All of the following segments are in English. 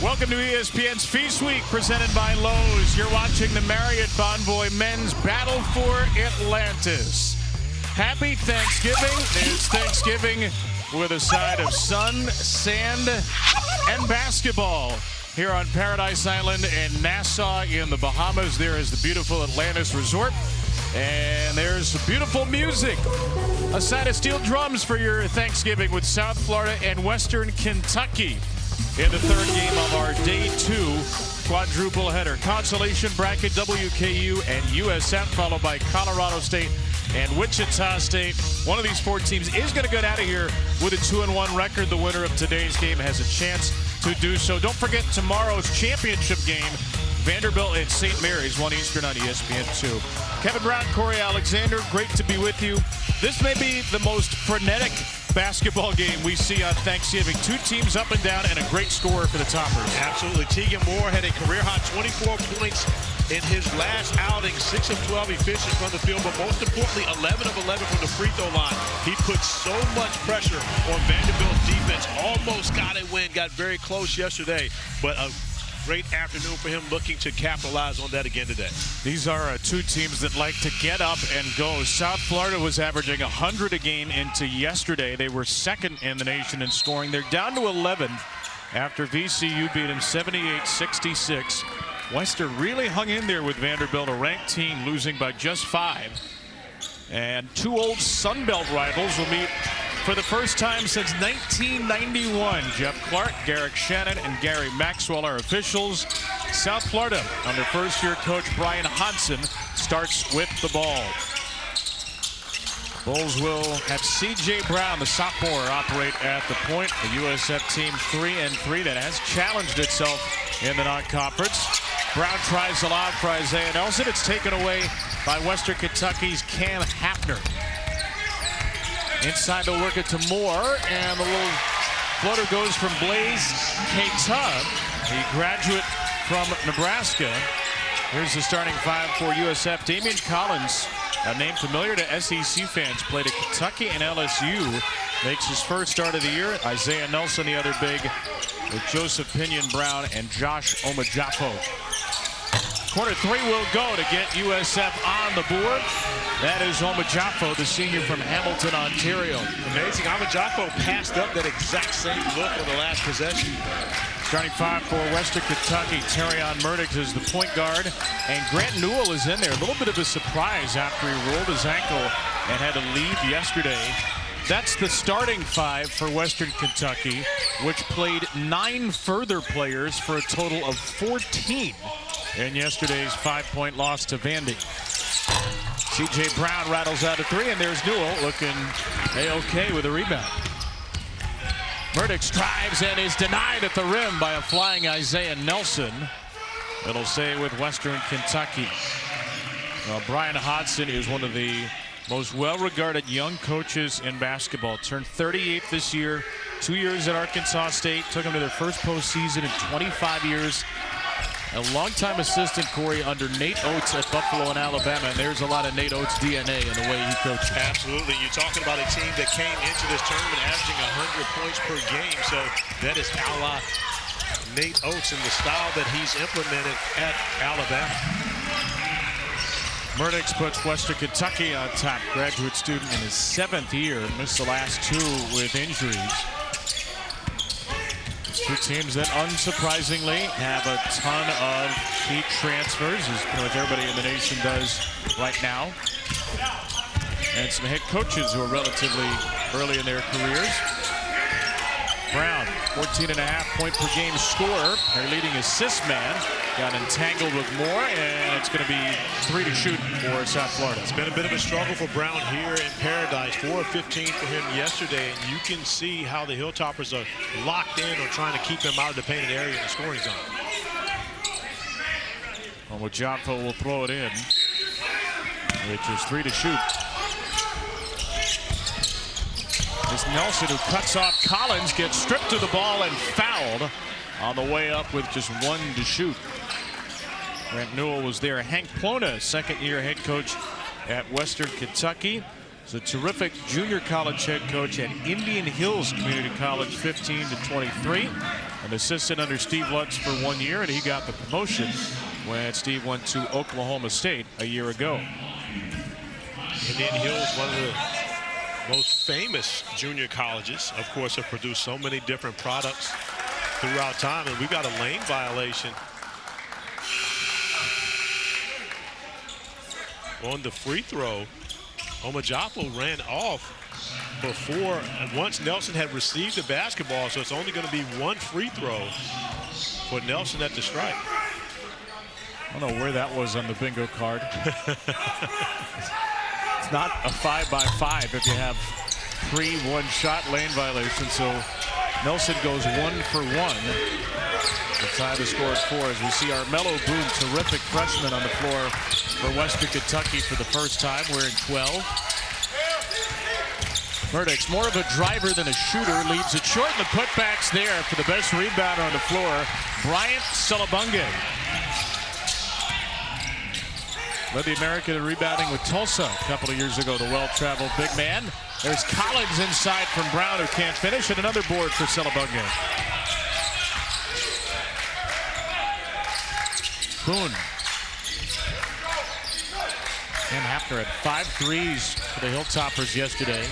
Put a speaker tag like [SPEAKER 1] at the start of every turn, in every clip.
[SPEAKER 1] Welcome to ESPN's Feast Week, presented by Lowe's. You're watching the Marriott Bonvoy Men's Battle for Atlantis. Happy Thanksgiving. It's Thanksgiving with a side of sun, sand, and basketball. Here on Paradise Island in Nassau in the Bahamas, there is the beautiful Atlantis Resort. And there's beautiful music. A side of steel drums for your Thanksgiving with South Florida and Western Kentucky in the third game of our Day 2 quadruple header. Consolation bracket, WKU and USF, followed by Colorado State and Wichita State. One of these four teams is going to get out of here with a 2-1 record. The winner of today's game has a chance to do so. Don't forget tomorrow's championship game, Vanderbilt and St. Mary's, 1 Eastern on ESPN2. Kevin Brown, Corey Alexander, great to be with you. This may be the most frenetic basketball game we see on Thanksgiving. Two teams up and down and a great scorer for the Toppers.
[SPEAKER 2] Absolutely. Tegan Moore had a career-high 24 points in his last outing. 6 of 12 efficient from the field, but most importantly, 11 of 11 from the free throw line. He put so much pressure on Vanderbilt's defense. Almost got a win. Got very close yesterday, but a great afternoon for him, looking to capitalize on that again today.
[SPEAKER 1] These are two teams that like to get up and go. South Florida was averaging 100 a game into yesterday. They were second in the nation in scoring. They're down to 11 after VCU beat them 78-66. Western really hung in there with Vanderbilt, a ranked team, losing by just 5. And two old Sun Belt rivals will meet for the first time since 1991. Jeff Clark, Garrick Shannon, and Gary Maxwell are officials. South Florida, under first-year coach Brian Hodson, starts with the ball. Bulls will have C.J. Brown, the sophomore, operate at the point. The USF team 3-3 that has challenged itself in the non-conference. Brown tries the lob for Isaiah Nelson. It's taken away by Western Kentucky's Cam Hafner. Inside they'll work it to Moore, and the little floater goes from Blaze Keita, the graduate from Nebraska. Here's the starting five for USF. Damian Collins, a name familiar to SEC fans, played at Kentucky and LSU. Makes his first start of the year. Isaiah Nelson, the other big, with Joseph Pinion Brown and Josh Omajafo. Corner three will go to get USF on the board. That is Omajafo, the senior from Hamilton, Ontario.
[SPEAKER 2] Amazing. Omajafo passed up that exact same look on the last possession.
[SPEAKER 1] Starting five for Western Kentucky. Terrion Murdoch is the point guard, and Grant Newell is in there. A little bit of a surprise after he rolled his ankle and had to leave yesterday. That's the starting five for Western Kentucky, which played 9 further players for a total of 14 in yesterday's 5-point loss to Vandy. C.J. Brown rattles out a three, and there's Newell looking A-OK with a rebound. Murdoch drives and is denied at the rim by a flying Isaiah Nelson. It'll stay with Western Kentucky. Brian Hodson is one of the most well-regarded young coaches in basketball. Turned 38 this year, 2 years at Arkansas State. Took them to their first postseason in 25 years. A longtime assistant, Corey, under Nate Oates at Buffalo and Alabama. And there's a lot of Nate Oates' DNA in the way he coaches.
[SPEAKER 2] Absolutely. You're talking about a team that came into this tournament averaging 100 points per game. So that is a la Nate Oates and the style that he's implemented at Alabama.
[SPEAKER 1] Murdoch puts Western Kentucky on top. Graduate student in his 7th year. Missed the last 2 with injuries. Two teams that, unsurprisingly, have a ton of key transfers, as pretty much everybody in the nation does right now. And some head coaches who are relatively early in their careers. Brown, 14.5 point per game scorer. Their leading assist man got entangled with Moore, and it's going to be 3 to shoot for South Florida.
[SPEAKER 2] It's been a bit of a struggle for Brown here in Paradise. 4 of 15 for him yesterday, and you can see how the Hilltoppers are locked in or trying to keep him out of the painted area in the scoring zone.
[SPEAKER 1] Omajafo will throw it in, which is 3 to shoot. It's Nelson who cuts off Collins, gets stripped to the ball and fouled on the way up with just 1 to shoot. Grant Newell was there. Hank Plona, second-year head coach at Western Kentucky. He's a terrific junior college head coach at Indian Hills Community College, 15 to 23. An assistant under Steve Lutz for 1 year, and he got the promotion when Steve went to Oklahoma State a year ago.
[SPEAKER 2] Indian Hills, one of the most famous junior colleges, of course, have produced so many different products throughout time, and we've got a lane violation on the free throw. Omajapo ran off before, once Nelson had received the basketball, so it's only going to be one free throw for Nelson at the stripe.
[SPEAKER 1] I don't know where that was on the bingo card. It's not a 5-by-5 if you have 3 one-shot lane violations, so Nelson goes 1 for 1 to tie the score at 4 as we see Armello Boone, terrific freshman, on the floor for Western Kentucky for the first time, wearing 12. Murdoch's more of a driver than a shooter, leaves it short, and the putback's there for the best rebounder on the floor, Bryant Selabunge. Led the American in rebounding with Tulsa a couple of years ago, the well-traveled big man. There's Collins inside from Brown, who can't finish, and another board for Selabunge. Boone. Cam Hafner had 5 threes for the Hilltoppers yesterday.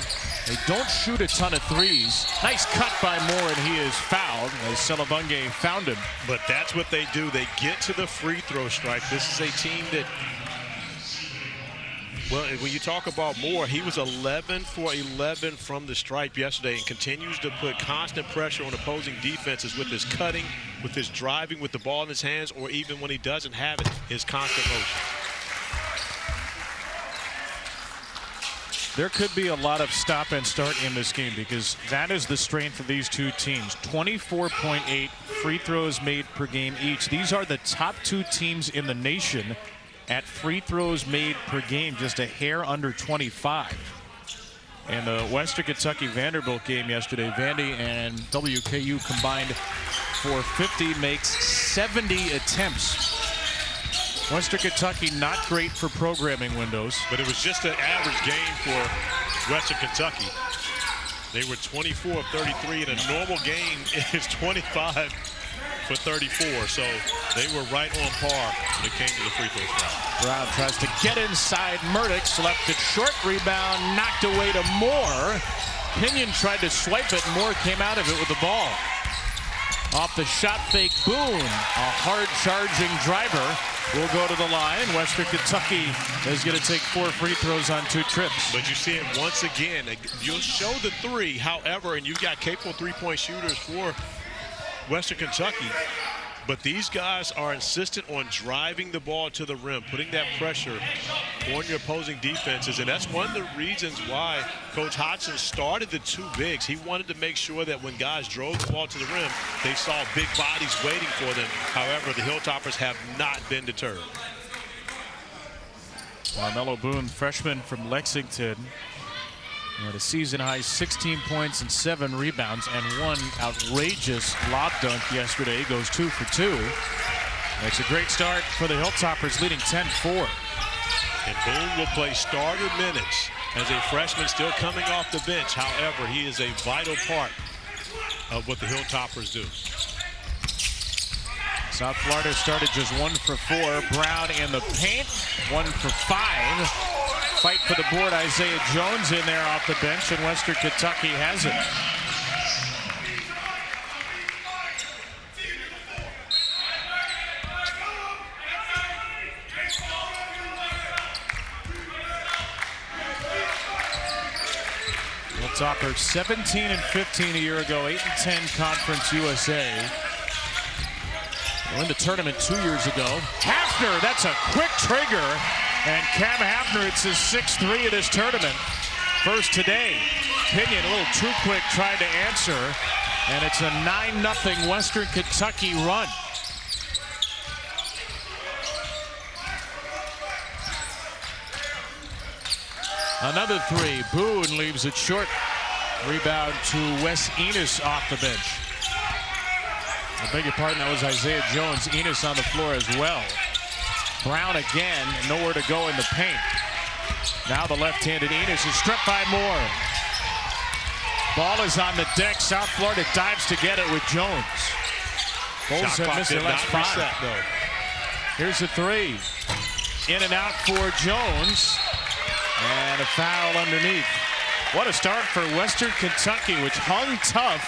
[SPEAKER 1] They don't shoot a ton of threes. Nice cut by Moore, and he is fouled as Selabunge found him.
[SPEAKER 2] But that's what they do. They get to the free throw strike. This is a team that, well, when you talk about Moore, he was 11 for 11 from the stripe yesterday and continues to put constant pressure on opposing defenses with his cutting, with his driving with the ball in his hands, or even when he doesn't have it, his constant motion.
[SPEAKER 1] There could be a lot of stop and start in this game because that is the strength of these two teams. 24.8 free throws made per game each. These are the top 2 teams in the nation at free throws made per game, just a hair under 25. In the Western Kentucky Vanderbilt game yesterday, Vandy and WKU combined for 50, makes 70 attempts. Western Kentucky not great for programming windows.
[SPEAKER 2] But it was just an average game for Western Kentucky. They were 24 of 33, and a normal game is 25 for 34. So they were right on par when it came to the free throw shot.
[SPEAKER 1] Brown tries to get inside. Murdoch left it short. Rebound knocked away to Moore. Pinion tried to swipe it. Moore came out of it with the ball. Off the shot fake, Boone, a hard charging driver, will go to the line. Western Kentucky is going to take 4 free throws on 2 trips.
[SPEAKER 2] But you see it once again. You'll show the 3, however, and you've got capable 3-point shooters for Western Kentucky. But these guys are insistent on driving the ball to the rim, putting that pressure on your opposing defenses. And that's one of the reasons why Coach Hodgson started the 2 bigs. He wanted to make sure that when guys drove the ball to the rim, they saw big bodies waiting for them. However, the Hilltoppers have not been deterred.
[SPEAKER 1] Armello Boone, freshman from Lexington, had a season-high 16 points and 7 rebounds and 1 outrageous lob dunk yesterday. He goes 2 for 2. Makes a great start for the Hilltoppers, leading 10-4.
[SPEAKER 2] And Boone will play starter minutes as a freshman still coming off the bench. However, he is a vital part of what the Hilltoppers do.
[SPEAKER 1] South Florida started just 1 for 4. Brown in the paint, 1 for 5. Fight for the board. Isaiah Jones in there off the bench, and Western Kentucky has it. Hilltoppers 17 and 15 a year ago, 8 and 10 Conference USA. Won the tournament 2 years ago. Hafner, that's a quick trigger. And Cam Hafner, it's his 6th 3 of this tournament. First today. Pinion, a little too quick, tried to answer. And it's a 9-0 Western Kentucky run. Another 3. Boone leaves it short. Rebound to Wes Enos off the bench. I beg your pardon, that was Isaiah Jones. Enos on the floor as well. Brown again, nowhere to go in the paint. Now the left-handed Enos is stripped by Moore. Ball is on the deck. South Florida dives to get it with Jones. Bulls have missed their last 5. Here's the 3. In and out for Jones. And a foul underneath. What a start for Western Kentucky, which hung tough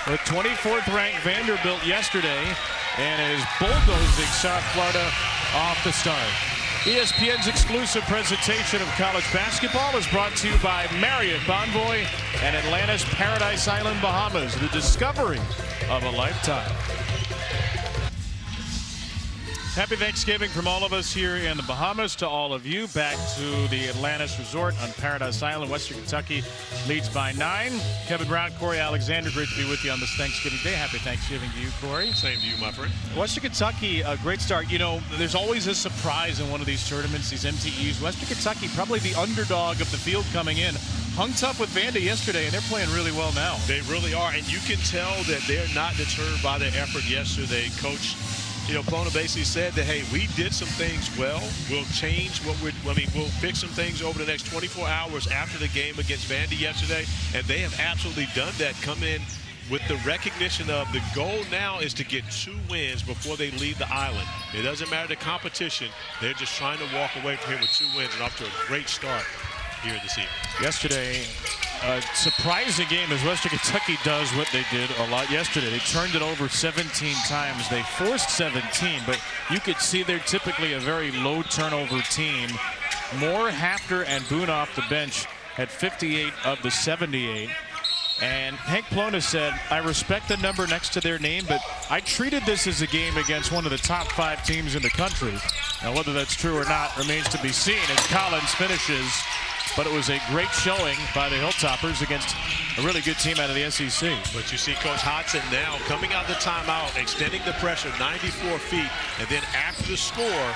[SPEAKER 1] with 24th ranked Vanderbilt yesterday and is bulldozing South Florida off the start. ESPN's exclusive presentation of college basketball is brought to you by Marriott Bonvoy and Atlantis Paradise Island, Bahamas, the discovery of a lifetime. Happy Thanksgiving from all of us here in the Bahamas to all of you. Back to the Atlantis Resort on Paradise Island. Western Kentucky leads by 9. Kevin Brown, Corey Alexander, great to be with you on this Thanksgiving Day. Happy Thanksgiving to you, Corey.
[SPEAKER 2] Same to you, my friend.
[SPEAKER 1] Western Kentucky, a great start. You know, there's always a surprise in one of these tournaments, these MTEs. Western Kentucky, probably the underdog of the field coming in. Hung tough with Vanda yesterday, and they're playing really well now.
[SPEAKER 2] They really are, and you can tell that they're not deterred by their effort yesterday. Coach, Plona basically said that, hey, we did some things well. We'll change we'll fix some things over the next 24 hours after the game against Vandy yesterday. And they have absolutely done that. Come in with the recognition of the goal now is to get 2 wins before they leave the island. It doesn't matter the competition. They're just trying to walk away from here with 2 wins and off to a great start here this evening.
[SPEAKER 1] Yesterday, a surprising game as Western Kentucky does what they did a lot yesterday. They turned it over 17 times. They forced 17, but you could see they're typically a very low turnover team. Moore, Hafter, and Boone off the bench had 58 of the 78. And Hank Plona said, I respect the number next to their name, but I treated this as a game against one of the top 5 teams in the country. Now, whether that's true or not remains to be seen as Collins finishes. But it was a great showing by the Hilltoppers against a really good team out of the SEC.
[SPEAKER 2] But you see Coach Hodson now coming out of the timeout, extending the pressure 94 feet, and then after the score,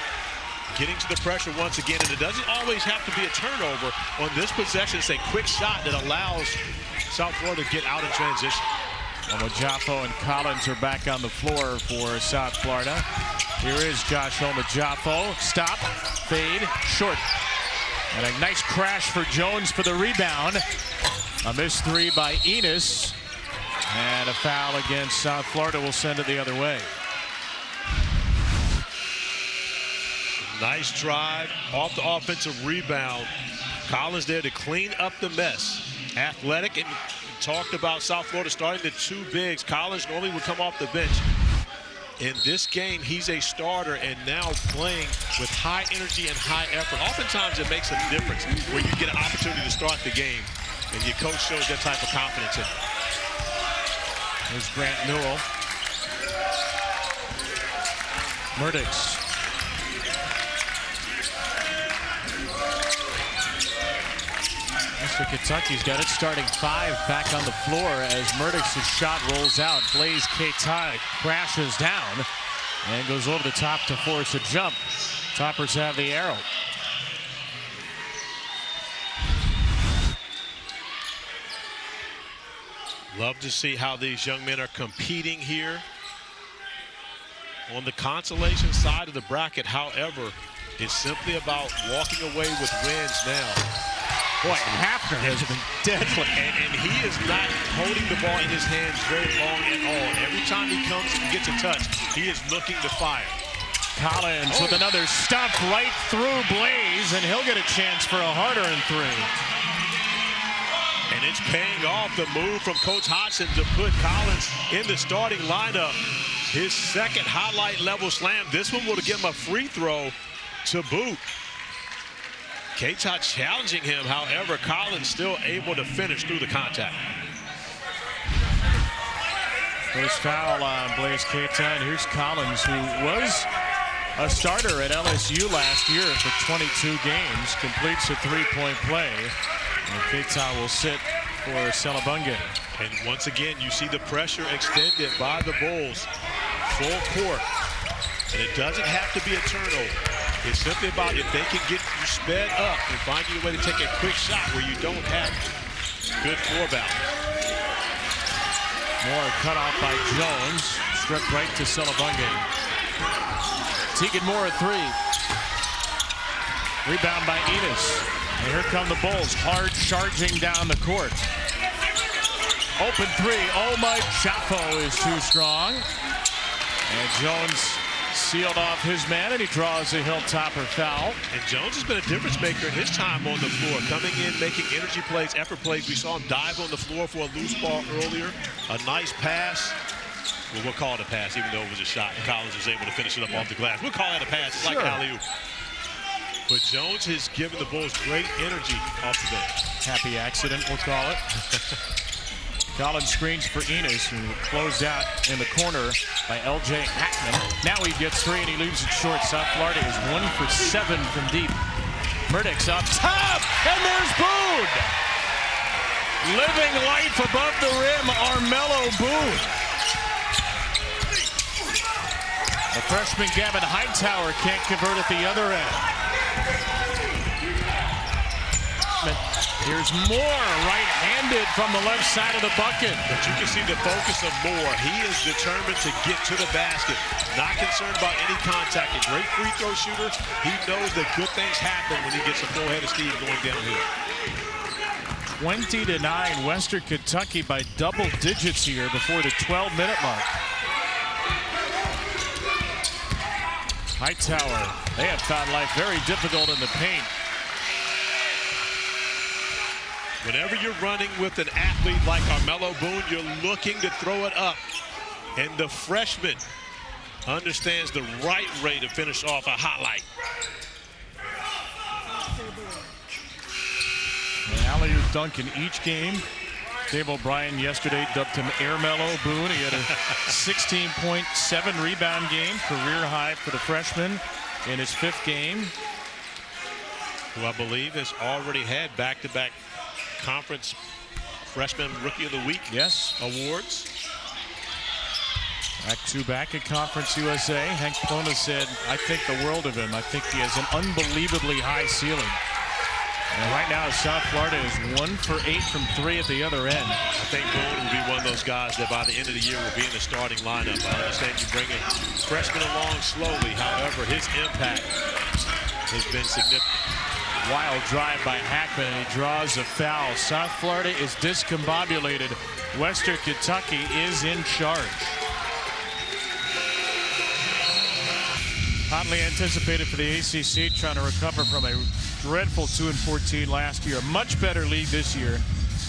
[SPEAKER 2] getting to the pressure once again. And it doesn't always have to be a turnover. On this possession, it's a quick shot that allows South Florida to get out in transition.
[SPEAKER 1] Omojafo and Collins are back on the floor for South Florida. Here is Josh Omojafo. Stop, fade, short. And a nice crash for Jones for the rebound. A missed 3 by Enos. And a foul against South Florida will send it the other way.
[SPEAKER 2] Nice drive off the offensive rebound. Collins there to clean up the mess. Athletic, and talked about South Florida starting the 2 bigs. Collins normally would come off the bench. In this game, he's a starter and now playing with high energy and high effort. Oftentimes, it makes a difference when you get an opportunity to start the game, and your coach shows that type of confidence in him.
[SPEAKER 1] There's Grant Newell. Murdix. Western Kentucky's got it starting 5 back on the floor as Murdix's shot rolls out. Blaise Keita crashes down and goes over the top to force a jump. Toppers have the arrow.
[SPEAKER 2] Love to see how these young men are competing here. On the consolation side of the bracket, however, it's simply about walking away with wins now.
[SPEAKER 1] Boy, Hafner has been deadly.
[SPEAKER 2] And he is not holding the ball in his hands very long at all. Every time he comes and gets a touch, he is looking to fire.
[SPEAKER 1] Collins with another stop right through Blaise, and he'll get a chance for a harder-in 3.
[SPEAKER 2] And it's paying off, the move from Coach Hodson to put Collins in the starting lineup. His second highlight level slam. This one will give him a free throw to boot. Keita challenging him, however, Collins still able to finish through the contact.
[SPEAKER 1] First foul on Blaise Keita, and here's Collins, who was a starter at LSU last year for 22 games, completes a 3-point play, and Keita will sit for Selabunga.
[SPEAKER 2] And once again, you see the pressure extended by the Bulls. Full court, and it doesn't have to be a turnover. It's simply about if they can get you sped up and find you a way to take a quick shot where you don't have good floor balance.
[SPEAKER 1] Moore cut off by Jones. Stripped right to Selabunga. Tegan Moore, 3. Rebound by Enos. And here come the Bulls, hard charging down the court. Open three. Oh, my Chaffo is too strong. And Jones sealed off his man, and he draws a Hilltopper foul.
[SPEAKER 2] And Jones has been a difference maker in his time on the floor, coming in, making energy plays, effort plays. We saw him dive on the floor for a loose ball earlier. A nice pass. Well, we'll call it a pass, even though it was a shot. Collins was able to finish it up off the glass. We'll call it a pass. It's like alley-oop. But Jones has given the Bulls great energy off the bench.
[SPEAKER 1] Happy accident, we'll call it. Collins screens for Enos, who closed out in the corner by L.J. Hackman. Now he gets three, and he leaves it short. South Florida is 1 for 7 from deep. Murdoch's up top, and there's Boone! Living life above the rim, Armello Boone. The freshman Gavin Hightower can't convert at the other end. Here's Moore, right-handed from the left side of the bucket.
[SPEAKER 2] But you can see the focus of Moore. He is determined to get to the basket. Not concerned about any contact. A great free throw shooter. He knows that good things happen when he gets a full-headed steam going downhill.
[SPEAKER 1] 20-9, Western Kentucky by double digits here before the 12-minute mark. Hightower, they have found life very difficult in the paint.
[SPEAKER 2] Whenever you're running with an athlete like Armello Boone, you're looking to throw it up. And the freshman understands the right way to finish off a highlight.
[SPEAKER 1] An alley-oop dunk in each game. Dave O'Brien yesterday dubbed him Airmello Boone. He had a 16.7 rebound game, career high for the freshman in his 5th game.
[SPEAKER 2] Who I believe has already had back-to-back conference freshman rookie of the week awards.
[SPEAKER 1] Back-to-back at Conference USA. Hank Plona said, I think the world of him. I think he has an unbelievably high ceiling. And right now, South Florida is 1 for 8 from 3 at the other end.
[SPEAKER 2] I think Boone will be one of those guys that by the end of the year will be in the starting lineup. I understand you bring a freshman along slowly. However, his impact has been significant.
[SPEAKER 1] Wild drive by Hackman, and he draws a foul. South Florida is discombobulated. Western Kentucky is in charge. Hotly anticipated for the ACC, trying to recover from a dreadful 2-14 last year. A much better league this year.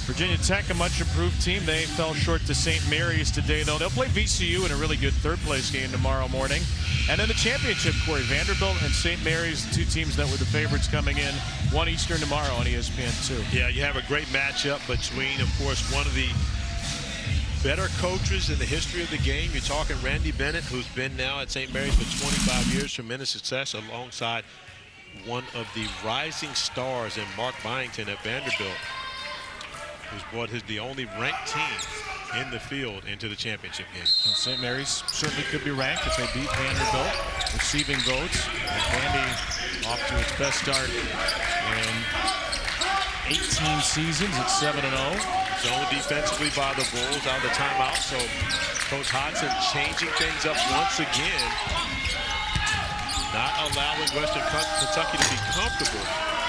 [SPEAKER 1] Virginia Tech, a much improved team. They fell short to St. Mary's today, though. They'll play VCU in a really good third-place game tomorrow morning. And in the championship, Corey, Vanderbilt and St. Mary's, the two teams that were the favorites coming in. 1 Eastern tomorrow on ESPN2.
[SPEAKER 2] Yeah, you have a great matchup between, of course, one of the better coaches in the history of the game. You're talking Randy Bennett, who's been now at St. Mary's for 25 years, tremendous success, alongside one of the rising stars in Mark Byington at Vanderbilt, who's brought the only ranked team in the field into the championship game.
[SPEAKER 1] Well, St. Mary's certainly could be ranked if they beat Vanderbilt. Receiving votes. Vandy off to its best start in 18 seasons at 7-0.
[SPEAKER 2] Zoned defensively by the Bulls out of the timeout. So Coach Hodson changing things up once again. Not allowing Western Kentucky to be comfortable.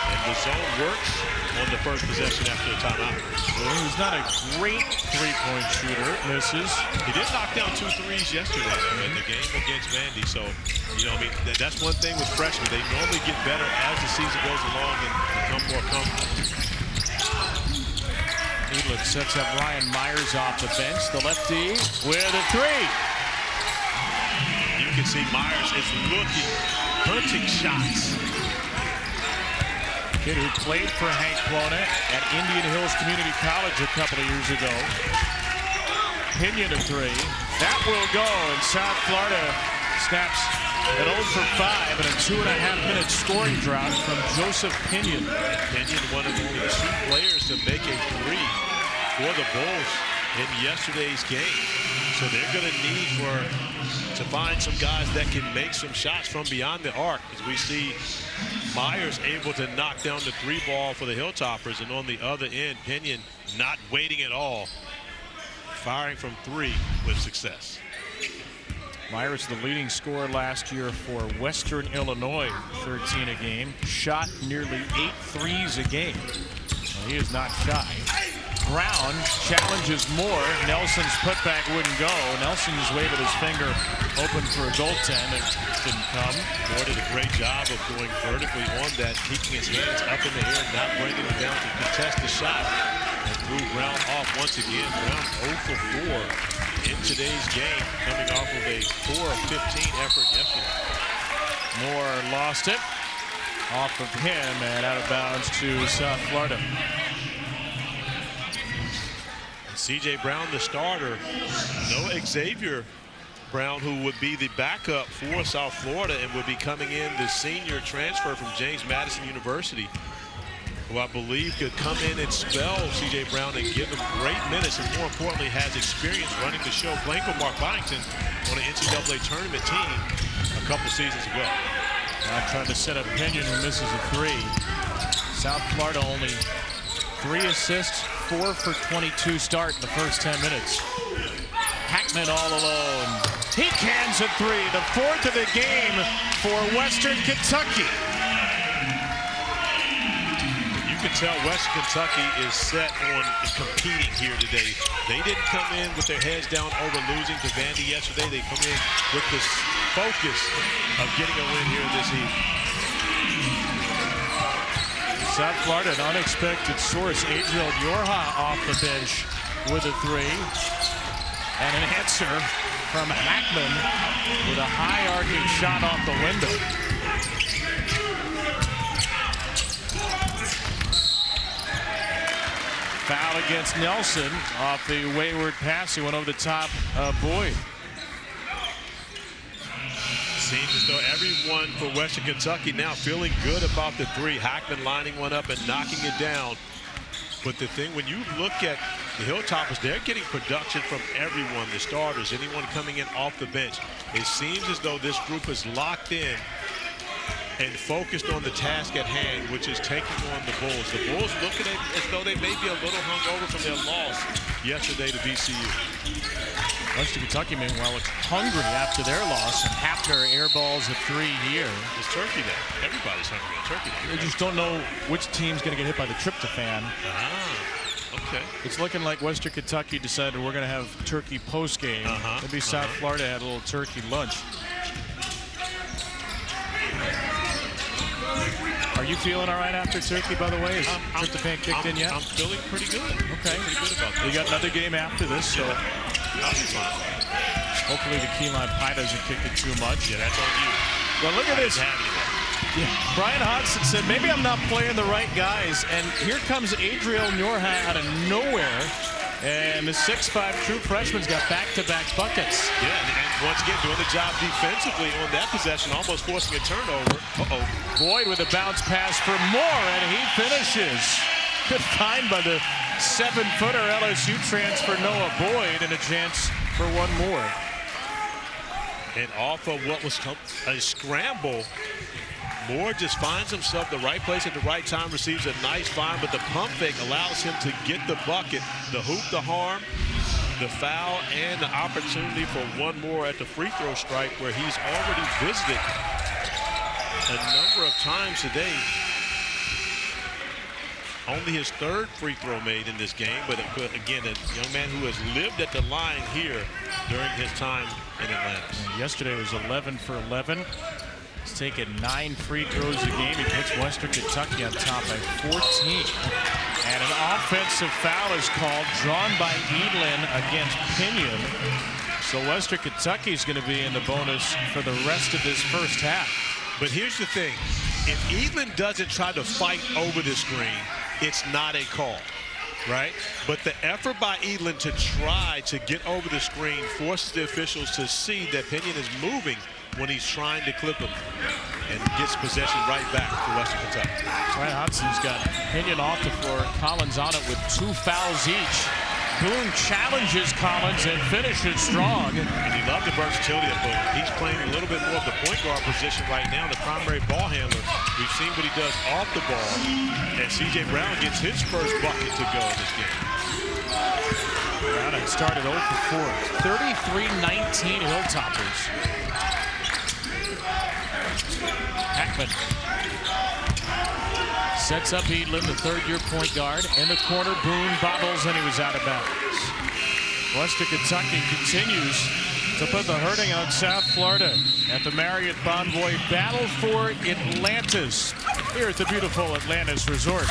[SPEAKER 2] And the zone works on the first possession after the timeout.
[SPEAKER 1] Well, he's not a great three-point shooter. Misses.
[SPEAKER 2] He did knock down 2 threes yesterday in the game against Vandy. So, you know, I mean, that's one thing with freshmen. They normally get better as the season goes along and become more comfortable.
[SPEAKER 1] Needlet sets up Ryan Myers off the bench. The lefty with a 3.
[SPEAKER 2] You can see Myers is looking, hunting shots.
[SPEAKER 1] Kid who played for Hank Plona at Indian Hills Community College a couple of years ago. Pinion a 3. That will go, and South Florida snaps an 0 for 5 and a 2.5-minute scoring drought from Joseph Pinion.
[SPEAKER 2] Pinion, one of only 2 players to make a 3 for the Bulls in yesterday's game. So they're going to need to find some guys that can make some shots from beyond the arc, as we see Myers able to knock down the 3 ball for the Hilltoppers, and on the other end, Pinion not waiting at all, firing from 3 with success.
[SPEAKER 1] Myers, the leading scorer last year for Western Illinois, 13 a game. Shot nearly 8 threes a game. Well, he is not shy. Brown challenges more. Nelson's putback wouldn't go. Nelson's waving his finger open for a goaltend. It didn't come.
[SPEAKER 2] Moore did a great job of going vertically on that, keeping his hands up in the air, not bringing him down to contest the shot. And threw Brown off once again. Brown 0 for 4 in today's game, coming off of a 4 of 15 effort yesterday.
[SPEAKER 1] Moore lost it off of him and out of bounds to South Florida.
[SPEAKER 2] C.J. Brown, the starter. No Xavier Brown, who would be the backup for South Florida and would be coming in the senior transfer from James Madison University, who I believe could come in and spell C.J. Brown and give him great minutes, and more importantly has experience running the show, playing for Mark Byington on an NCAA tournament team a couple seasons ago.
[SPEAKER 1] I'm trying to set up Pinion, who misses a 3. South Florida only 3 assists, 4 for 22 start in the first 10 minutes. Hackman all alone. He cans a 3, the 4th of the game for Western Kentucky.
[SPEAKER 2] You can tell Western Kentucky is set on competing here today. They didn't come in with their heads down over losing to Vandy yesterday. They come in with this focus of getting a win here this evening.
[SPEAKER 1] South Florida, an unexpected source. Adriel Yorha off the bench with a 3. And an answer from Hackman with a high arcing shot off the window. Foul against Nelson off the wayward pass. He went over the top of Boyd.
[SPEAKER 2] Seems as though everyone for Western Kentucky now feeling good about the 3. Hackman lining one up and knocking it down. But the thing, when you look at the Hilltoppers, they're getting production from everyone, the starters, anyone coming in off the bench. It seems as though this group is locked in and focused on the task at hand, which is taking on the Bulls. The Bulls looking at as though they may be a little hungover from their loss yesterday to VCU.
[SPEAKER 1] Western Kentucky, meanwhile, looks hungry after their loss, and Hafner airballs a 3 here.
[SPEAKER 2] It's Turkey Day. Everybody's hungry on Turkey Day.
[SPEAKER 1] They just don't know which team's going to get hit by the tryptophan.
[SPEAKER 2] Okay.
[SPEAKER 1] It's looking like Western Kentucky decided we're going to have turkey post-game. Maybe South Florida had a little turkey lunch. Are you feeling all right after turkey, by the way? Is tryptophan kicked in yet?
[SPEAKER 2] I'm feeling pretty good.
[SPEAKER 1] Okay.
[SPEAKER 2] Pretty good about that.
[SPEAKER 1] We got another game after this, so
[SPEAKER 2] I'll be fine.
[SPEAKER 1] Hopefully the key lime pie doesn't kick it too much.
[SPEAKER 2] Yeah, that's on you.
[SPEAKER 1] Well, look at this. Yeah. Brian Hodgson said, maybe I'm not playing the right guys. And here comes Adriel Yorha out of nowhere. And the 6'5" true freshman's got back-to-back buckets.
[SPEAKER 2] Yeah, and once again, doing the job defensively on that possession, almost forcing a turnover.
[SPEAKER 1] Boyd with a bounce pass for Moore, and he finishes. Good find by the 7-footer LSU transfer Noah Boyd, and a chance for one more.
[SPEAKER 2] And off of what was a scramble, Moore just finds himself the right place at the right time, receives a nice find, but the pump fake allows him to get the bucket, the hoop, the harm, the foul, and the opportunity for one more at the free throw stripe, where he's already visited a number of times today. Only his 3rd free throw made in this game, but again, a young man who has lived at the line here during his time in Atlantis.
[SPEAKER 1] And yesterday was 11 for 11. He's taken 9 free throws a game. He puts Western Kentucky on top by 14. And an offensive foul is called, drawn by Edlin against Pinion. So Western Kentucky is going to be in the bonus for the rest of this first half.
[SPEAKER 2] But here's the thing. If Edlin doesn't try to fight over the screen, it's not a call, right? But the effort by Edlin to try to get over the screen forces the officials to see that Pinion is moving when he's trying to clip him, and gets possession right back to Western Kentucky.
[SPEAKER 1] Brian Hodgson's got Pinion off the floor. Collins on it with 2 fouls each. Boone challenges Collins and finishes strong.
[SPEAKER 2] And you love the versatility of Boone. He's playing a little bit more of the point guard position right now, the primary ball handler. We've seen what he does off the ball. And C.J. Brown gets his first bucket to go in this game.
[SPEAKER 1] Brown had started 0 for 4. 33-19 Hilltoppers. Hackman sets up Edelin, the third-year point guard. In the corner, Boone bobbles, and he was out of bounds. Western Kentucky continues to put the hurting on South Florida at the Marriott Bonvoy Battle for Atlantis here at the beautiful Atlantis Resort.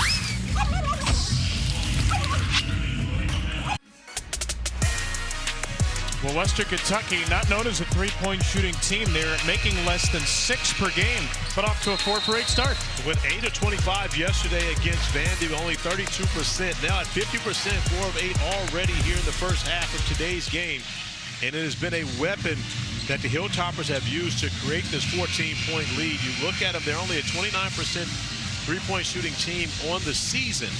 [SPEAKER 1] Well, Western Kentucky, not known as a three-point shooting team, they're making less than 6 per game, but off to a 4 for 8 start.
[SPEAKER 2] With 8 of 25 yesterday against Vandy, only 32%. Now at 50%, 4 of 8 already here in the first half of today's game. And it has been a weapon that the Hilltoppers have used to create this 14-point lead. You look at them, they're only a 29% three-point shooting team on the season.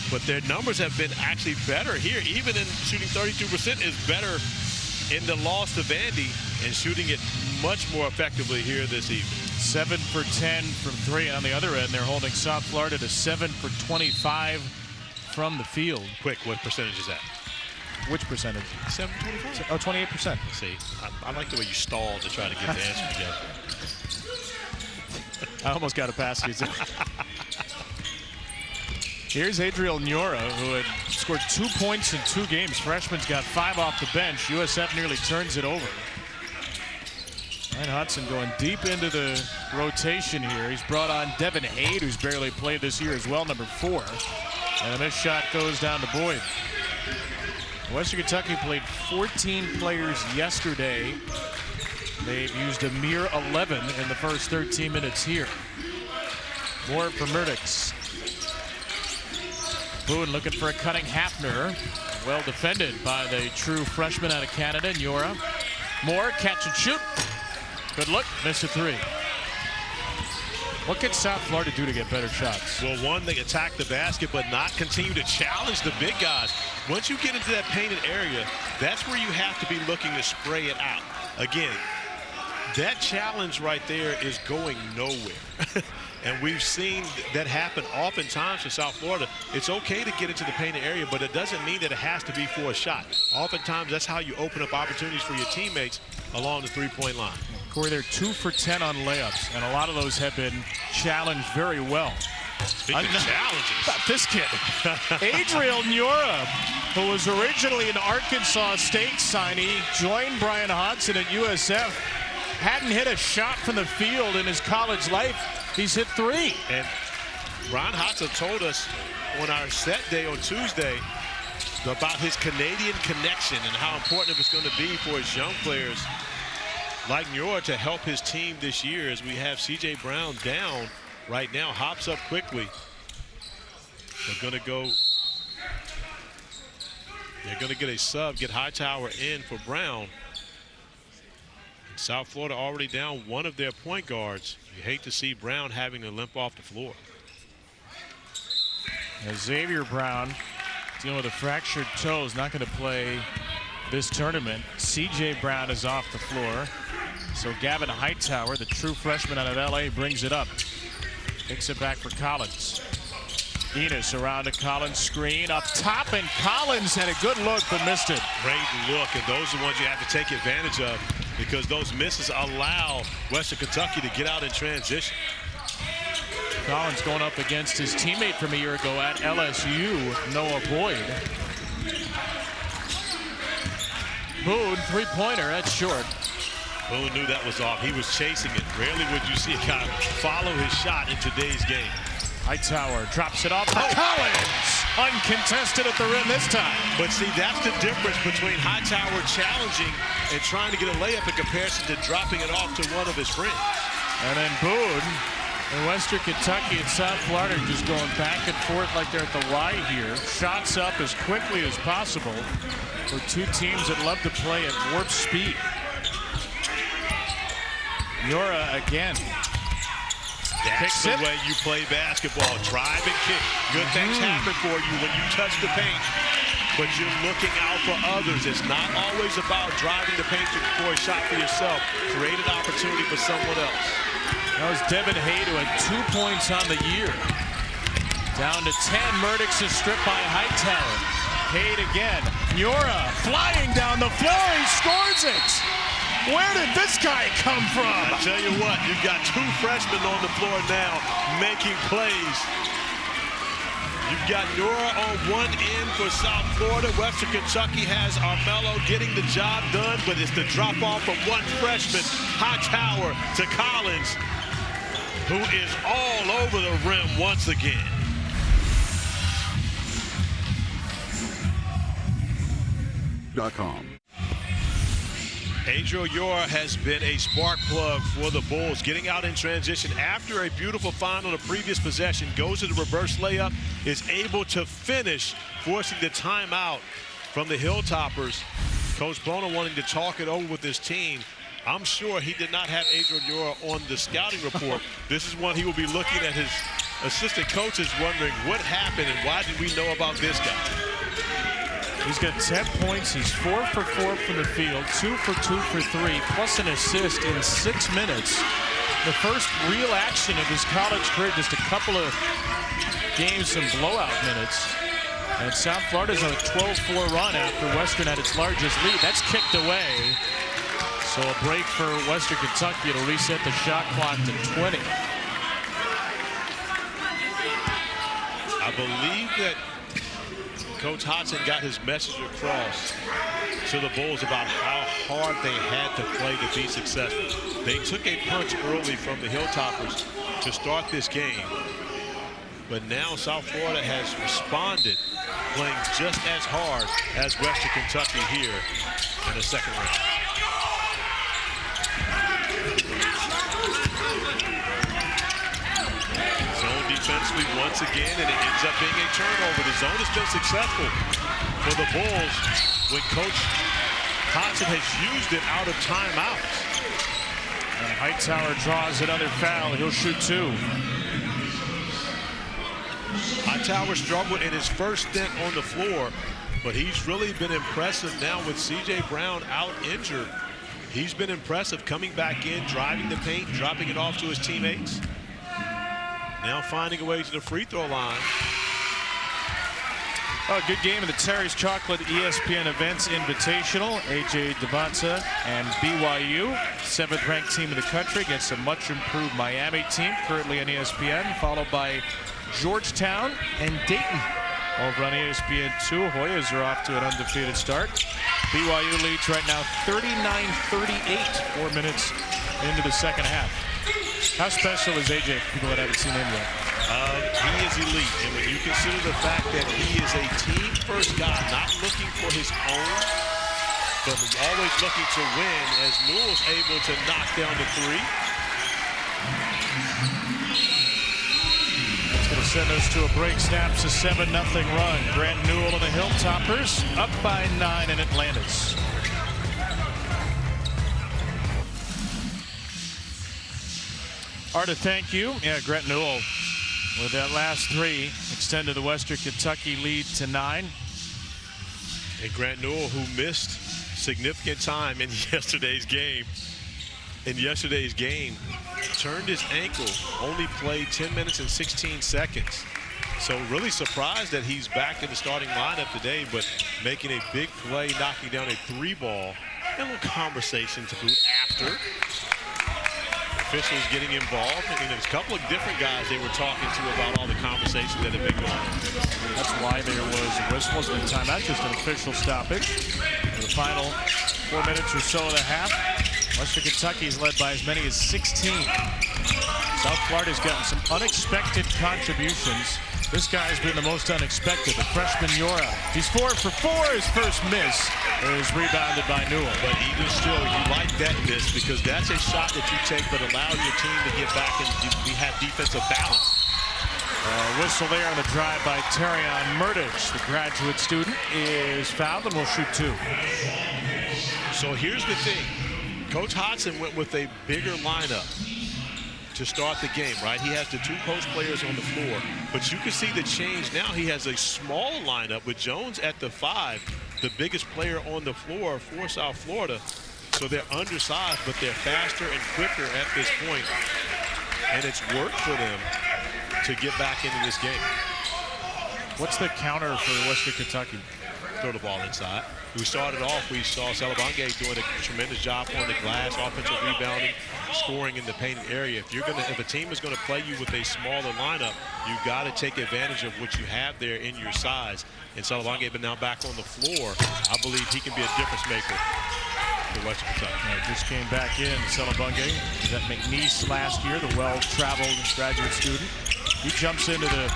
[SPEAKER 2] But their numbers have been actually better here. Even in shooting 32% is better in the loss to Vandy and shooting it much more effectively here this evening.
[SPEAKER 1] 7 for 10 from 3. On the other end, they're holding South Florida to 7 for 25 from the field.
[SPEAKER 2] Quick, what percentage is that?
[SPEAKER 1] Which percentage?
[SPEAKER 2] 7 for 25.
[SPEAKER 1] Oh, 28%.
[SPEAKER 2] See, I like the way you stalled to try to get the answer together.
[SPEAKER 1] I almost got a pass. Here's Adriel Nora, who had scored 2 points in 2 games. Freshman's got 5 off the bench. USF nearly turns it over. Ryan Hudson going deep into the rotation here. He's brought on Devin Hade, who's barely played this year as well, number 4. And a missed shot goes down to Boyd. Western Kentucky played 14 players yesterday. They've used a mere 11 in the first 13 minutes here. More for Murdochs. Boone looking for a cutting Hafner. Well defended by the true freshman out of Canada, Nora. Moore, catch and shoot. Good look, missed a 3. What can South Florida do to get better shots?
[SPEAKER 2] Well, one, they attack the basket, but not continue to challenge the big guys. Once you get into that painted area, that's where you have to be looking to spray it out. Again, that challenge right there is going nowhere. And we've seen that happen oftentimes for South Florida. It's okay to get into the painted area, but it doesn't mean that it has to be for a shot. Oftentimes, that's how you open up opportunities for your teammates along the three-point line.
[SPEAKER 1] Corey, they're 2 for 10 on layups, and a lot of those have been challenged very well.
[SPEAKER 2] Speaking of challenges.
[SPEAKER 1] Not this kid. Adriel Nora, who was originally an Arkansas State signee, joined Brian Hodgson at USF. Hadn't hit a shot from the field in his college life. He's hit 3.
[SPEAKER 2] And Ron Hodgson told us on our set day on Tuesday about his Canadian connection and how important it was going to be for his young players like Nora to help his team this year. As we have C.J. Brown down right now, hops up quickly. They're going to get a sub, get Hightower in for Brown. South Florida already down one of their point guards. You hate to see Brown having to limp off the floor.
[SPEAKER 1] Xavier Brown dealing with a fractured toe, is not going to play this tournament. C.J. Brown is off the floor. So Gavin Hightower, the true freshman out of L.A., brings it up. Kicks it back for Collins. Enos around to Collins, screen up top, and Collins had a good look but missed it.
[SPEAKER 2] Great look, and those are the ones you have to take advantage of because those misses allow Western Kentucky to get out in transition.
[SPEAKER 1] Collins going up against his teammate from a year ago at LSU, Noah Boyd. Boone, three-pointer, that's short.
[SPEAKER 2] Boone knew that was off. He was chasing it. Rarely would you see a guy follow his shot in today's game.
[SPEAKER 1] Hightower drops it off for Collins. Uncontested at the rim this time.
[SPEAKER 2] But see, that's the difference between Hightower challenging and trying to get a layup in comparison to dropping it off to one of his friends.
[SPEAKER 1] And then Boone and Western Kentucky and South Florida just going back and forth like they're at the Y here. Shots up as quickly as possible for two teams that love to play at warp speed. Nora again.
[SPEAKER 2] That's the way you play basketball. Drive and kick. Good things happen for you when you touch the paint, but you're looking out for others. It's not always about driving the paint for a shot for yourself. Create an opportunity for someone else.
[SPEAKER 1] That was Devin Hade, who had 2 points on the year. Down to 10. Murdochs is stripped by Hightower. Hade again. Yura flying down the floor. He scores it. Where did this guy come from?
[SPEAKER 2] I tell you what, you've got two freshmen on the floor now making plays. You've got Yura on one end for South Florida. Western Kentucky has Armello getting the job done, but it's the drop off from one freshman, Hightower, to Collins, who is all over the rim once again. Adriel Yura has been a spark plug for the Bulls, getting out in transition after a beautiful find on a previous possession, goes to the reverse layup, is able to finish, forcing the timeout from the Hilltoppers. Coach Bono wanting to talk it over with his team. I'm sure he did not have Adriel Yura on the scouting report. This is one he will be looking at his assistant coaches wondering what happened and why did we know about this guy.
[SPEAKER 1] He's got 10 points. He's 4 for 4 from the field, 2 for 2 for 3, plus an assist in 6 minutes. The first real action of his college career, just a couple of games, some blowout minutes. And South Florida's on a 12-4 run after Western had its largest lead. That's kicked away. So a break for Western Kentucky. It'll reset the shot clock to 20.
[SPEAKER 2] I believe that Coach Hodson got his message across to the Bulls about how hard they had to play to be successful. They took a punch early from the Hilltoppers to start this game. But now South Florida has responded, playing just as hard as Western Kentucky here in the second round. Zone defensively once again, and it ends up being a turnover. The zone has been successful for the Bulls when Coach Hodson has used it out of timeouts.
[SPEAKER 1] And Hightower draws another foul. He'll shoot 2.
[SPEAKER 2] Hightower struggled in his first stint on the floor, but he's really been impressive now with C.J. Brown out injured. He's been impressive coming back in, driving the paint, dropping it off to his teammates. Now finding a way to the free throw line.
[SPEAKER 1] Oh, good game of the Terry's Chocolate ESPN Events Invitational. A.J. Devonta and BYU, 7th ranked team in the country, against a much improved Miami team, currently on ESPN, followed by Georgetown and Dayton over on ESPN2. Hoyas are off to an undefeated start. BYU leads right now 39-38, 4 minutes into the second half. How special is AJ for people that haven't seen him yet?
[SPEAKER 2] He is elite, and when you consider the fact that he is a team-first guy, not looking for his own, but always looking to win, as Newell's able to knock down the 3.
[SPEAKER 1] It's going to send us to a break. Snaps a 7-0 run. Grant Newell and the Hilltoppers up by 9 in Atlantis. Arda, thank you. Yeah, Grant Newell with that last 3 extended the Western Kentucky lead to 9.
[SPEAKER 2] And Grant Newell, who missed significant time in yesterday's game, turned his ankle, only played 10 minutes and 16 seconds. So really surprised that he's back in the starting lineup today, but making a big play, knocking down a 3-ball. And a little conversation to boot after. Officials getting involved. I mean, there's a couple of different guys they were talking to about all the conversations that have been going on.
[SPEAKER 1] That's why there was a whistle. Wasn't a timeout, just an official stoppage. For the final 4 minutes or so of the half, Western Kentucky is led by as many as 16. South Florida's gotten some unexpected contributions. This guy's been the most unexpected. The freshman Yura. He's 4 for 4. His first miss is rebounded by Newell.
[SPEAKER 2] But even still, you like that miss because that's a shot that you take but allows your team to get back and have defensive balance.
[SPEAKER 1] Whistle there on the drive by Terrion Murdich. The graduate student is fouled and will shoot 2.
[SPEAKER 2] So here's the thing. Coach Hodson went with a bigger lineup to start the game, right? He has the 2 post players on the floor, but you can see the change now. He has a smaller lineup with Jones at the 5, the biggest player on the floor for South Florida. So they're undersized, but they're faster and quicker at this point. And it's worked for them to get back into this game.
[SPEAKER 1] What's the counter for Western Kentucky?
[SPEAKER 2] Throw the ball inside. We started off, we saw Salabonga doing a tremendous job on the glass, offensive rebounding, scoring in the painted area. If a team is going to play you with a smaller lineup, you've got to take advantage of what you have there in your size. And Salabonga, but now back on the floor, I believe he can be a difference maker for Western Kentucky.
[SPEAKER 1] Just came back in, Salabonga. He was at McNeese last year, the well-traveled graduate student. He jumps into the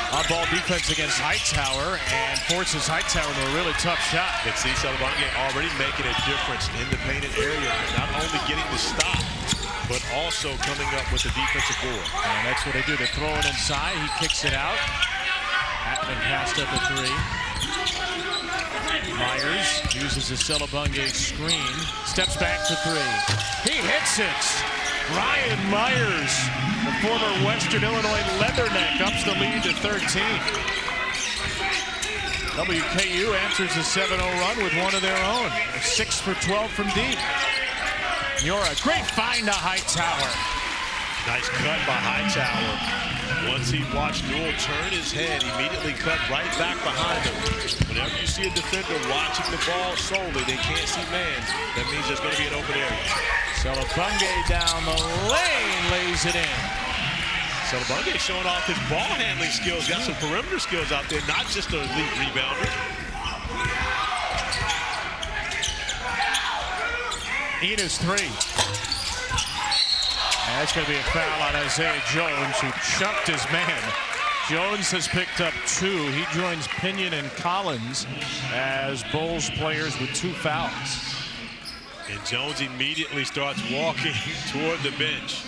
[SPEAKER 1] on-ball defense against Hightower and forces Hightower into a really tough shot.
[SPEAKER 2] But see, Salabonga already making a difference in the painted area, not only getting the stop, but also coming up with the defensive board.
[SPEAKER 1] And that's what they do. They throw it inside. He kicks it out. Atman passed up a three. Myers uses the Salabonga screen. Steps back for three. He hits it. Ryan Myers, the former Western Illinois Leatherneck, ups the lead to 13. WKU answers a 7-0 run with one of their own. 6 for 12 from deep. Yora, great find to Hightower.
[SPEAKER 2] Nice cut by Hightower. Once he watched Newell turn his head, immediately cut right back behind him. Whenever you see a defender watching the ball solely, they can't see man. That means there's going to be an open area.
[SPEAKER 1] Salabonga down the lane, lays it in.
[SPEAKER 2] Salabonga showing off his ball handling skills, got some perimeter skills out there, not just an elite rebounder.
[SPEAKER 1] Enos three. And that's going to be a foul on Isaiah Jones, who chucked his man. Jones has picked up 2. He joins Pinion and Collins as Bulls players with 2 fouls.
[SPEAKER 2] And Jones immediately starts walking toward the bench,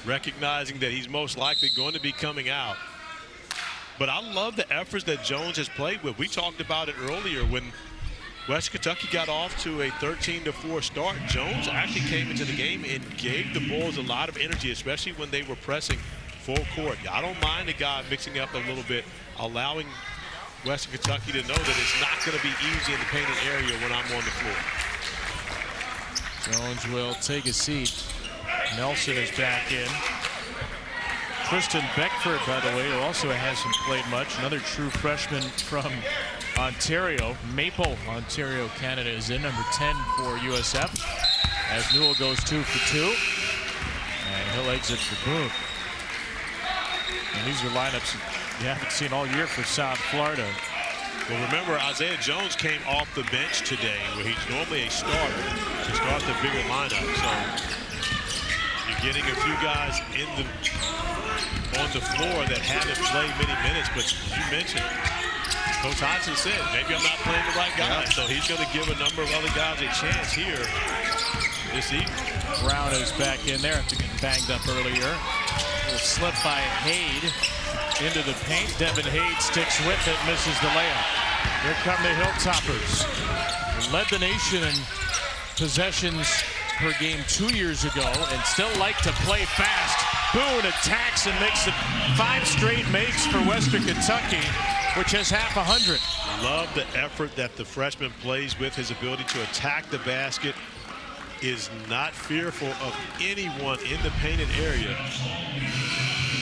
[SPEAKER 2] recognizing that he's most likely going to be coming out. But I love the efforts that Jones has played with. We talked about it earlier when West Kentucky got off to a 13-4 start. Jones actually came into the game and gave the Bulls a lot of energy, especially when they were pressing full court. I don't mind the guy mixing up a little bit, allowing Western Kentucky to know that it's not going to be easy in the painted area when I'm on the floor.
[SPEAKER 1] Jones will take a seat. Nelson is back in. Tristan Beckford, by the way, who also hasn't played much. Another true freshman from Ontario. Maple, Ontario, Canada is in, number 10 for USF. As Newell goes 2 for 2. And he'll exit for Boone. And these are lineups you haven't seen all year for South Florida.
[SPEAKER 2] Well, remember, Isaiah Jones came off the bench today, where he's normally a starter, to start the bigger lineup. So you're getting a few guys on the floor that haven't played many minutes. But you mentioned, Coach Hodgson said, maybe I'm not playing the right guy. So he's going to give a number of other guys a chance here this evening.
[SPEAKER 1] Brown is back in there after getting banged up earlier. A little slip by Hade into the paint. Devin Hade sticks with it, misses the layup. Here come the Hilltoppers. They led the nation in possessions per game 2 years ago and still like to play fast. Boone attacks and makes it 5 straight makes for Western Kentucky, which has half 100.
[SPEAKER 2] Love the effort that the freshman plays with, his ability to attack the basket, is not fearful of anyone in the painted area.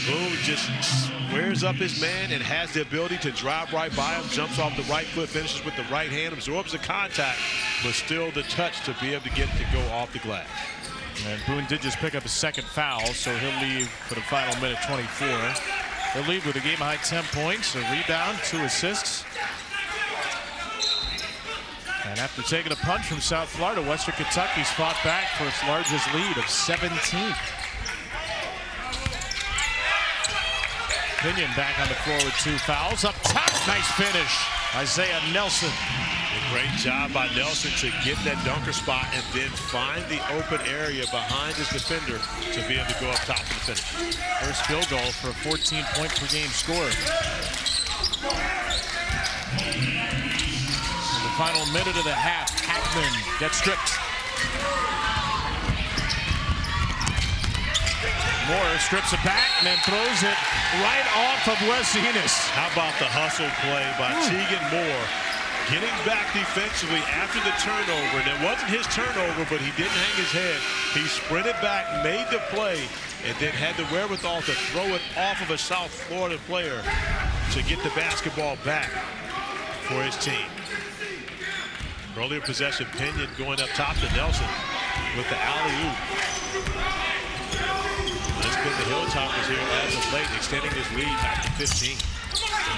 [SPEAKER 2] Boone just squares up his man and has the ability to drive right by him, jumps off the right foot, finishes with the right hand, absorbs the contact, but still the touch to be able to get to go off the glass.
[SPEAKER 1] And Boone did just pick up his 2nd foul, so he'll leave for the final minute 24. He'll leave with a game-high 10 points, a rebound, 2 assists. And after taking a punch from South Florida, Western Kentucky's fought back for its largest lead of 17. Pinion back on the floor with 2 fouls. Up top, nice finish. Isaiah Nelson.
[SPEAKER 2] A great job by Nelson to get that dunker spot and then find the open area behind his defender to be able to go up top for the finish.
[SPEAKER 1] First field goal for a 14-point per game score. In the final minute of the half, Hackman gets stripped. Moore strips it back and then throws it right off of Wes Enos.
[SPEAKER 2] How about the hustle play by Tegan Moore, getting back defensively after the turnover. And it wasn't his turnover, but he didn't hang his head. He sprinted back, made the play, and then had the wherewithal to throw it off of a South Florida player to get the basketball back for his team. Earlier possession, Pinion going up top to Nelson with the alley-oop. That's been the Hilltoppers here as of late, extending his lead back to 15.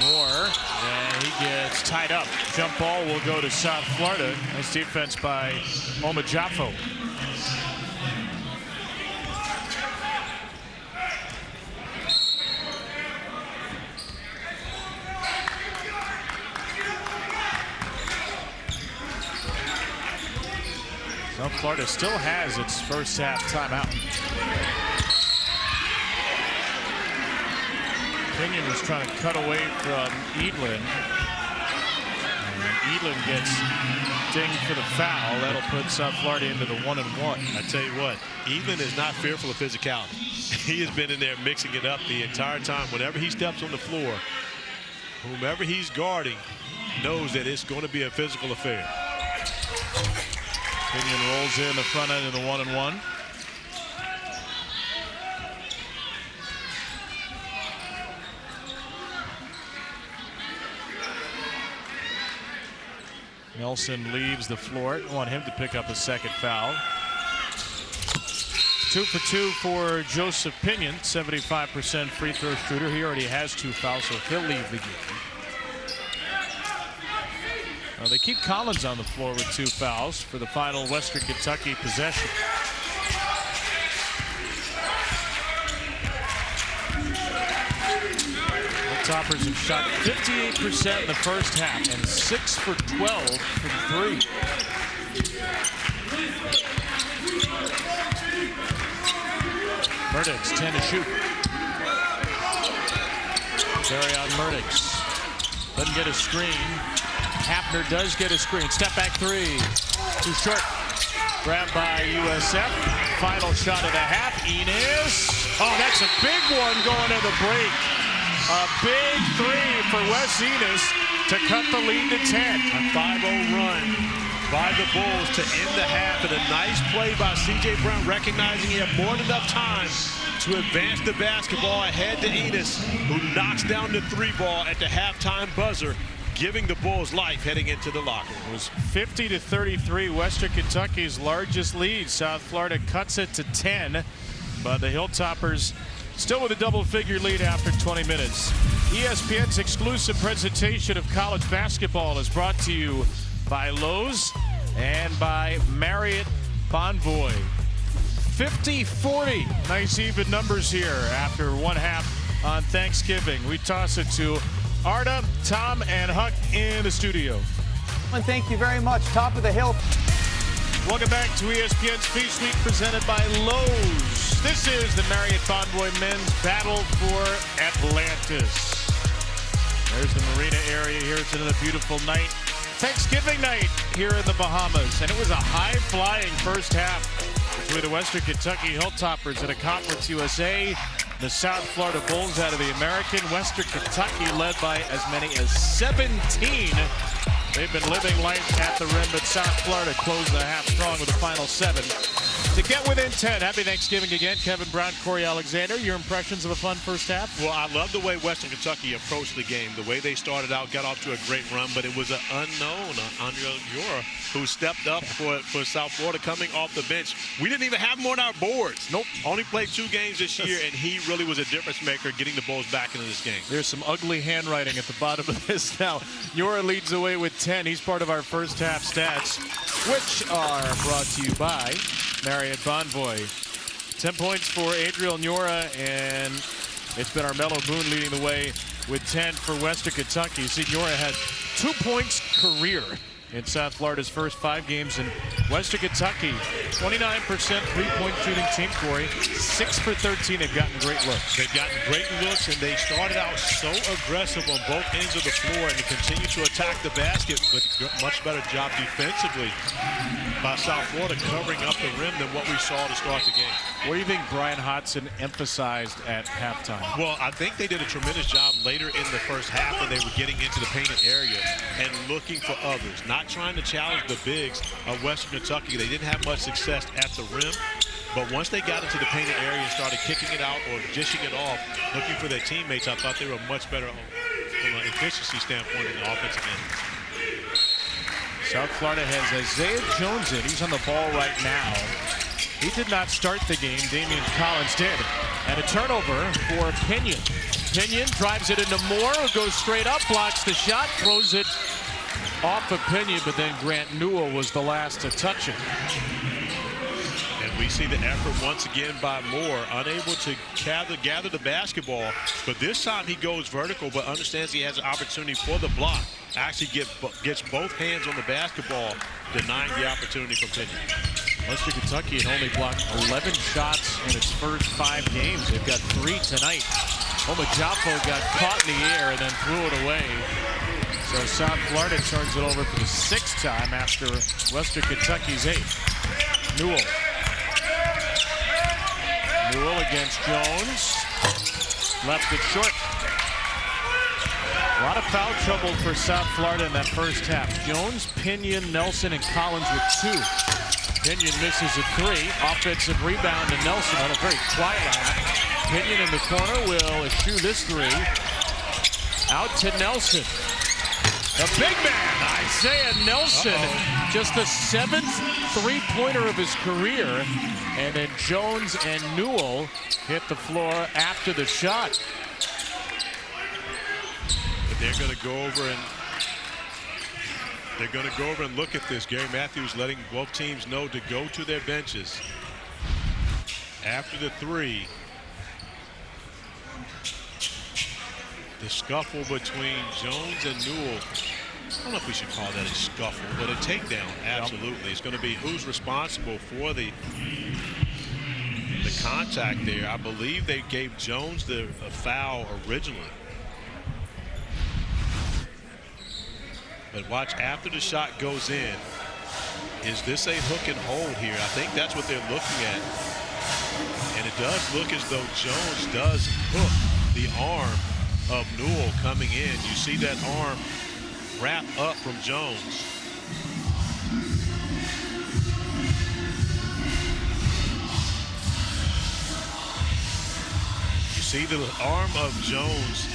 [SPEAKER 1] Moore, and he gets tied up. Jump ball will go to South Florida. Nice defense by Omajafo. South Florida still has its first half timeout. Pinion was trying to cut away from Edlin. And Edlin gets dinged for the foul. That'll put South Florida into the 1-1.
[SPEAKER 2] I tell you what, Edlin is not fearful of physicality. He has been in there mixing it up the entire time. Whenever he steps on the floor, whomever he's guarding knows that it's going to be a physical affair.
[SPEAKER 1] Pinion rolls in the front end of the 1-1. Nelson leaves the floor. I want him to pick up a second foul. 2 for 2 for Joseph Pinion, 75% free throw shooter. He already has 2 fouls, so he'll leave the game. They keep Collins on the floor with 2 fouls for the final Western Kentucky possession. The Toppers have shot 58% in the first half and 6 for 12 from 3. Murdix 10 to shoot. Carry on Murdix. Doesn't get a screen. Hafner does get a screen. Step back 3. Too short. Grabbed by USF. Final shot of the half. Enes. Oh, that's a big one going to the break. A big 3 for Wes Enes to cut the lead to 10.
[SPEAKER 2] A 5-0 run by the Bulls to end the half. And a nice play by C.J. Brown, recognizing he had more than enough time to advance the basketball ahead to Enes, who knocks down the 3 ball at the halftime buzzer, giving the Bulls life heading into the locker room.
[SPEAKER 1] It was 50-33, Western Kentucky's largest lead. South Florida cuts it to 10, but the Hilltoppers still with a double-figure lead after 20 minutes. ESPN's exclusive presentation of college basketball is brought to you by Lowe's and by Marriott Bonvoy. 50-40, nice even numbers here after one half on Thanksgiving. We toss it to Arda, Tom, and Huck in the studio.
[SPEAKER 3] And thank you very much. Top of the hill.
[SPEAKER 1] Welcome back to ESPN's Feast Week presented by Lowe's. This is the Marriott Bonvoy men's battle for Atlantis. There's the marina area here. It's another beautiful night. Thanksgiving night here in the Bahamas. And it was a high-flying first half between the Western Kentucky Hilltoppers and a Conference USA. The South Florida Bulls out of the American. Western Kentucky led by as many as 17. They've been living life at the rim, but South Florida closed the half strong with the final 7. To get within 10, happy Thanksgiving again. Kevin Brown, Corey Alexander, your impressions of a fun first half?
[SPEAKER 2] Well, I love the way Western Kentucky approached the game. The way they started out, got off to a great run, but it was an unknown, Andre Yura, who stepped up for South Florida coming off the bench. We didn't even have him on our boards.
[SPEAKER 1] Nope.
[SPEAKER 2] Only played 2 games this year, and he really was a difference maker getting the Bulls back into this game.
[SPEAKER 1] There's some ugly handwriting at the bottom of this now. Yura leads away with 10. He's part of our first half stats, which are brought to you by Marriott Bonvoy. 10 points for Adriel Yura, and it's been Armello Boone leading the way with 10 for Western Kentucky. See, Yura had 2 points career in South Florida's first 5 games. In Western Kentucky, 29% three-point shooting team, Corey. 6 for 13. They've gotten great looks.
[SPEAKER 2] They've gotten great looks, and they started out so aggressive on both ends of the floor, and they continue to attack the basket with a much better job defensively by South Florida, covering up the rim than what we saw to start the game.
[SPEAKER 1] What do you think Brian Hodson emphasized at halftime?
[SPEAKER 2] Well, I think they did a tremendous job later in the first half when they were getting into the painted area and looking for others, not trying to challenge the bigs of Western Kentucky. They didn't have much success at the rim, but once they got into the painted area and started kicking it out or dishing it off, looking for their teammates, I thought they were much better from an efficiency standpoint in the offensive end.
[SPEAKER 1] South Florida has Isaiah Jones in. He's on the ball right now. He did not start the game. Damian Collins did. And a turnover for Pinion. Pinion drives it into Moore, who goes straight up, blocks the shot, throws it off of Pinion, but then Grant Newell was the last to touch it.
[SPEAKER 2] And we see the effort once again by Moore, unable to gather the basketball. But this time he goes vertical, but understands he has an opportunity for the block. Actually gets both hands on the basketball, denying the opportunity from Pinion.
[SPEAKER 1] Western Kentucky had only blocked 11 shots in its first 5 games. They've got 3 tonight. Omojafo got caught in the air and then threw it away. So South Florida turns it over for the 6th time after Western Kentucky's 8th. Newell. Newell against Jones. Left it short. A lot of foul trouble for South Florida in that first half. Jones, Pinion, Nelson, and Collins with 2. Pinion misses a 3. Offensive rebound to Nelson on a very quiet eye. Pinion in the corner will eschew this 3. Out to Nelson. The big man, Isaiah Nelson. Just the 7th three-pointer of his career. And then Jones and Newell hit the floor after the shot.
[SPEAKER 2] But they're going to go over and look at this. Gary Matthews letting both teams know to go to their benches after the 3. The scuffle between Jones and Newell. I don't know if we should call that a scuffle, but a takedown. Absolutely. It's going to be who's responsible for the contact there. I believe they gave Jones a foul originally. But watch, after the shot goes in, is this a hook and hold here? I think that's what they're looking at. And it does look as though Jones does hook the arm of Newell coming in. You see that arm wrap up from Jones. You see the arm of Jones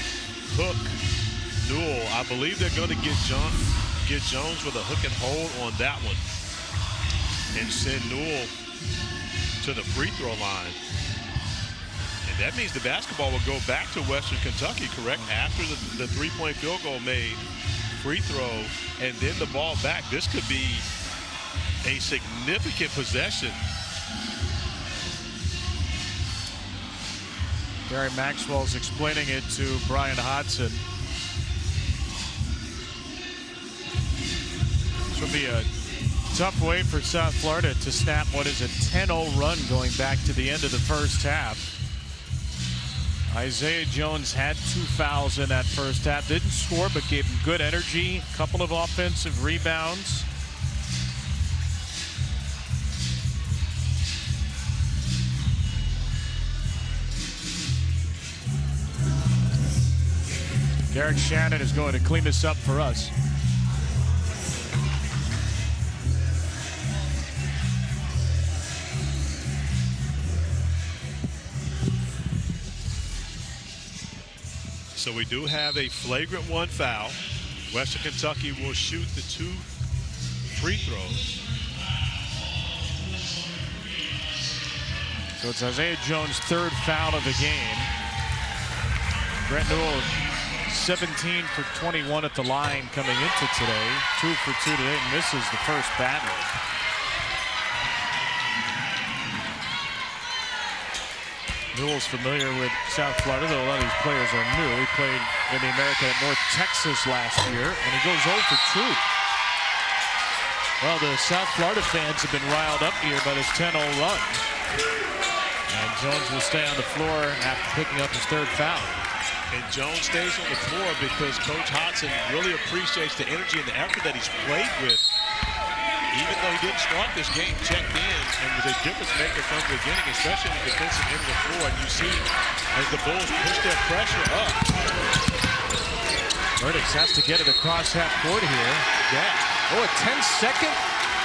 [SPEAKER 2] hook Newell. I believe they're going to get Jones with a hook and hold on that one and send Newell to the free throw line. And that means the basketball will go back to Western Kentucky, correct? After the three-point field goal made, free throw, and then the ball back. This could be a significant possession.
[SPEAKER 1] Gary Maxwell's explaining it to Brian Hodson. This will be a tough way for South Florida to snap what is a 10-0 run going back to the end of the first half. Isaiah Jones had 2 fouls in that first half. Didn't score, but gave him good energy. A couple of offensive rebounds. Garrett Shannon is going to clean this up for us.
[SPEAKER 2] So we do have a flagrant 1 foul. Western Kentucky will shoot the 2 free throws.
[SPEAKER 1] So it's Isaiah Jones' 3rd foul of the game. Grant Newell 17 for 21 at the line coming into today. 2 for 2 today, and misses the first badly. Newell's familiar with South Florida, though a lot of these players are new. He played in the American at North Texas last year, and he goes 0 for 2. Well, the South Florida fans have been riled up here by this 10-0 run. And Jones will stay on the floor after picking up his 3rd foul.
[SPEAKER 2] And Jones stays on the floor because Coach Hodson really appreciates the energy and the effort that he's played with. Even though he didn't start this game, checked in and was a difference maker from the beginning, especially in the defensive end of the floor. And you see as the Bulls push their pressure up.
[SPEAKER 1] Verdix has to get it across half court here.
[SPEAKER 2] Yeah.
[SPEAKER 1] Oh, a 10-second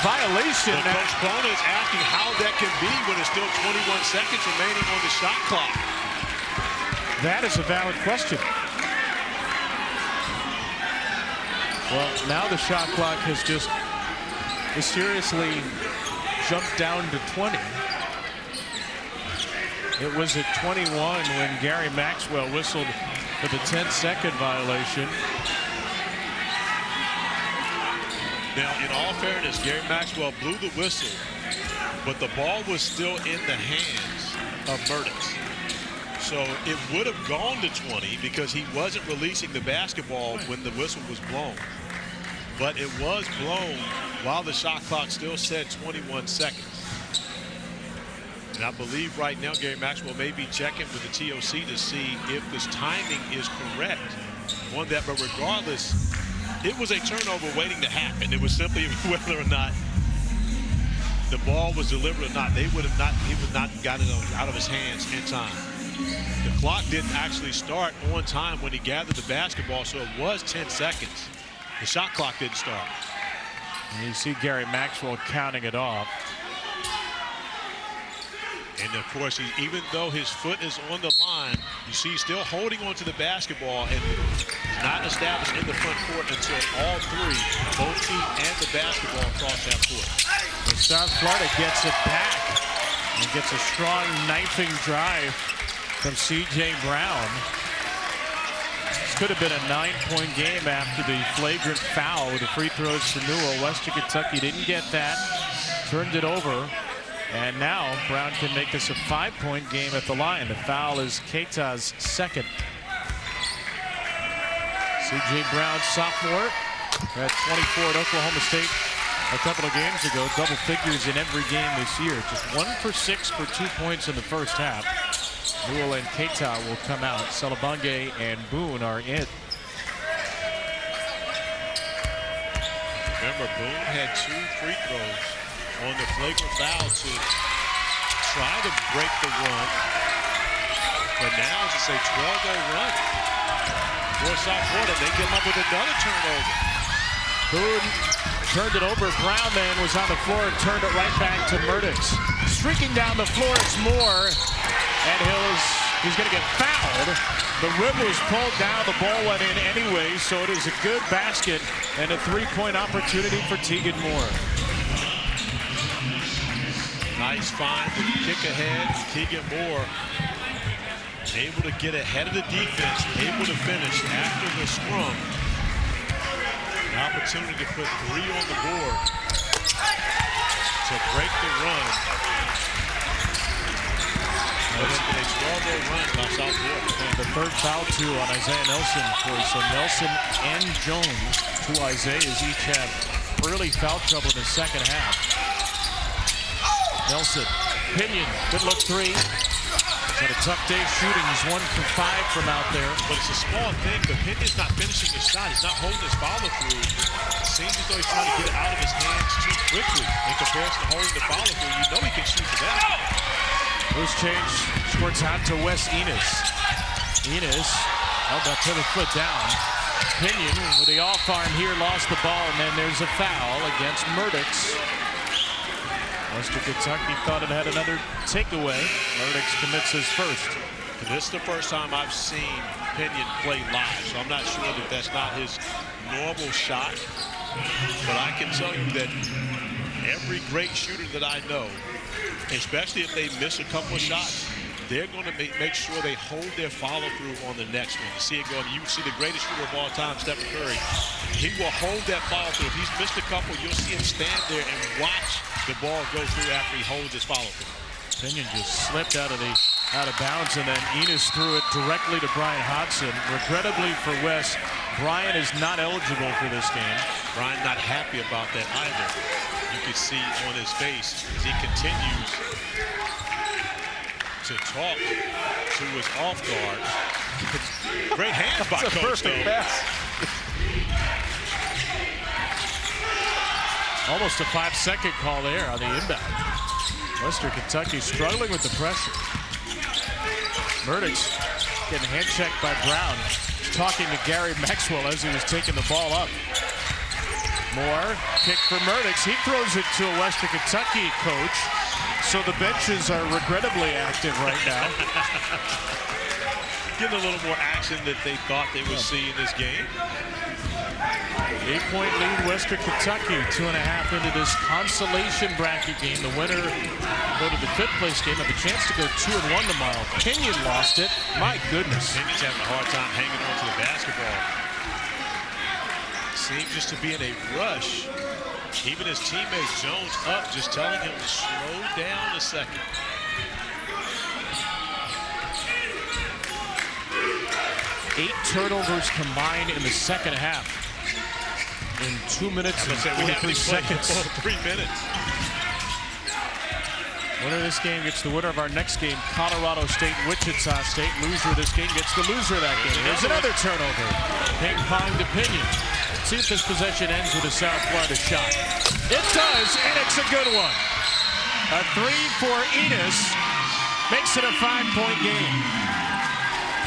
[SPEAKER 1] violation.
[SPEAKER 2] Well, Coach Bona is asking how that can be when there's still 21 seconds remaining on the shot clock.
[SPEAKER 1] That is a valid question. Well, now the shot clock has just mysteriously jumped down to 20. It was at 21 when Gary Maxwell whistled for the 10-second violation.
[SPEAKER 2] Now, in all fairness, Gary Maxwell blew the whistle, but the ball was still in the hands of Murdix. So it would have gone to 20 because he wasn't releasing the basketball when the whistle was blown. But it was blown while the shot clock still said 21 seconds. And I believe right now Gary Maxwell may be checking with the TOC to see if this timing is correct on that. But regardless, it was a turnover waiting to happen. It was simply whether or not the ball was delivered or not. He would not got it out of his hands in time. The clock didn't actually start on time when he gathered the basketball, so it was 10 seconds. The shot clock didn't start.
[SPEAKER 1] And you see Gary Maxwell counting it off.
[SPEAKER 2] And of course, even though his foot is on the line, you see he's still holding onto the basketball and not established in the front court until all three, both feet and the basketball, cross that court.
[SPEAKER 1] And South Florida gets it back and gets a strong knifing drive from C.J. Brown. This could have been a 9-point game after the flagrant foul with the free throws for Newell. Western Kentucky didn't get that, turned it over. And now Brown can make this a 5-point game at the line. The foul is Keita's second. C.J. Brown, sophomore, had 24 at Oklahoma State a couple of games ago. Double figures in every game this year. Just 1 for 6 for 2 points in the first half. Newell and Keita will come out. Salabange and Boone are in.
[SPEAKER 2] Remember, Boone had 2 free throws on the flagrant foul to try to break the run. But now it's a 12-0 run for South Florida. They come up with another turnover.
[SPEAKER 1] Boone turned it over. Brown then was on the floor and turned it right back to Murdix. Streaking down the floor, it's Moore. And he's going to get fouled. The rim was pulled down. The ball went in anyway, so it is a good basket and a 3-point opportunity for Tegan Moore.
[SPEAKER 2] Nice find with the kick ahead. Tegan Moore able to get ahead of the defense, able to finish after the scrum. An opportunity to put 3 on the board to break the run. It's been a 12-0 run by South Florida.
[SPEAKER 1] And the third foul too on Isaiah Nelson for so Nelson and Jones, 2 Isaiahs, each have early foul trouble in the second half. Nelson, Pinion, good look 3. He's had a tough day shooting. He's 1 for 5 from out there.
[SPEAKER 2] But it's a small thing, but Pinion's not finishing his shot. He's not holding his follow through. It seems as though he's trying to get it out of his hands too quickly in comparison to holding the follow through. You know he can shoot the basket.
[SPEAKER 1] Loose change, squirts out to Wes Enos. Enos held that pivot foot down. Pinion with the off arm here lost the ball, and then there's a foul against Murdix. Western Kentucky thought it had another takeaway. Murdix commits his first.
[SPEAKER 2] This is the first time I've seen Pinion play live, so I'm not sure that that's not his normal shot. But I can tell you that every great shooter that I know, especially if they miss a couple of shots, they're going to make sure they hold their follow-through on the next one. You see it going. You see the greatest shooter of all time, Stephen Curry. He will hold that follow-through. If he's missed a couple, you'll see him stand there and watch the ball go through after he holds his follow-through.
[SPEAKER 1] Pinion just slipped out of bounds, and then Enos threw it directly to Brian Hodson. Regrettably for Wes, Brian is not eligible for this game.
[SPEAKER 2] Brian not happy about that either. You can see on his face as he continues to talk to his off guard. Great hands by Coach, though.
[SPEAKER 1] Almost a 5-second call there on the inbound. Western Kentucky struggling with the pressure. Murdix getting hand checked by Brown. He's talking to Gary Maxwell as he was taking the ball up. Moore, kick for Murdix. He throws it to a Western Kentucky coach. So the benches are regrettably active right now.
[SPEAKER 2] getting a little more action that they thought they would see in this game.
[SPEAKER 1] 8-point lead, Western Kentucky. 2.5 into this consolation bracket game. The winner go to the 5th place game, have a chance to go 2-1 tomorrow. Kenyon lost it. My goodness.
[SPEAKER 2] Kenyon's having a hard time hanging on to the basketball. Seems just to be in a rush. Even his teammate Jones up, just telling him to slow down a second.
[SPEAKER 1] Eight turnovers combined in the second half. In 2 minutes and 43 seconds.
[SPEAKER 2] 3 minutes.
[SPEAKER 1] Winner of this game gets the winner of our next game, Colorado State, Wichita State. Loser of this game gets the loser of that game. There's another turnover. Ping pong to Pinion. See if this possession ends with a South Florida shot. It does, and it's a good one. A 3 for Enos makes it a 5-point game.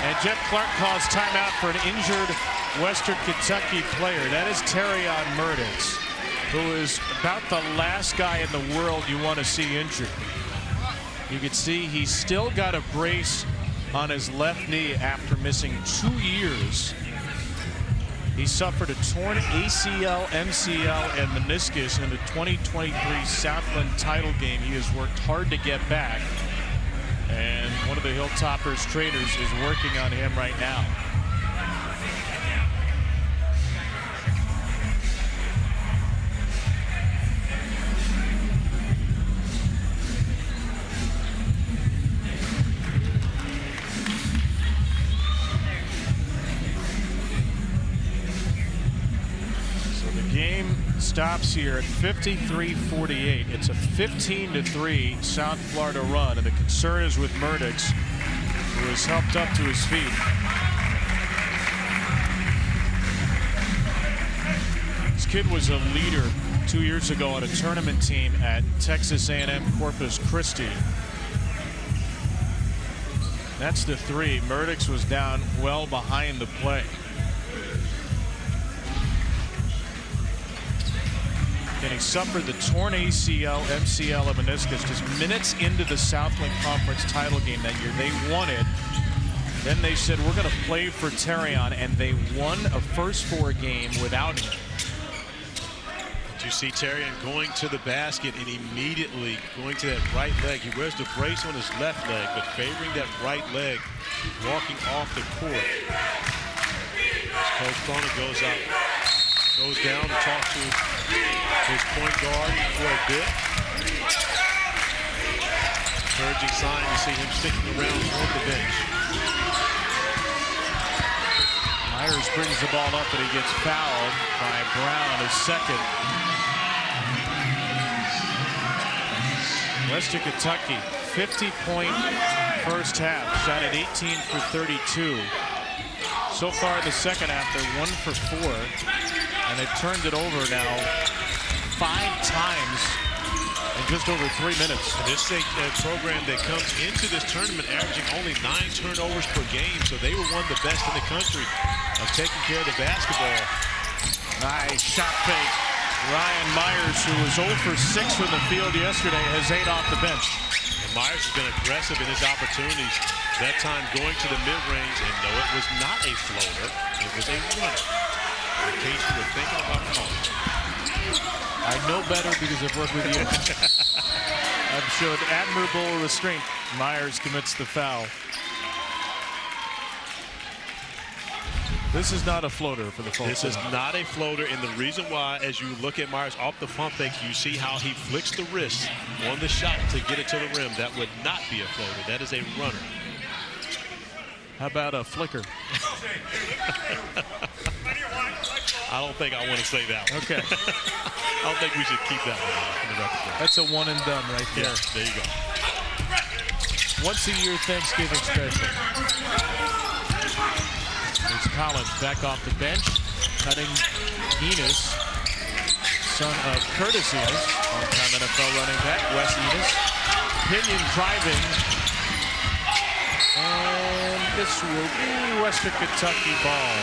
[SPEAKER 1] And Jeff Clark calls timeout for an injured Western Kentucky player. That is Terrion Murdix, who is about the last guy in the world you want to see injured. You can see he's still got a brace on his left knee after missing 2 years. He suffered a torn ACL, MCL, and meniscus in the 2023 Southland title game. He has worked hard to get back. And one of the Hilltoppers trainers is working on him right now. So the game stops here at 53-48. It's a 15-3 South Florida run, and the concern is with Murdix, who is helped up to his feet. This kid was a leader 2 years ago on a tournament team at Texas A&M Corpus Christi. That's the 3. Murdix was down well behind the play. And he suffered the torn ACL, MCL, and meniscus just minutes into the Southland Conference title game that year. They won it. Then they said, we're going to play for Terrion, and they won a first 4 game without him.
[SPEAKER 2] You see Terrion going to the basket and immediately going to that right leg. He wears the brace on his left leg, but favoring that right leg, walking off the court. Coach Cronin goes down to talk to his point guard for a bit. Encouraging sign to see him sticking around on the bench.
[SPEAKER 1] Myers brings the ball up, and he gets fouled by Brown, his second. Western Kentucky, 50-point first half, shot at 18 for 32. So far in the second half, they're 1 for 4, and they've turned it over now 5 times in just over 3 minutes.
[SPEAKER 2] And this is a program that comes into this tournament averaging only 9 turnovers per game, so they were one of the best in the country of taking care of the basketball.
[SPEAKER 1] Nice shot fake. Ryan Myers, who was 0 for 6 from the field yesterday, has 8 off the bench.
[SPEAKER 2] And Myers has been aggressive in his opportunities. That time going to the mid-range, and no, it was not a floater. It was a runner. In case you were thinking about calling.
[SPEAKER 1] I know better because I've worked with you. I've showed admirable restraint. Myers commits the foul. This is not a floater for the folks.
[SPEAKER 2] This is not a floater, and the reason why, as you look at Myers off the pump fake, you see how he flicks the wrist on the shot to get it to the rim. That would not be a floater. That is a runner.
[SPEAKER 1] How about a flicker?
[SPEAKER 2] I don't think I want to say that one.
[SPEAKER 1] Okay.
[SPEAKER 2] I don't think we should keep that one in the repertoire.
[SPEAKER 1] That's a one and done right there.
[SPEAKER 2] Yeah, there you go.
[SPEAKER 1] Once a year Thanksgiving special. There's Collins back off the bench, cutting Enos, son of Curtis Enos, long-time NFL running back, Wes Enos. Pinion driving, and this will be Western Kentucky ball.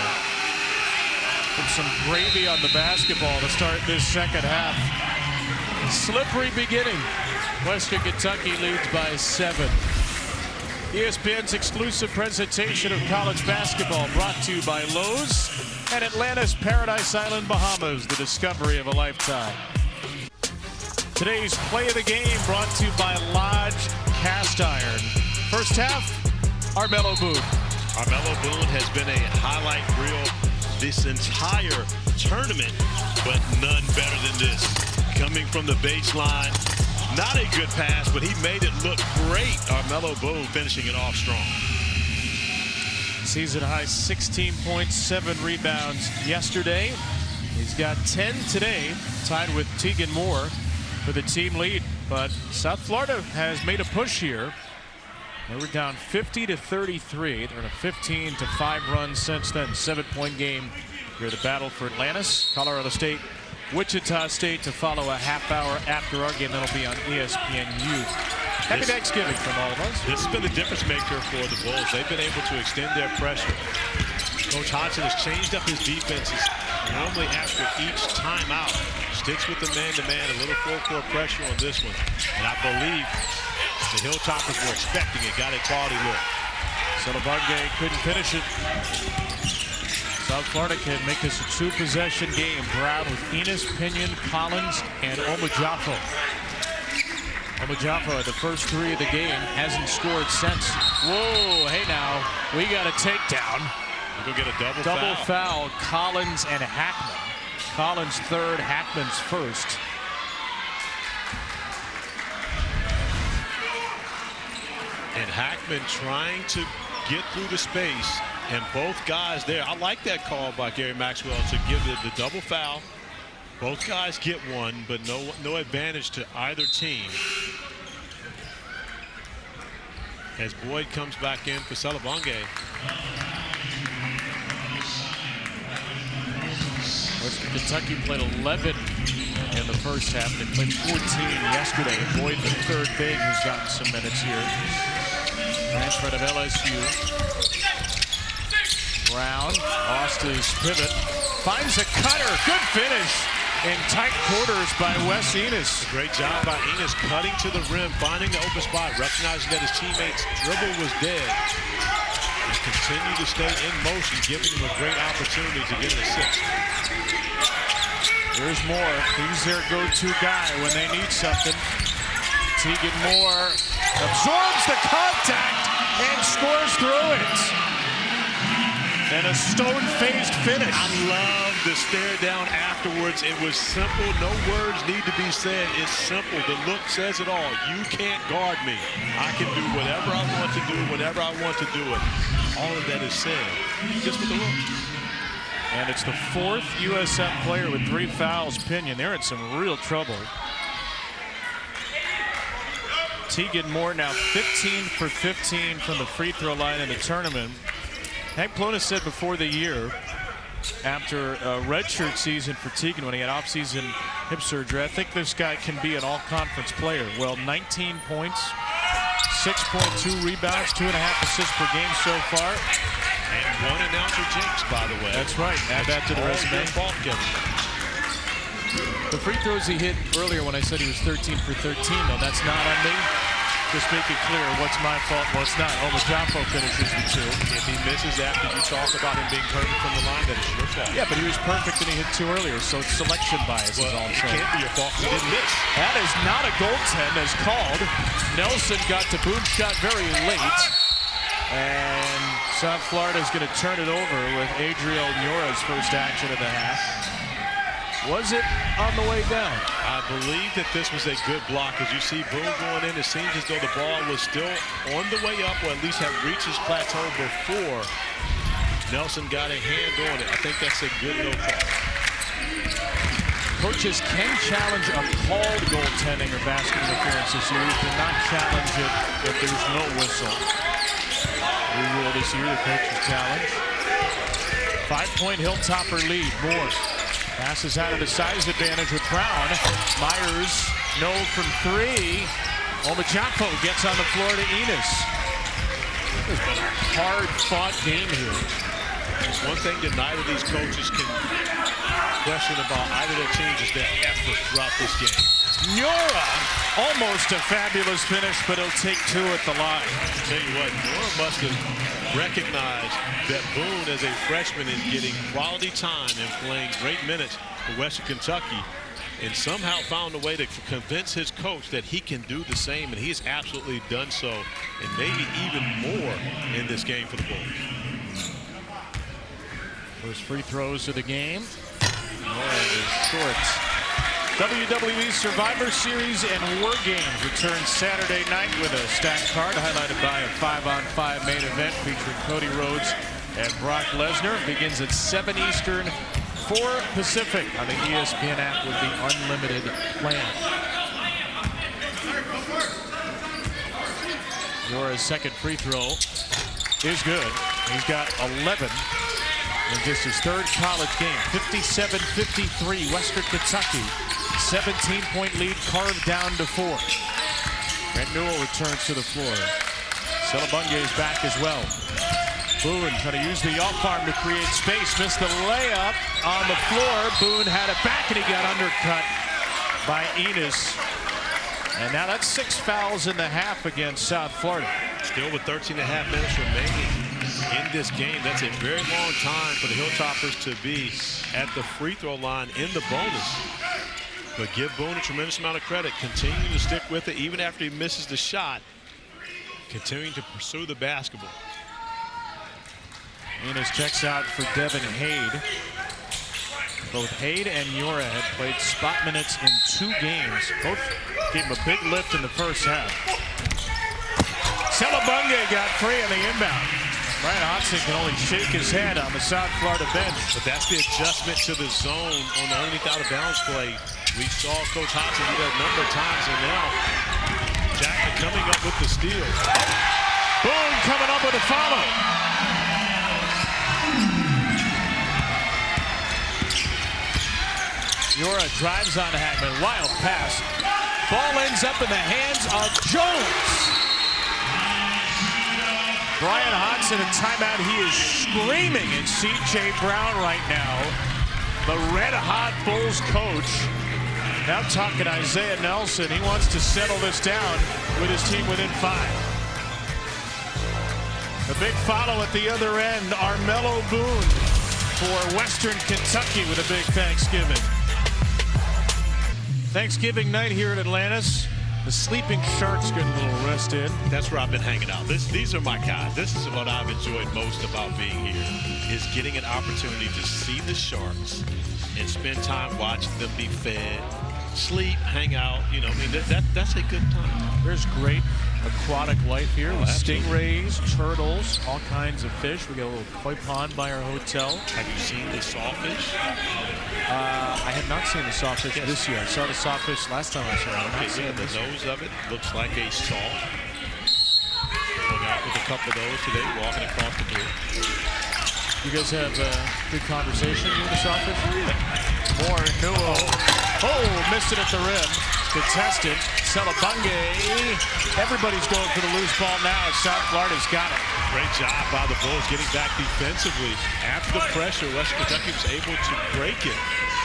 [SPEAKER 1] Put some gravy on the basketball to start this second half. Slippery beginning. Western Kentucky leads by 7. ESPN's exclusive presentation of college basketball brought to you by Lowe's and Atlantis, Paradise Island, Bahamas, the discovery of a lifetime. Today's play of the game brought to you by Lodge Cast Iron. First half, Armello Boone.
[SPEAKER 2] Armello Boone has been a highlight reel this entire tournament, but none better than this. Coming from the baseline, not a good pass, but he made it look great. Armello Boone finishing it off strong.
[SPEAKER 1] Season high 16.7 rebounds yesterday. He's got 10 today, tied with Tegan Moore for the team lead. But South Florida has made a push here. They were down 50-33. They're in a 15-5 run since then. 7-point game here. The battle for Atlantis, Colorado State, Wichita State to follow a half hour after our game. That'll be on ESPNU. Happy Thanksgiving from all of us.
[SPEAKER 2] This has been the difference maker for the Bulls. They've been able to extend their pressure. Coach Hodgson has changed up his defenses. Normally after each timeout, sticks with the man-to-man, a little full-court pressure on this one. And I believe the Hilltoppers were expecting it, got a quality look.
[SPEAKER 1] Solobonge couldn't finish it. South Florida can make this a two-possession game. Brown with Enos, Pinion, Collins, and Omojafo. Omojafo at the first three of the game hasn't scored since. Whoa, hey now, we got a takedown.
[SPEAKER 2] We're gonna get a
[SPEAKER 1] double foul. Collins and Hackman. Collins third, Hackman's first.
[SPEAKER 2] And Hackman trying to get through the space, and both guys there. I like that call by Gary Maxwell to give the double foul. Both guys get one, but no advantage to either team. As Boyd comes back in for Solobonge.
[SPEAKER 1] Kentucky played 11 in the first half. They played 14 yesterday. Boyd, the third big, has gotten some minutes here. Transfer of LSU. Brown lost his pivot. Finds a cutter. Good finish in tight quarters by Wes Enos.
[SPEAKER 2] Great job by Enos cutting to the rim, finding the open spot, recognizing that his teammate's dribble was dead. And continue to stay in motion, giving him a great opportunity to get an assist.
[SPEAKER 1] There's Moore. He's their go-to guy when they need something. Tegan Moore absorbs the contact and scores through it. And a stone-faced finish.
[SPEAKER 2] I love the stare down afterwards. It was simple. No words need to be said. It's simple. The look says it all. You can't guard me. I can do whatever I want to do, whenever I want to do it. All of that is said just with the look.
[SPEAKER 1] And it's the fourth USF player with 3 fouls. Pinion, they're in some real trouble. Tegan Moore now 15 for 15 from the free throw line in the tournament. Hank Plonis said before the year, after a redshirt season for Tegan when he had off-season hip surgery, I think this guy can be an all-conference player. Well, 19 points, 6.2 rebounds, 2.5 assists per game so far.
[SPEAKER 2] And one announcer jinx, by the way.
[SPEAKER 1] That's right. Add that to the resume. The free throws he hit earlier when I said he was 13 for 13, though, that's not on me. Just make it clear what's my fault and what's not. Omojafo finishes the 2.
[SPEAKER 2] If he misses after you talk about him being perfect from the line, that is your fault.
[SPEAKER 1] Yeah, but he was perfect and he hit 2 earlier, so it's selection bias is all I'm saying.
[SPEAKER 2] It can't be your fault. He didn't miss.
[SPEAKER 1] That is not a goaltend as called. Nelson got to Boone's shot very late. And South Florida is going to turn it over with Adriel Nura's first action of the half. Was it on the way down?
[SPEAKER 2] I believe that this was a good block. As you see Boone going in, it seems as though the ball was still on the way up, or at least had reached his plateau before Nelson got a hand on it. I think that's a good no call.
[SPEAKER 1] Coaches can challenge a called goaltending or basket interference this year. You cannot challenge it if there's no whistle. We rule this year, the coach's challenge. 5-point Hilltopper lead. Moore passes out of the size advantage with Brown. Myers, no from 3. Omojafo gets on the floor to Enos. It's been a hard-fought game here.
[SPEAKER 2] There's one thing that neither of these coaches can question about either their teams is their effort throughout this game.
[SPEAKER 1] Nora, almost a fabulous finish, but he'll take two at the line.
[SPEAKER 2] I'll tell you what, Nora must have recognized that Boone, as a freshman, is getting quality time and playing great minutes for Western Kentucky, and somehow found a way to convince his coach that he can do the same, and he has absolutely done so, and maybe even more in this game for the Bulls.
[SPEAKER 1] First free throws of the game. Nora is short. WWE Survivor Series and War Games returns Saturday night with a stacked card highlighted by a 5-on-5 main event featuring Cody Rhodes and Brock Lesnar. Begins at 7 Eastern, 4 Pacific on the ESPN app with the unlimited plan. Nora's second free throw is good. He's got 11 in just his third college game. 57-53, Western Kentucky. 17-point lead carved down to 4. Brent Newell returns to the floor. Celebunge is back as well. Boone trying to use the off arm to create space. Missed the layup on the floor. Boone had it back and he got undercut by Enos. And now that's 6 fouls in the half against South Florida.
[SPEAKER 2] Still with 13 and a half minutes remaining in this game. That's a very long time for the Hilltoppers to be at the free throw line in the bonus. But give Boone a tremendous amount of credit, continuing to stick with it even after he misses the shot, continuing to pursue the basketball.
[SPEAKER 1] Enos checks out for Devin Hade. Both Hade and Yora had played spot minutes in 2 games. Both gave him a big lift in the first half. Celebunge got free on the inbound. Brian Hodgson can only shake his head on the South Florida bench.
[SPEAKER 2] But that's the adjustment to the zone on the underneath out of bounds play. We saw Coach Hodgson do that a number of times, and now Jackson coming up with the steal.
[SPEAKER 1] Boone coming up with a follow. Yora drives on Hackman. Wild pass. Ball ends up in the hands of Jones. Brian Hodgson in timeout. He is screaming at C.J. Brown right now. The red-hot Bulls coach. Now talking to Isaiah Nelson. He wants to settle this down with his team within 5. The big follow at the other end. Armello Boone for Western Kentucky with a big Thanksgiving. Thanksgiving night here at Atlantis. The sleeping Sharks getting a little rest in.
[SPEAKER 2] That's where I've been hanging out. These are my guys. This is what I've enjoyed most about being here, is getting an opportunity to see the Sharks and spend time watching them be fed, sleep, hang out. You know, I mean, that's a good time.
[SPEAKER 1] There's great aquatic life here with
[SPEAKER 2] absolutely.
[SPEAKER 1] Stingrays, turtles, all kinds of fish. We got a little koi pond by our hotel.
[SPEAKER 2] Have you seen the sawfish?
[SPEAKER 1] I have not seen the sawfish this year. I saw the sawfish last time I saw it.
[SPEAKER 2] Okay, the nose of it looks like a saw. Hung out with a couple of those today, walking across the pool.
[SPEAKER 1] You guys have a good conversation with the sawfish? More Newell. Oh, missed it at the rim. Contested. Celebunge. Everybody's going for the loose ball now. South Florida's got it.
[SPEAKER 2] Great job by the Bulls getting back defensively. After the pressure, Western Kentucky was able to break it,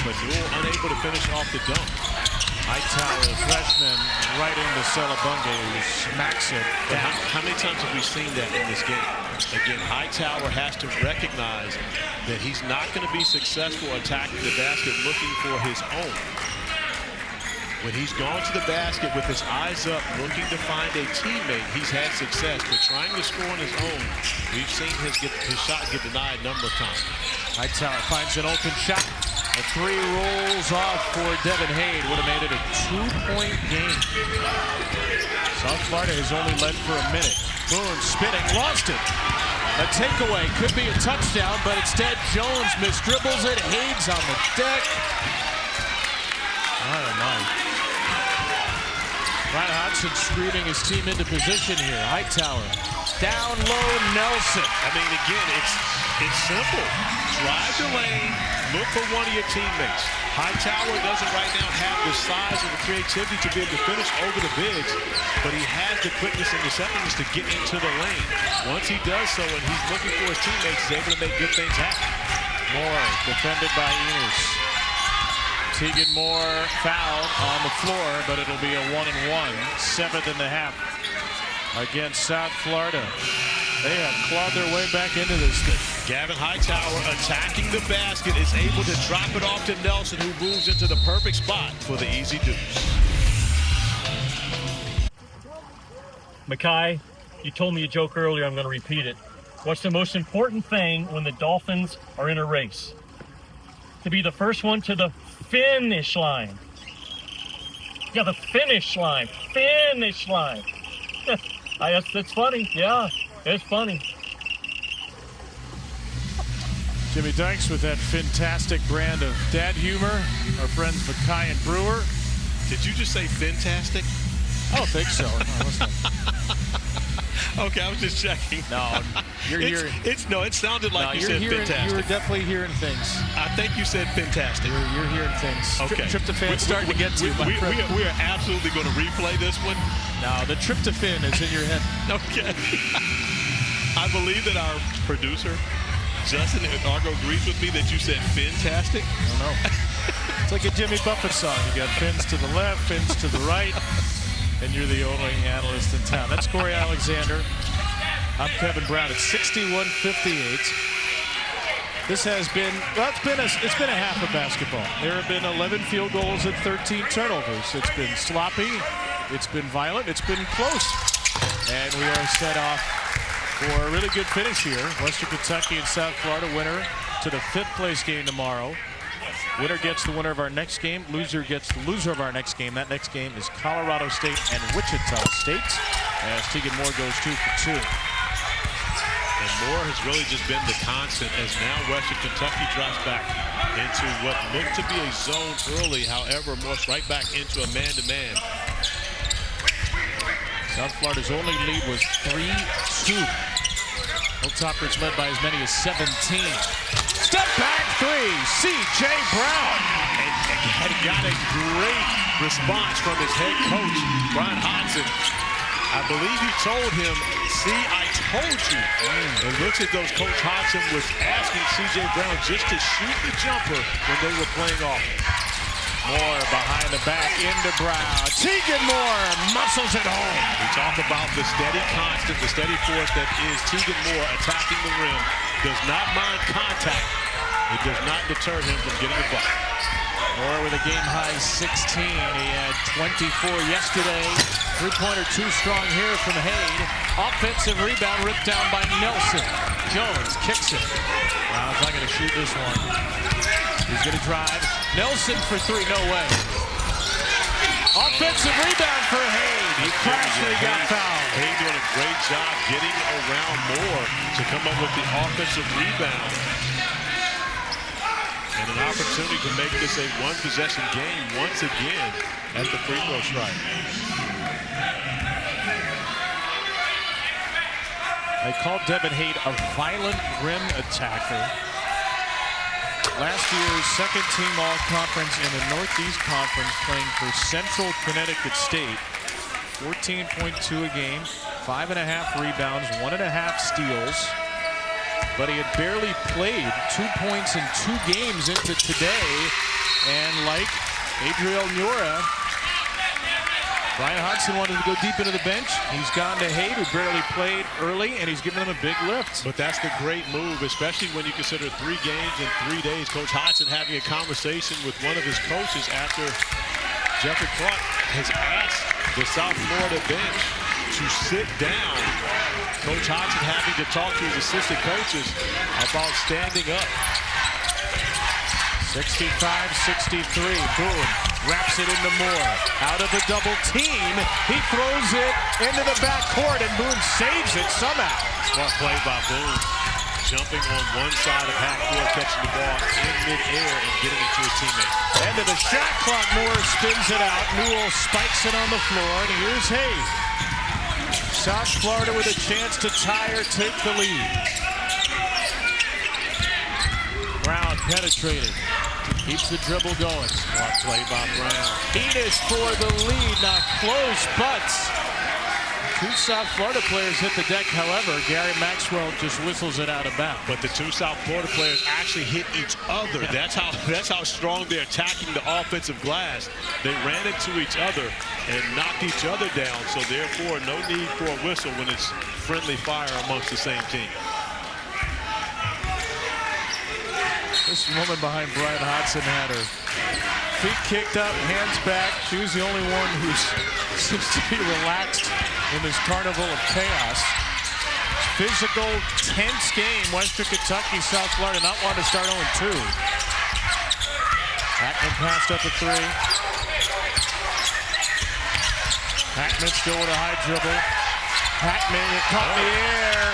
[SPEAKER 2] but Newell unable to finish off the dunk.
[SPEAKER 1] Hightower, freshman, right into Celebunge, who smacks it down.
[SPEAKER 2] How many times have we seen that in this game? Again, Hightower has to recognize that he's not going to be successful attacking the basket looking for his own. When he's gone to the basket with his eyes up, looking to find a teammate, he's had success. But trying to score on his own, we've seen his shot get denied a number of times.
[SPEAKER 1] Hightower finds an open shot. A 3 rolls off for Devin Hade. Would have made it a 2-point game. South Florida has only led for a minute. Boone spinning, lost it. A takeaway, could be a touchdown, but instead Jones misdribbles it. Hade's on the deck. I don't know. Brian Hodgson screaming his team into position here. Hightower, down low, Nelson.
[SPEAKER 2] I mean, again, it's simple. Drive the lane, look for one of your teammates. Hightower doesn't right now have the size and the creativity to be able to finish over the bigs, but he has the quickness and receptiveness to get into the lane. Once he does so and he's looking for his teammates, he's able to make good things happen.
[SPEAKER 1] Moore defended by Enos. Tegan Moore fouled on the floor, but it'll be a 1-and-1. 7th in the half against South Florida. They have clawed their way back into this thing.
[SPEAKER 2] Gavin Hightower attacking the basket is able to drop it off to Nelson, who moves into the perfect spot for the easy deuce.
[SPEAKER 4] Makai, you told me a joke earlier. I'm going to repeat it. What's the most important thing when the Dolphins are in a race? To be the first one to the finish line. Yeah, the finish line. Finish line. That's funny. Yeah, it's funny.
[SPEAKER 1] Jimmy Dykes with that fantastic brand of dad humor. Our friends Makai and Brewer.
[SPEAKER 2] Did you just say fantastic?
[SPEAKER 1] I don't think so. No, listen.
[SPEAKER 2] Okay, I was just checking.
[SPEAKER 1] No, you're hearing.
[SPEAKER 2] It sounded like you said fantastic.
[SPEAKER 1] You were definitely hearing things.
[SPEAKER 2] I think you said fantastic.
[SPEAKER 1] You're hearing things.
[SPEAKER 2] Okay.
[SPEAKER 1] Tryptophan's starting to get to you.
[SPEAKER 2] We are absolutely going to replay this one.
[SPEAKER 1] No, the tryptophan is in your head.
[SPEAKER 2] Okay. I believe that our producer, Justin in Argo, agrees with me that you said fantastic.
[SPEAKER 1] I don't know. It's like a Jimmy Buffett song. You got fins to the left, fins to the right. And you're the only analyst in town. That's Corey Alexander. I'm Kevin Brown. It's 61-58. This has been, well, it's been a half of basketball. There have been 11 field goals and 13 turnovers. It's been sloppy. It's been violent. It's been close. And we are set off for a really good finish here. Western Kentucky and South Florida winner to the 5th place game tomorrow. Winner gets the winner of our next game. Loser gets the loser of our next game. That next game is Colorado State and Wichita State. As Tegan Moore goes 2 for 2.
[SPEAKER 2] And Moore has really just been the constant as now Western Kentucky drops back into what looked to be a zone early. However, Moore's right back into a man-to-man.
[SPEAKER 1] South Florida's only lead was 3-2. Hilltoppers led by as many as 17. Step back three, C.J. Brown.
[SPEAKER 2] And got a great response from his head coach, Brian Hodgson. I believe he told him, see, I told you. It looks as though Coach Hodgson was asking C.J. Brown just to shoot the jumper when they were playing off.
[SPEAKER 1] Moore behind the back into Brown. Tegan Moore muscles it home.
[SPEAKER 2] We talk about the steady constant, the steady force that is Tegan Moore attacking the rim. Does not mind contact. It does not deter him from getting a bucket.
[SPEAKER 1] Moore with a game-high 16. He had 24 yesterday. Three-pointer too strong here from Haid. Offensive rebound ripped down by Nelson. Jones kicks it. Brown's not going to shoot this one. He's going to drive. Nelson for three, no way. Offensive rebound for Haid. He crashed and he got fouled.
[SPEAKER 2] Haid doing a great job getting around Moore to come up with the offensive rebound. And an opportunity to make this a one-possession game once again at the free throw stripe.
[SPEAKER 1] They called Devin Haid a violent rim attacker. Last year's second-team All-Conference in the Northeast Conference, playing for Central Connecticut State. 14.2 a game, 5.5 rebounds, 1.5 steals. But he had barely played 2 points in 2 games into today. And like Adriel Nura, Brian Hodgson wanted to go deep into the bench. He's gone to Haid, who barely played early, and he's given them a big lift.
[SPEAKER 2] But that's the great move, especially when you consider 3 games in 3 days. Coach Hodgson having a conversation with one of his coaches after Jeffrey Clark has asked the South Florida bench to sit down. Coach Hodgson having to talk to his assistant coaches about standing up.
[SPEAKER 1] 65-63, boom, wraps it into Moore. Out of the double team, he throws it into the backcourt, and Boone saves it somehow.
[SPEAKER 2] Smart play by Boone. Jumping on one side of half court, catching the ball in midair and getting it to his teammate.
[SPEAKER 1] End of the shot clock, Moore spins it out. Newell spikes it on the floor, and here's Haid. South Florida with a chance to tie or take the lead. Brown penetrating. Keeps the dribble going.
[SPEAKER 2] Smart play by Brown.
[SPEAKER 1] Enos for the lead. Not close, but Two South Florida players hit the deck. However, Gary Maxwell just whistles it out of bounds.
[SPEAKER 2] But the two South Florida players actually hit each other. That's how strong they're attacking the offensive glass. They ran into each other and knocked each other down. So therefore, no need for a whistle when it's friendly fire amongst the same team.
[SPEAKER 1] This woman behind Brian Hodson had her feet kicked up, hands back. She was the only one who seems to be relaxed in this carnival of chaos. Physical, tense game. Western Kentucky, South Florida not wanting to start 0-2. Hackman passed up a three. Hackman still with a high dribble. Hackman caught in the air.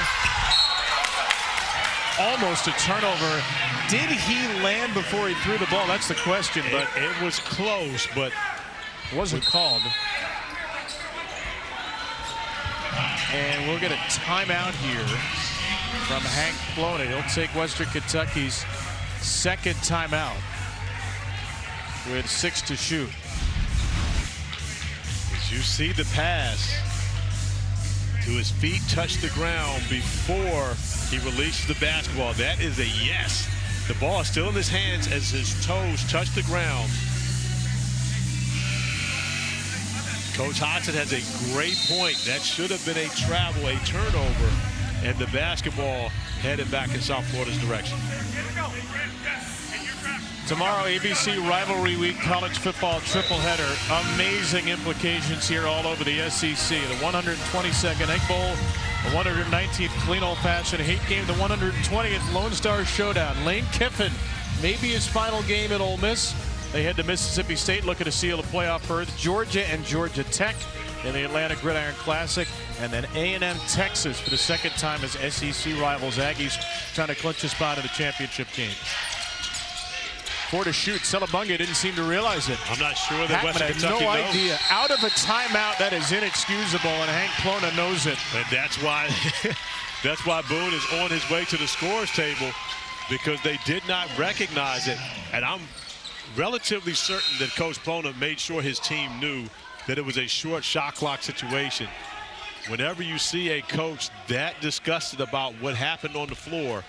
[SPEAKER 1] Almost a turnover. Did he land before he threw the ball? That's the question. But
[SPEAKER 2] it was close, but
[SPEAKER 1] wasn't called. And we'll get a timeout here from Hank Plona. He'll take Western Kentucky's second timeout with 6 to shoot.
[SPEAKER 2] As you see the pass to his feet touch the ground before he releases the basketball. That is a yes. The ball is still in his hands as his toes touch the ground. Coach Hodson has a great point. That should have been a travel, a turnover, and the basketball headed back in South Florida's direction.
[SPEAKER 1] Tomorrow, ABC Rivalry Week College Football tripleheader. Amazing implications here all over the SEC. The 122nd Egg Bowl, the 119th Clean Old Fashioned Hate Game, the 120th Lone Star Showdown. Lane Kiffin, maybe his final game at Ole Miss. They head to Mississippi State looking to seal a playoff berth. Georgia and Georgia Tech in the Atlanta Gridiron Classic. And then A&M Texas for the second time as SEC rivals. Aggies trying to clinch a spot in the championship game. 4 to shoot. Celebunga didn't seem to realize it.
[SPEAKER 2] I'm not sure that Western Kentucky
[SPEAKER 1] had no
[SPEAKER 2] knows.
[SPEAKER 1] idea. Out of a timeout, that is inexcusable, and Hank Plona knows it.
[SPEAKER 2] And that's why Boone is on his way to the scores table, because they did not recognize it. And I'm relatively certain that Coach Plona made sure his team knew that it was a short shot clock situation. Whenever you see a coach that disgusted about what happened on the floor,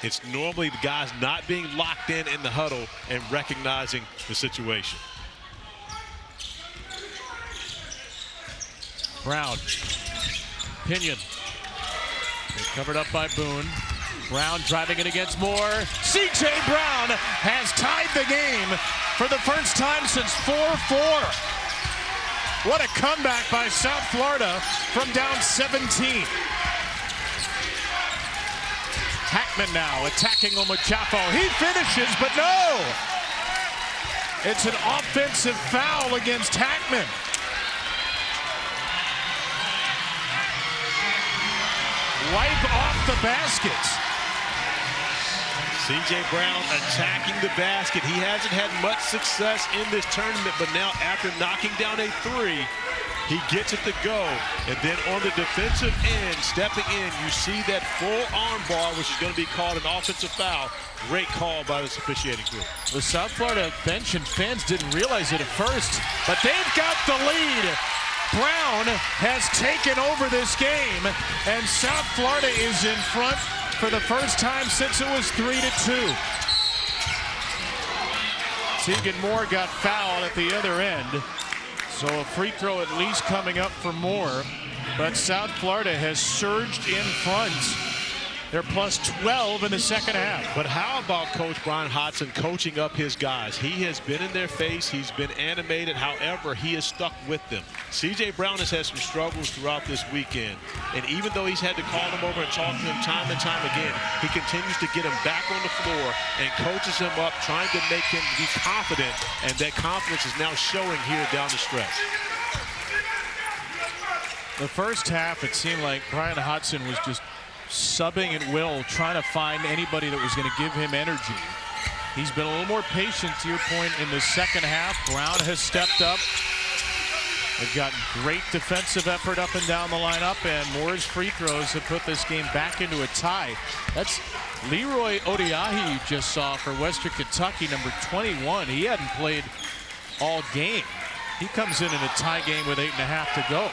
[SPEAKER 2] it's normally the guys not being locked in the huddle and recognizing the situation.
[SPEAKER 1] Brown. Pinion. They're covered up by Boone. Brown driving it against Moore. C.J. Brown has tied the game for the first time since 4-4. What a comeback by South Florida from down 17. Hackman now attacking Omachafo. He finishes, but no! It's an offensive foul against Hackman. Wipe off the baskets.
[SPEAKER 2] C.J. Brown attacking the basket. He hasn't had much success in this tournament, but now after knocking down a three, he gets it to go. And then on the defensive end, stepping in, you see that full arm bar, which is going to be called an offensive foul. Great call by this officiating crew.
[SPEAKER 1] The South Florida bench and fans didn't realize it at first, but they've got the lead. Brown has taken over this game, and South Florida is in front for the first time since it was 3-2. Tegan Moore got fouled at the other end. So a free throw at least coming up for Moore. But South Florida has surged in front. They're plus 12 in the second half.
[SPEAKER 2] But how about Coach Brian Hodson coaching up his guys? He has been in their face. He's been animated. However, he has stuck with them. C.J. Brown has had some struggles throughout this weekend. And even though he's had to call them over and talk to them time and time again, he continues to get him back on the floor and coaches him up, trying to make him be confident. And that confidence is now showing here down the stretch.
[SPEAKER 1] The first half, it seemed like Brian Hodson was just subbing at will, trying to find anybody that was going to give him energy. He's been a little more patient, to your point, in the second half. Brown has stepped up. They've gotten great defensive effort up and down the lineup, and Moore's free throws have put this game back into a tie. That's Leroy Odiahi you just saw for Western Kentucky, number 21. He hadn't played all game. He comes in a tie game with 8.5 to go.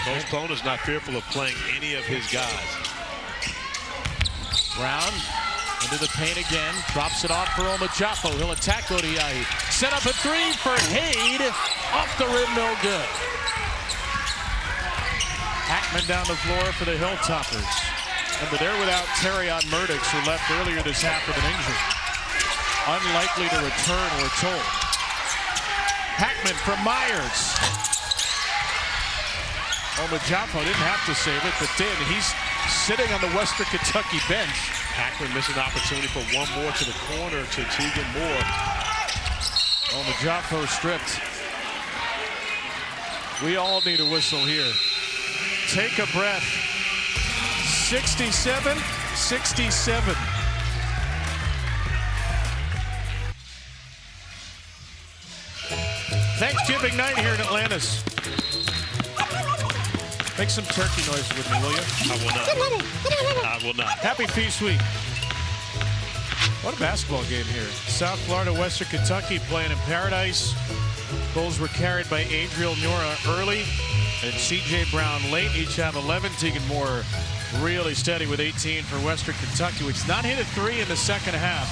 [SPEAKER 2] Coach Bona's not fearful of playing any of his guys.
[SPEAKER 1] Brown into the paint again, drops it off for Omajafo. He'll attack Odiahi. Set up a three for Haid. Off the rim, no good. Hackman down the floor for the Hilltoppers. Remember, they're without Terrion Murdix, who left earlier this half with an injury. Unlikely to return, we're told. Hackman from Myers. Omajafo didn't have to save it, but did. He's sitting on the Western Kentucky bench.
[SPEAKER 2] Hackman missed an opportunity for one more to the corner to Tegan Moore.
[SPEAKER 1] Omajafo stripped. We all need a whistle here. Take a breath. 67-67. Thanksgiving night here in Atlantis. Make some turkey noises with me, will you?
[SPEAKER 2] I will not. I will not.
[SPEAKER 1] Happy Feast Week. What a basketball game here. South Florida, Western Kentucky playing in Paradise. Goals were carried by Adriel Nura early and C.J. Brown late. Each have 11. Tegan Moore really steady with 18 for Western Kentucky, which not hit a three in the second half.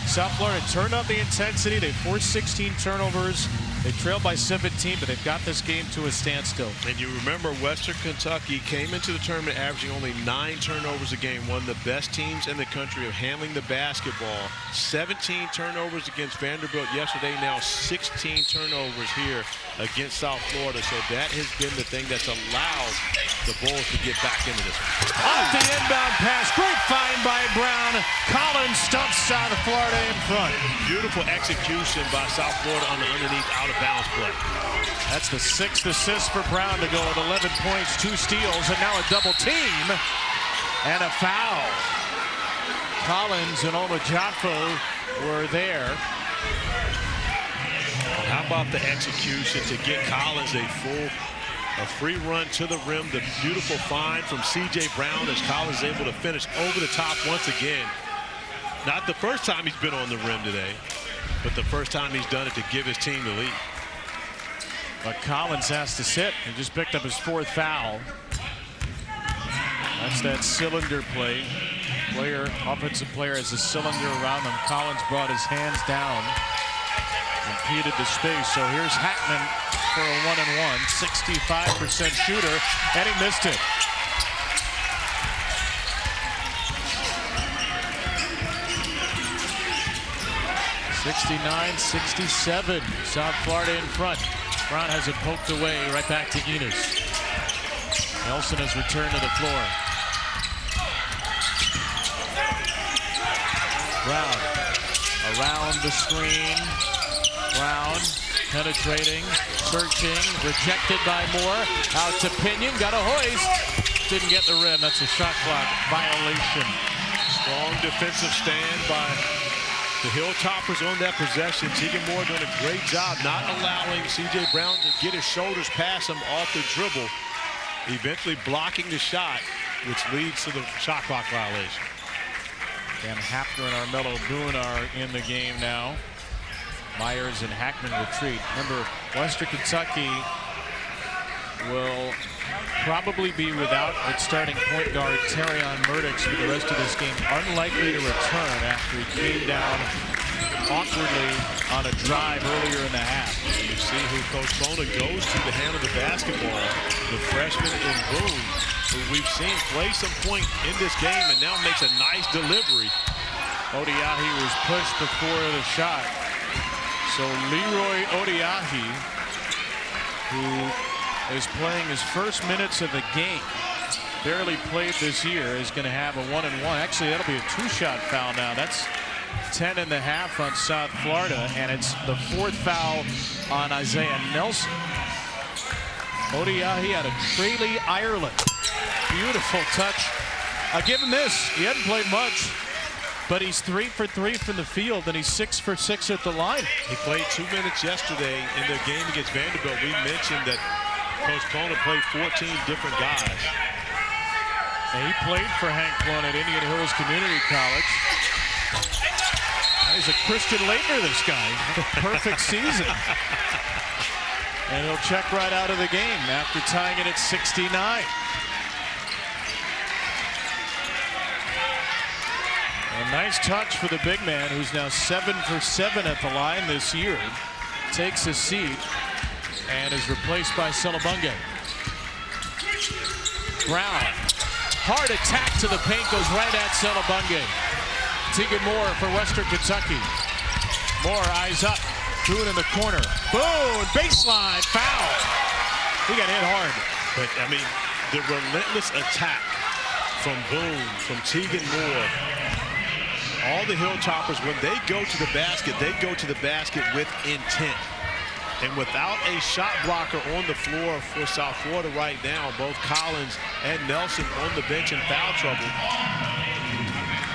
[SPEAKER 1] South Florida turned up the intensity. They forced 16 turnovers. They trailed by 17, but they've got this game to a standstill.
[SPEAKER 2] And you remember Western Kentucky came into the tournament averaging only 9 turnovers a game, one of the best teams in the country of handling the basketball. 17 turnovers against Vanderbilt yesterday, now 16 turnovers here against South Florida. So that has been the thing that's allowed the Bulls to get back into this one.
[SPEAKER 1] Off the inbound pass, great find by Brown. Collins stumps South Florida in front.
[SPEAKER 2] Beautiful execution by South Florida on the underneath out-of-bounds play.
[SPEAKER 1] That's the 6th assist for Brown to go with 11 points, 2 steals, and now a double team and a foul. Collins and Omajafo were there.
[SPEAKER 2] How about the execution to get Collins a free run to the rim. The beautiful find from C.J. Brown as Collins is able to finish over the top once again. Not the first time he's been on the rim today, but the first time he's done it to give his team the lead.
[SPEAKER 1] But Collins has to sit. He just picked up his 4th foul. That's that cylinder play. Offensive player has a cylinder around him. Collins brought his hands down, impeded the space. So here's Hackman for a 1-and-1, 65% shooter, and he missed it. (69-67). South Florida in front. Brown has it poked away, right back to Enos. Nelson has returned to the floor. Brown around the screen. Brown penetrating, searching, rejected by Moore. Out to Pinion, got a hoist. Didn't get the rim. That's a shot clock violation.
[SPEAKER 2] Strong defensive stand by the Hilltoppers on that possession. Tegan Moore doing a great job not allowing C.J. Brown to get his shoulders past him off the dribble, eventually blocking the shot, which leads to the shot clock violation.
[SPEAKER 1] And Hafner and Armello Boone are in the game now. Myers and Hackman retreat. Remember, Western Kentucky will probably be without its starting point guard Terrion Murdix for the rest of this game. Unlikely to return after he came down awkwardly on a drive earlier in the half.
[SPEAKER 2] You see who Coach Bona goes to handle the basketball. The freshman in Boone, who we've seen play some point in this game and now makes a nice delivery.
[SPEAKER 1] Odiahi was pushed before the shot. So Leroy Odiahi, who is playing his first minutes of the game, barely played this year, is going to have a 1-and-1. Actually, that'll be a 2-shot foul now. That's 10.5 on South Florida, and it's the 4th foul on Isaiah Nelson. Odiahi out of Tralee, Ireland. Beautiful touch. I'll give him this. He hadn't played much, but he's 3 for 3 from the field, and he's 6 for 6 at the line.
[SPEAKER 2] He played 2 minutes yesterday in their game against Vanderbilt. We mentioned that Coach Bona played 14 different guys.
[SPEAKER 1] And he played for Hank Plone at Indian Hills Community College. He's a Christian Laettner, this guy. Perfect season. And he'll check right out of the game after tying it at 69. A nice touch for the big man, who's now 7 for 7 at the line this year. Takes a seat and is replaced by Celebunge. Brown, hard attack to the paint, goes right at Celebunge. Tegan Moore for Western Kentucky. Moore eyes up, Boone in the corner. Boone, baseline, foul. He got hit hard.
[SPEAKER 2] But I mean, the relentless attack from Boone, from Tegan Moore. All the Hilltoppers, when they go to the basket, they go to the basket with intent. And without a shot blocker on the floor for South Florida right now, both Collins and Nelson on the bench in foul trouble,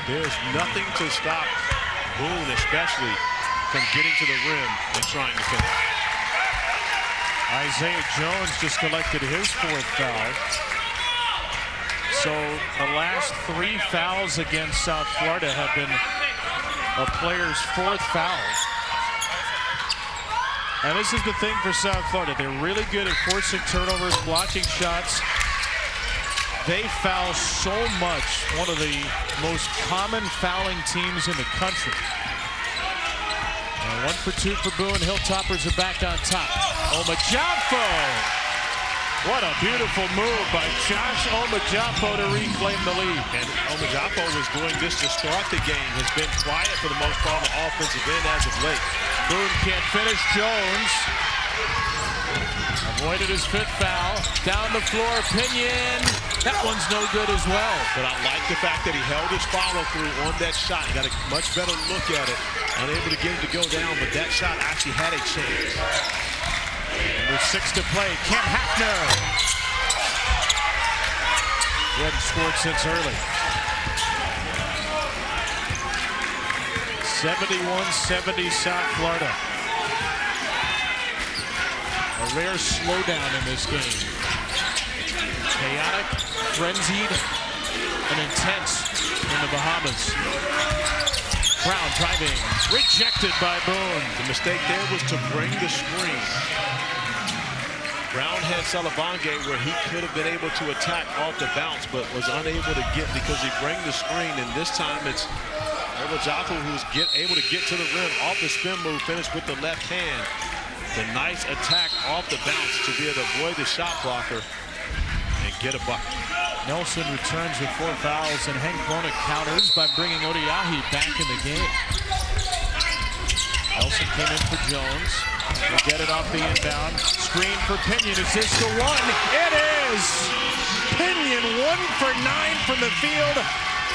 [SPEAKER 2] there's nothing to stop Boone, especially from getting to the rim and trying to finish.
[SPEAKER 1] Isaiah Jones just collected his 4th foul. So the last 3 fouls against South Florida have been a player's 4th foul. And this is the thing for South Florida. They're really good at forcing turnovers, blocking shots. They foul so much. One of the most common fouling teams in the country. And 1 for 2 for Boone. Hilltoppers are back on top. Omajampo. What a beautiful move by Josh Omajampo to reclaim the lead.
[SPEAKER 2] And Omajampo was doing this to start the game. Has been quiet for the most part on the offensive end as of late.
[SPEAKER 1] Boone can't finish. Jones avoided his 5th foul. Down the floor, Pinion. That one's no good as well.
[SPEAKER 2] But I like the fact that he held his follow through on that shot. He got a much better look at it. Unable to get it to go down, but that shot actually had a chance.
[SPEAKER 1] Number 6 to play, Cam Hackner. He hadn't scored since early. 71-70 South Florida. A rare slowdown in this game. Chaotic, frenzied, and intense in the Bahamas. Brown driving, rejected by Boone.
[SPEAKER 2] The mistake there was to bring the screen. Brown had Celebunge where he could have been able to attack off the bounce, but was unable to get because he bring the screen. And this time it's Omajampo who's able to get to the rim off the spin move, finish with the left hand. The nice attack off the bounce to be able to avoid the shot blocker and get a bucket.
[SPEAKER 1] Nelson returns with 4 fouls, and Hank Bona counters by bringing Odiahi back in the game. Nelson came in for Jones. He'll get it off the inbound. Screen for Pinion. Is this the one? It is! Pinion 1 for 9 from the field.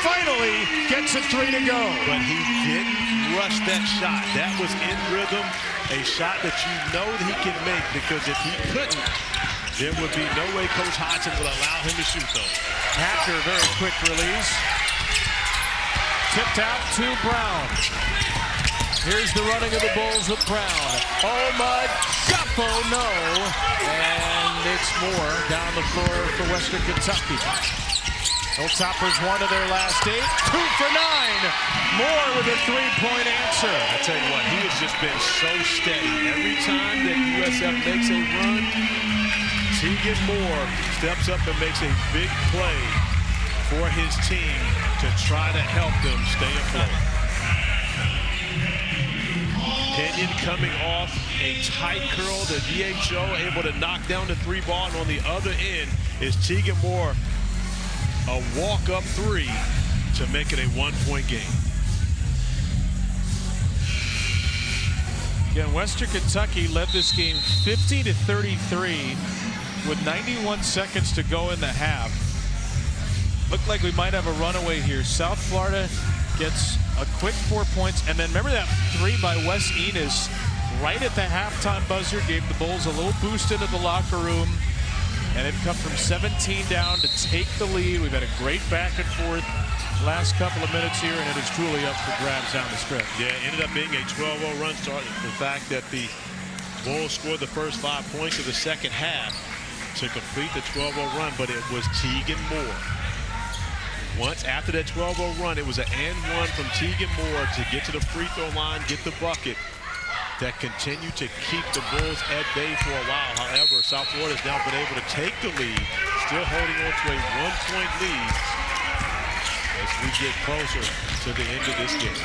[SPEAKER 1] Finally gets a 3 to go.
[SPEAKER 2] But he didn't rush that shot. That was in rhythm. A shot that you know that he can make, because if he couldn't, there would be no way Coach Hodgson would allow him to shoot those.
[SPEAKER 1] After a very quick release. Tipped out to Brown. Here's the running of the Bulls with Brown. Omajampo, no. And it's Moore down the floor for Western Kentucky. Hilltoppers 1 of their last 8. 2 for 9. Moore with a 3-point answer.
[SPEAKER 2] I tell you what, he has just been so steady. Every time that USF makes a run, Tegan Moore steps up and makes a big play for his team to try to help them stay afloat. Pinion coming off a tight curl to DHO, able to knock down the 3 ball, and on the other end is Tegan Moore, a walk-up 3 to make it a 1-point game.
[SPEAKER 1] Again, Western Kentucky led this game 50-33 with 91 seconds to go in the half. Looked like we might have a runaway here. South Florida gets a quick 4 points, and then remember that 3 by Wes Enos right at the halftime buzzer gave the Bulls a little boost into the locker room, and they've come from 17 down to take the lead. We've had a great back and forth last couple of minutes here, and it is truly up for grabs down the stretch.
[SPEAKER 2] Yeah, it ended up being a 12-0 run start. The fact that the Bulls scored the first 5 points of the second half to complete the 12-0 run, but it was Tegan Moore. Once after that 12-0 run, it was an and one from Tegan Moore to get to the free throw line, get the bucket. that continue to keep the Bulls at bay for a while. However, South Florida has now been able to take the lead, still holding on to a 1-point lead as we get closer to the end of this game.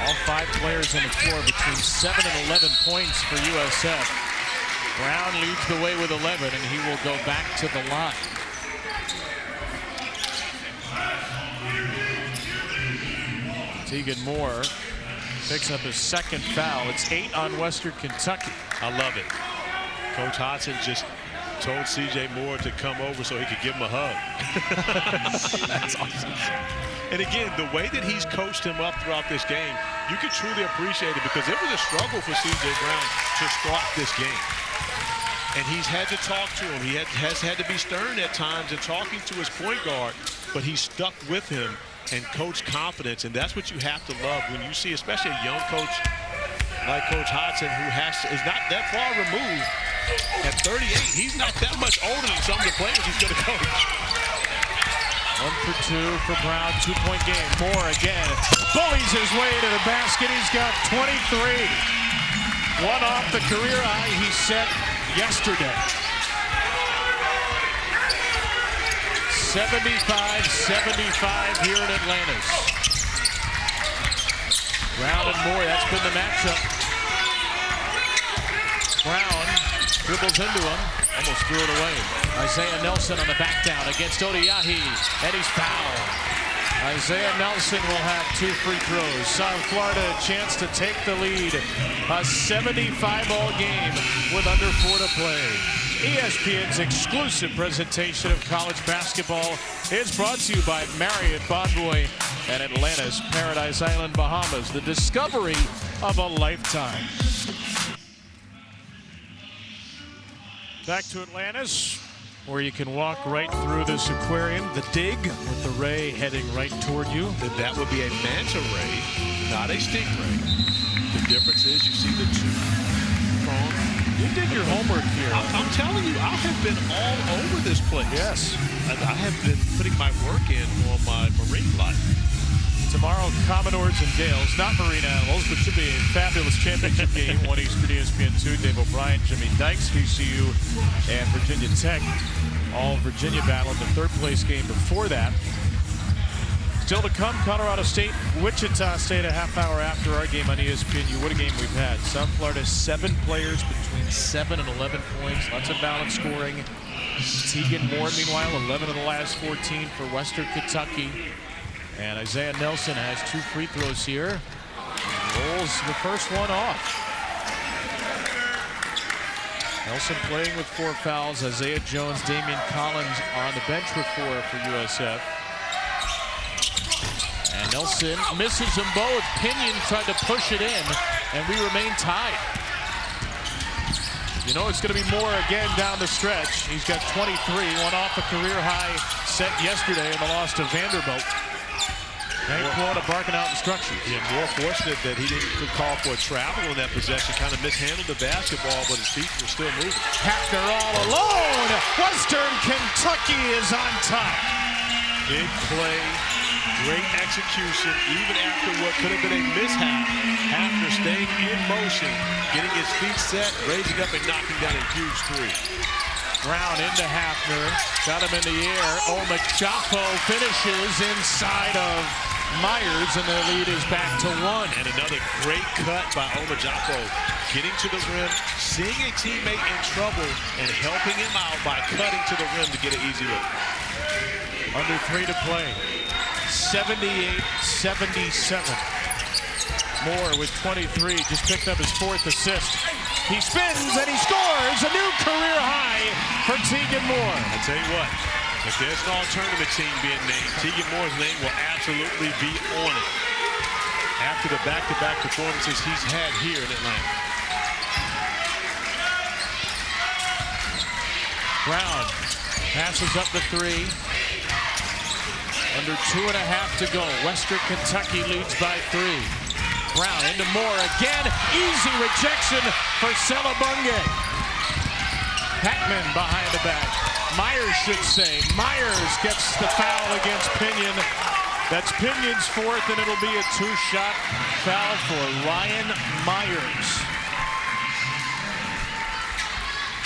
[SPEAKER 1] All 5 players on the floor between 7 and 11 points for USF. Brown leads the way with 11, and he will go back to the line. Tegan Moore picks up his second foul. It's 8 on Western Kentucky.
[SPEAKER 2] I love it. Coach Hodson just told C.J. Moore to come over so he could give him a hug.
[SPEAKER 1] That's awesome.
[SPEAKER 2] And again, the way that he's coached him up throughout this game, you can truly appreciate it because it was a struggle for C.J. Brown to start this game. And he's had to talk to him. He has had to be stern at times in talking to his point guard, but he's stuck with him and coach confidence, and that's what you have to love when you see, especially a young coach like Coach Hodson, who is not that far removed. At 38, he's not that much older than some of the players he's going to coach.
[SPEAKER 1] 1 for 2 for Brown, 2-point game. Moore again bullies his way to the basket. He's got 23. 1 off the career high he set yesterday. 75-75 here in Atlantis. Brown and Moore, that's been the matchup. Brown dribbles into him, almost threw it away. Isaiah Nelson on the back down against Odiahi, and he's fouled. Isaiah Nelson will have 2 free throws. South Florida a chance to take the lead. A 75-ball game with under 4 to play. ESPN's exclusive presentation of college basketball is brought to you by Marriott Bonvoy and Atlantis, Paradise Island, Bahamas. The discovery of a lifetime. Back to Atlantis, where you can walk right through this aquarium, the dig, with the ray heading right toward you.
[SPEAKER 2] That would be a manta ray, not a stingray. The difference is you see the 2 prongs.
[SPEAKER 1] You did your homework here.
[SPEAKER 2] I'm telling you, I have been all over this place.
[SPEAKER 1] Yes.
[SPEAKER 2] I have been putting my work in on my marine life.
[SPEAKER 1] Tomorrow, Commodores and Gales, not marine animals, but should be a fabulous championship game. 1 Eastern ESPN2, Dave O'Brien, Jimmy Dykes, VCU, and Virginia Tech. All Virginia battle in the 3rd place game before that. Still to come, Colorado State, Wichita State a half hour after our game on ESPNU. What a game we've had. South Florida, 7 players between 7 and 11 points. Lots of balanced scoring. Tegan Moore, meanwhile, 11 of the last 14 for Western Kentucky. And Isaiah Nelson has 2 free throws here. Rolls the first one off. Nelson playing with 4 fouls. Isaiah Jones, Damian Collins on the bench with 4 for USF. And Nelson misses them both. Pinion tried to push it in, and we remain tied. You know it's going to be Moore again down the stretch. He's got 23, 1 off a career high set yesterday in the loss to Vanderbilt. Hank Florida barking out instructions.
[SPEAKER 2] Yeah, more fortunate that he didn't call for a travel in that possession. Kind of mishandled the basketball, but his feet were still moving.
[SPEAKER 1] Hafner all alone. Western Kentucky is on top.
[SPEAKER 2] Big play, great execution, even after what could have been a mishap. Hafner staying in motion, getting his feet set, raising up and knocking down a huge 3.
[SPEAKER 1] Brown into Hafner, got him in the air. Omachafo finishes inside of Myers, and their lead is back to 1.
[SPEAKER 2] And another great cut by Omachafo, getting to the rim, seeing a teammate in trouble, and helping him out by cutting to the rim to get an easy look.
[SPEAKER 1] Under 3 to play. 78-77. Moore with 23, just picked up his 4th assist. He spins and he scores a new career high for Tegan Moore.
[SPEAKER 2] I tell you what, if there's an all-tournament team being named, Tegan Moore's name will absolutely be on it. After the back-to-back performances he's had here in Atlanta.
[SPEAKER 1] Brown passes up the 3. Under 2.5 to go. Western Kentucky leads by 3. Brown into Moore again. Easy rejection for Selabunge. Packman behind the back. Myers should say. Myers gets the foul against Pinion. That's Pinion's fourth, and it'll be a two-shot foul for Ryan Myers.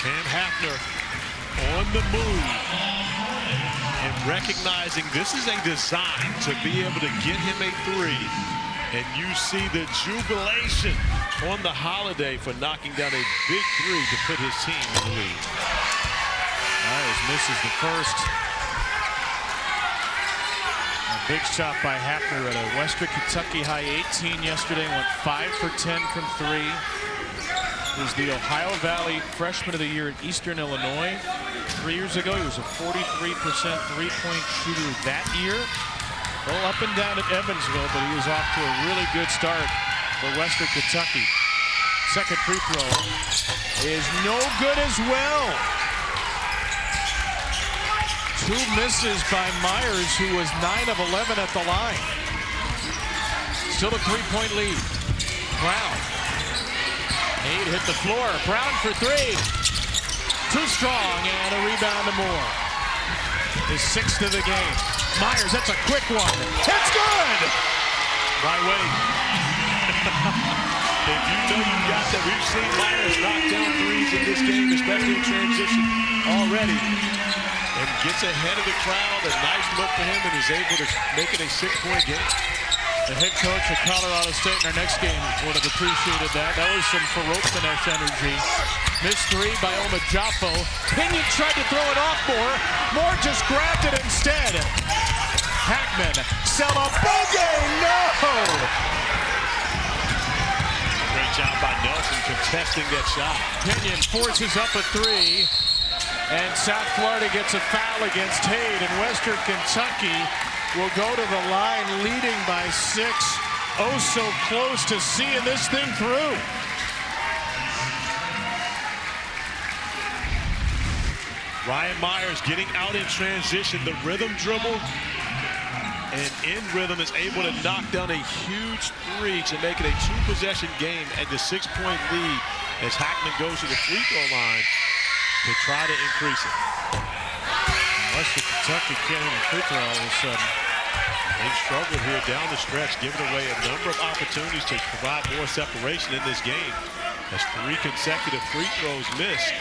[SPEAKER 2] Cam Hafner on the move and recognizing this is a design to be able to get him a three. And you see the jubilation on the Holiday for knocking down a big three to put his team in the lead.
[SPEAKER 1] Myers misses the first. A big shot by Hafner at a Western Kentucky high 18 yesterday. Went 5 for 10 from three. He was the Ohio Valley Freshman of the Year at Eastern Illinois 3 years ago. He was a 43% three-point shooter that year. A little up and down at Evansville, but he was off to a really good start for Western Kentucky. Second free throw is no good as well. Two misses by Myers, who was 9 of 11 at the line. Still a three-point lead. Brown. Need hit the floor. Brown for three. Too strong, and a rebound to Moore. His sixth of the game. Myers, that's a quick one. It's good!
[SPEAKER 2] Right way. If you know you got that, we've seen Myers knock down threes in this game, especially in transition already. And gets ahead of the crowd. A nice look for him, and is able to make it a 6-point game.
[SPEAKER 1] The head coach of Colorado State in our next game would have appreciated that. That was some Ferropanesh energy. Missed three by Oma Jaffo. Pinion tried to throw it off Moore. Moore just grabbed it instead. Hackman, Salaboge, no!
[SPEAKER 2] Great job by Nelson contesting that shot.
[SPEAKER 1] Pinion forces up a three. And South Florida gets a foul against Haight, and Western Kentucky will go to the line leading by 6. Oh, so close to seeing this thing through.
[SPEAKER 2] Ryan Myers getting out in transition, the rhythm dribble, and in rhythm is able to knock down a huge three to make it a 2-possession game at the 6-point lead as Hackman goes to the free throw line to try to increase it.
[SPEAKER 1] Western Kentucky can't even free throw all of a sudden.
[SPEAKER 2] They've struggled here down the stretch, giving away a number of opportunities to provide more separation in this game as 3 consecutive free throws missed.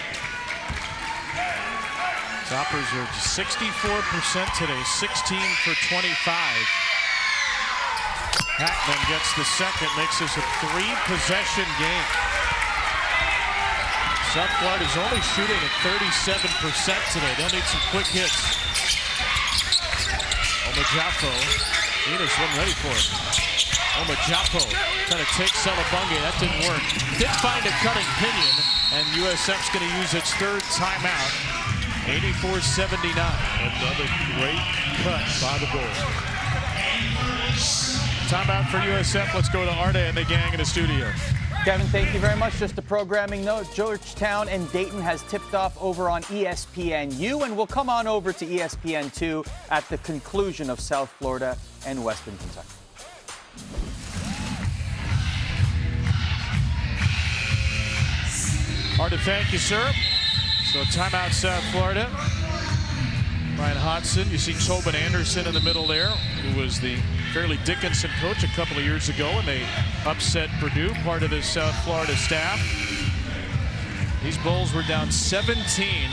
[SPEAKER 1] Toppers are 64% today, 16 for 25. Hackman gets the second, makes this a 3-possession game. South Florida's only shooting at 37% today. They'll need some quick hits. Oma Jaffo. Enos wasn't ready for it. Oma Jaffo trying to take Salabunga. That didn't work. Did find a cutting Pinion, and USF's going to use its third timeout. 84-79.
[SPEAKER 2] Another great cut by the Bulls.
[SPEAKER 1] Timeout for USF. Let's go to Arde and the gang in the studio.
[SPEAKER 3] Kevin, thank you very much. Just a programming note, Georgetown and Dayton has tipped off over on ESPNU, and we'll come on over to ESPN2 at the conclusion of South Florida and Western Kentucky.
[SPEAKER 1] Hard to thank you, sir. So timeout South Florida. Ryan Hodson, you see Tobin Anderson in the middle there, who was the Fairleigh Dickinson coach a couple of years ago, and they upset Purdue, part of the South Florida staff. These Bulls were down 17,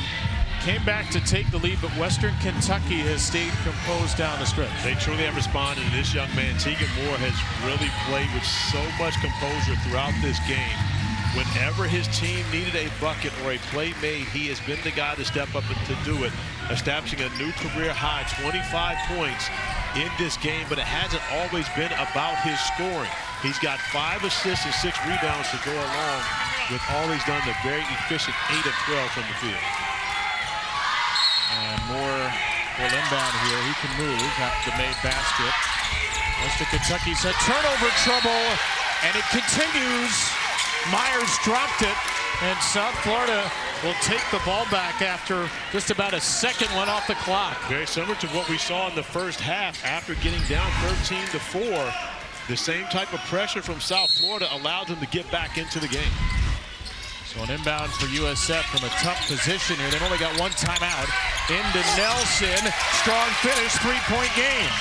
[SPEAKER 1] came back to take the lead, but Western Kentucky has stayed composed down the stretch.
[SPEAKER 2] They truly have responded, and this young man, Tegan Moore, has really played with so much composure throughout this game. Whenever his team needed a bucket or a play made, he has been the guy to step up and to do it, establishing a new career high, 25 points in this game, but it hasn't always been about his scoring. He's got 5 assists and 6 rebounds to go along with all he's done, a very efficient 8 of 12 from the field.
[SPEAKER 1] And Moore will inbound here. He can move after the made basket. Western Kentucky's had turnover trouble, and it continues. Myers dropped it, and South Florida will take the ball back after just about a second went off the clock.
[SPEAKER 2] Very similar to what we saw in the first half after getting down 13-4. The same type of pressure from South Florida allowed them to get back into the game.
[SPEAKER 1] So an inbound for USF from a tough position here. They've only got one timeout. Into Nelson. Strong finish, 3-point game.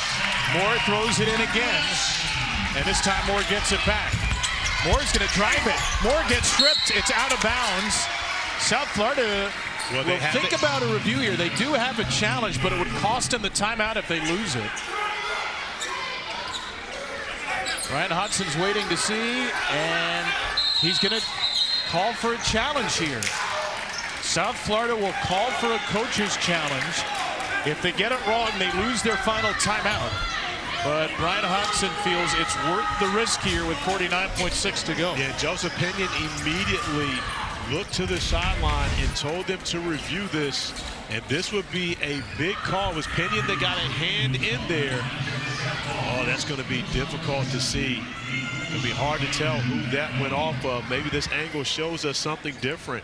[SPEAKER 1] Moore throws it in again, and this time Moore gets it back. Moore's going to drive it. Moore gets stripped. It's out of bounds. South Florida will think about a review here. They do have a challenge, but it would cost them the timeout if they lose it. Ryan Hodson's waiting to see, and he's going to call for a challenge here. South Florida will call for a coach's challenge. If they get it wrong, they lose their final timeout. But Ryan Hodson feels it's worth the risk here with 49.6 to go.
[SPEAKER 2] Yeah, Joseph Pinion immediately looked to the sideline and told them to review this. And this would be a big call. It was Pinion that got a hand in there. Oh, that's going to be difficult to see. It'll be hard to tell who that went off of. Maybe this angle shows us something different.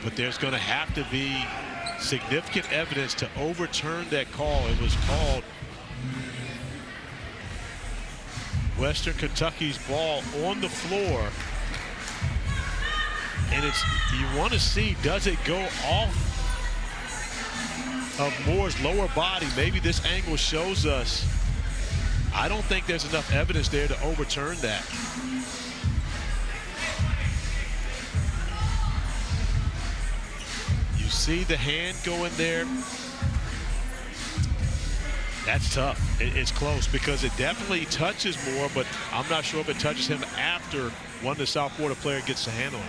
[SPEAKER 2] But there's going to have to be significant evidence to overturn that call. It was called Western Kentucky's ball on the floor. And it's, you want to see, does it go off of Moore's lower body? Maybe this angle shows us. I don't think there's enough evidence there to overturn that. You see the hand go in there. That's tough. It's close because it definitely touches Moore, but I'm not sure if it touches him after one of the South Florida player gets the hand on it.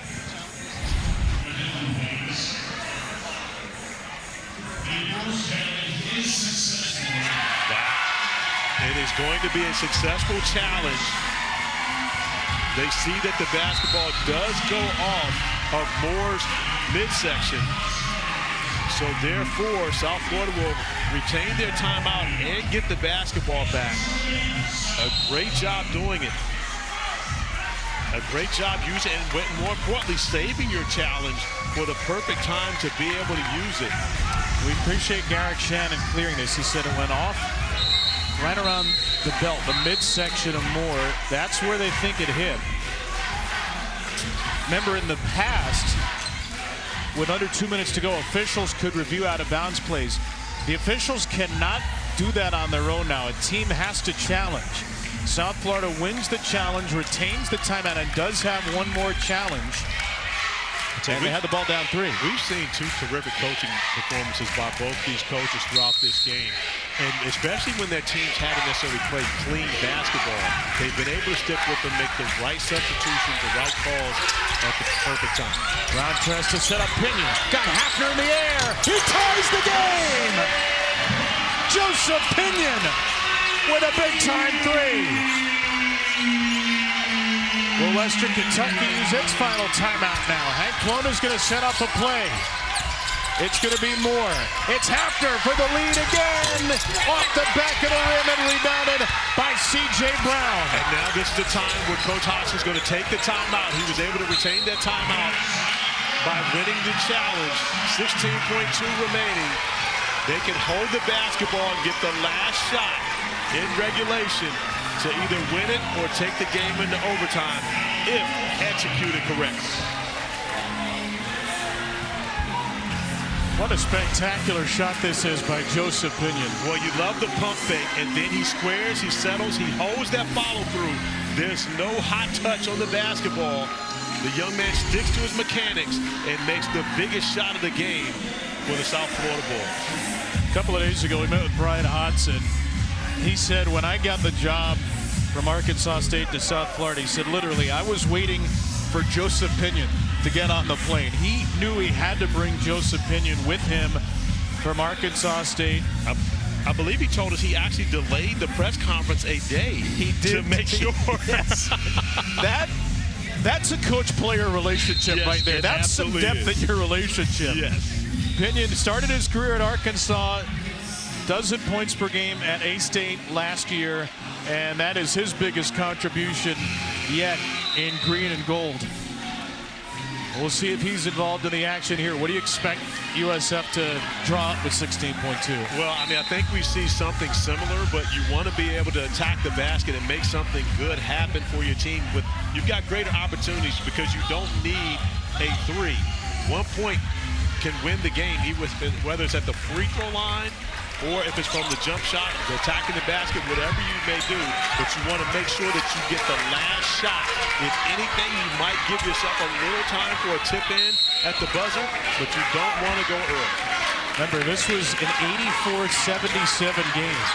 [SPEAKER 2] Wow. It is going to be a successful challenge. They see that the basketball does go off of Moore's midsection. So therefore, South Florida will retain their timeout and get the basketball back. A great job doing it. A great job using it, and more importantly, saving your challenge for the perfect time to be able to use it.
[SPEAKER 1] We appreciate Garrick Shannon clearing this. He said it went off right around the belt, the midsection of Moore. That's where they think it hit. Remember, in the past, with under 2 minutes to go, officials could review out-of-bounds plays. The officials cannot do that on their own now. A team has to challenge. South Florida wins the challenge, retains the timeout, and does have one more challenge. And they had the ball down 3.
[SPEAKER 2] We've seen two terrific coaching performances by both these coaches throughout this game. And especially when their teams haven't necessarily played clean basketball, they've been able to stick with them, make the right substitutions, the right calls at the perfect time.
[SPEAKER 1] Brown press to set up Pinion. Got Hafner in the air. He ties the game. Joseph Pinion with a big-time 3. Will Western Kentucky use its final timeout now? Hank Clona's going to set up a play. It's going to be Moore. It's Hafner for the lead again. Off the back of the rim and rebounded by C.J. Brown.
[SPEAKER 2] And now this is the time where Coach Hodgson's going to take the timeout. He was able to retain that timeout by winning the challenge. 16.2 remaining. They can hold the basketball and get the last shot in regulation to either win it or take the game into overtime if executed correctly.
[SPEAKER 1] What a spectacular shot this is by Joseph Pinion.
[SPEAKER 2] Well, you love the pump fake, and then he squares, he settles, he holds that follow-through. There's no hot touch on the basketball. The young man sticks to his mechanics and makes the biggest shot of the game for the South Florida Bulls.
[SPEAKER 1] A couple of days ago, we met with Brian Hodson. He said, when I got the job from Arkansas State to South Florida, he said, literally, I was waiting for Joseph Pinion to get on the plane. He knew he had to bring Joseph Pinion with him from Arkansas State.
[SPEAKER 2] I believe he told us he actually delayed the press conference a day.
[SPEAKER 1] He did.
[SPEAKER 2] To make sure.
[SPEAKER 1] Yes. That's a coach-player relationship, yes, right there. That's some depth in your relationship.
[SPEAKER 2] Yes.
[SPEAKER 1] Pinion started his career at Arkansas, dozen points per game at A-State last year, and that is his biggest contribution yet in green and gold. We'll see if he's involved in the action here. What do you expect USF to draw up with 16.2?
[SPEAKER 2] Well, I mean, I think we see something similar, but you want to be able to attack the basket and make something good happen for your team. You've got greater opportunities because you don't need a 3. 1 point can win the game, whether it's at the free throw line or if it's from the jump shot, attacking the basket, whatever you may do, but you want to make sure that you get the last shot. If anything, you might give yourself a little time for a tip in at the buzzer, but you don't want to go early.
[SPEAKER 1] Remember, this was an 84-77 game.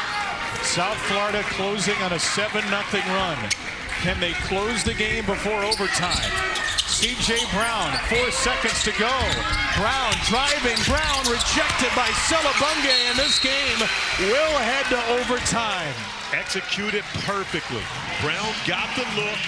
[SPEAKER 1] South Florida closing on a 7-0 run. Can they close the game before overtime? C.J. Brown, 4 seconds to go. Brown driving. Brown rejected by Celebunge, and this game will head to overtime.
[SPEAKER 2] Executed perfectly. Brown got the look.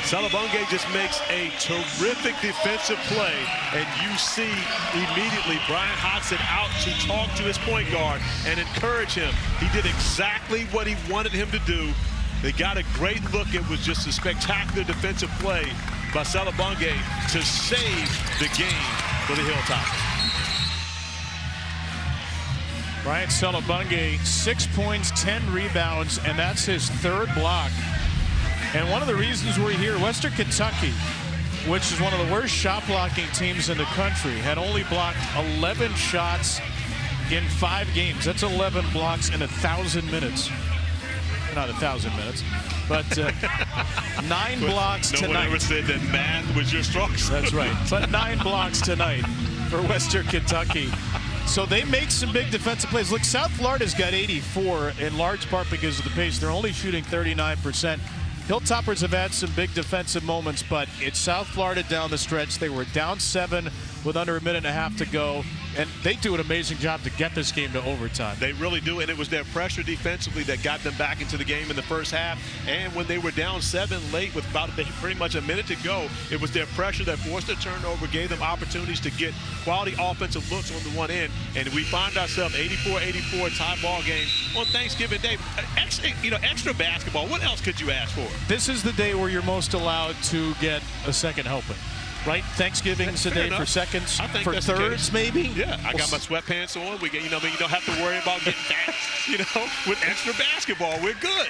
[SPEAKER 2] Celebunge just makes a terrific defensive play, and you see immediately Brian Hodgson out to talk to his point guard and encourage him. He did exactly what he wanted him to do. They got a great look. It was just a spectacular defensive play by Celebunge to save the game for the Hilltoppers.
[SPEAKER 1] Brian Celebunge, 6 points, 10 rebounds, and that's his third block. And one of the reasons we're here, Western Kentucky, which is one of the worst shot blocking teams in the country, had only blocked 11 shots in 5 games. That's 11 blocks in 1,000 minutes. Not 1,000 minutes, but 9 blocks tonight.
[SPEAKER 2] No one ever said that math was your strong suit.
[SPEAKER 1] That's right. But 9 blocks tonight for Western Kentucky. So they make some big defensive plays. Look, South Florida's got 84 in large part because of the pace. They're only shooting 39%. Hilltoppers have had some big defensive moments, but it's South Florida down the stretch. They were down 7 with under a minute and a half to go, and they do an amazing job to get this game to overtime.
[SPEAKER 2] They really do, and it was their pressure defensively that got them back into the game in the first half. And when they were down 7 late with about pretty much a minute to go, it was their pressure that forced a turnover, gave them opportunities to get quality offensive looks on the one end. And we find ourselves 84-84 tie ball game on Thanksgiving Day. Extra basketball. What else could you ask for?
[SPEAKER 1] This is the day where you're most allowed to get a second helping. Right? Thanksgiving's a day for seconds, for thirds, maybe?
[SPEAKER 2] Yeah, I got my sweatpants on. We get, you don't have to worry about getting fat, with extra basketball. We're good.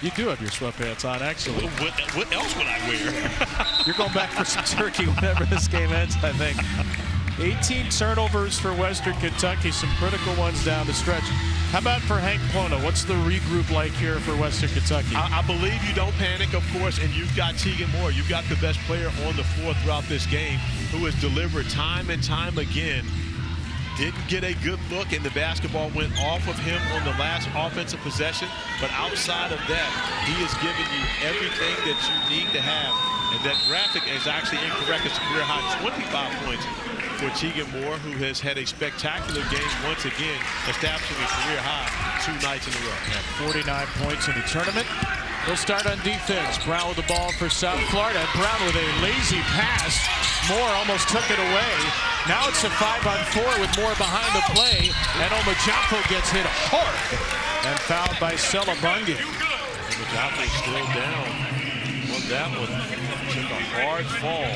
[SPEAKER 1] You do have your sweatpants on, actually.
[SPEAKER 2] What else would I wear?
[SPEAKER 1] You're going back for some turkey whenever this game ends, I think. 18 turnovers for Western Kentucky, some critical ones down the stretch. How about for Hank Plona? What's the regroup like here for Western Kentucky?
[SPEAKER 2] I believe you don't panic, of course, and you've got Tegan Moore. You've got the best player on the floor throughout this game who has delivered time and time again. Didn't get a good look, and the basketball went off of him on the last offensive possession. But outside of that, he is giving you everything that you need to have. And that graphic is actually incorrect. It's a career high 25 points for Tegan Moore, who has had a spectacular game once again, establishing a career high 2 nights in a row.
[SPEAKER 1] Yeah, 49 points in the tournament. They'll start on defense. Brown with the ball for South Florida. Brown with a lazy pass. Moore almost took it away. Now it's a 5-on-4 with Moore behind the play. And Omajampo gets hit hard and fouled by Celebunge.
[SPEAKER 2] Omajampo still down on that one. Took a hard fall.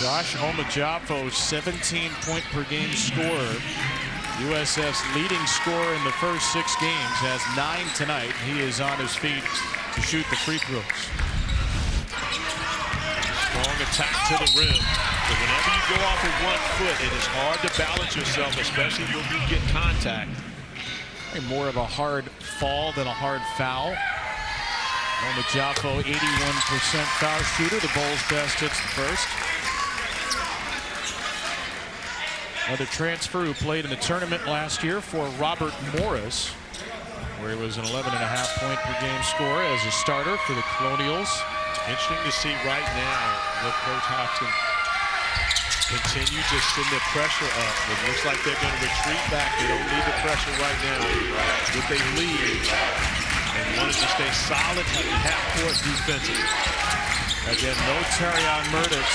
[SPEAKER 1] Josh Omajampo, 17-point-per-game scorer. USF's leading scorer in the first 6 games, has 9 tonight. He is on his feet to shoot the free throws.
[SPEAKER 2] Strong attack to the rim. But whenever you go off with 1 foot, it is hard to balance yourself, especially when you get contact.
[SPEAKER 1] More of a hard fall than a hard foul. Omajampo, 81% foul shooter. The Bulls' best hits the first. Another transfer who played in the tournament last year for Robert Morris, where he was an 11.5-point-per-game scorer as a starter for the Colonials.
[SPEAKER 2] Interesting to see right now with Coach Hodgson continue to send the pressure up. It looks like they're going to retreat back. They don't need the pressure right now with a lead. And wanted to stay solid at half-court defensively.
[SPEAKER 1] Again, no Terrion Murditz.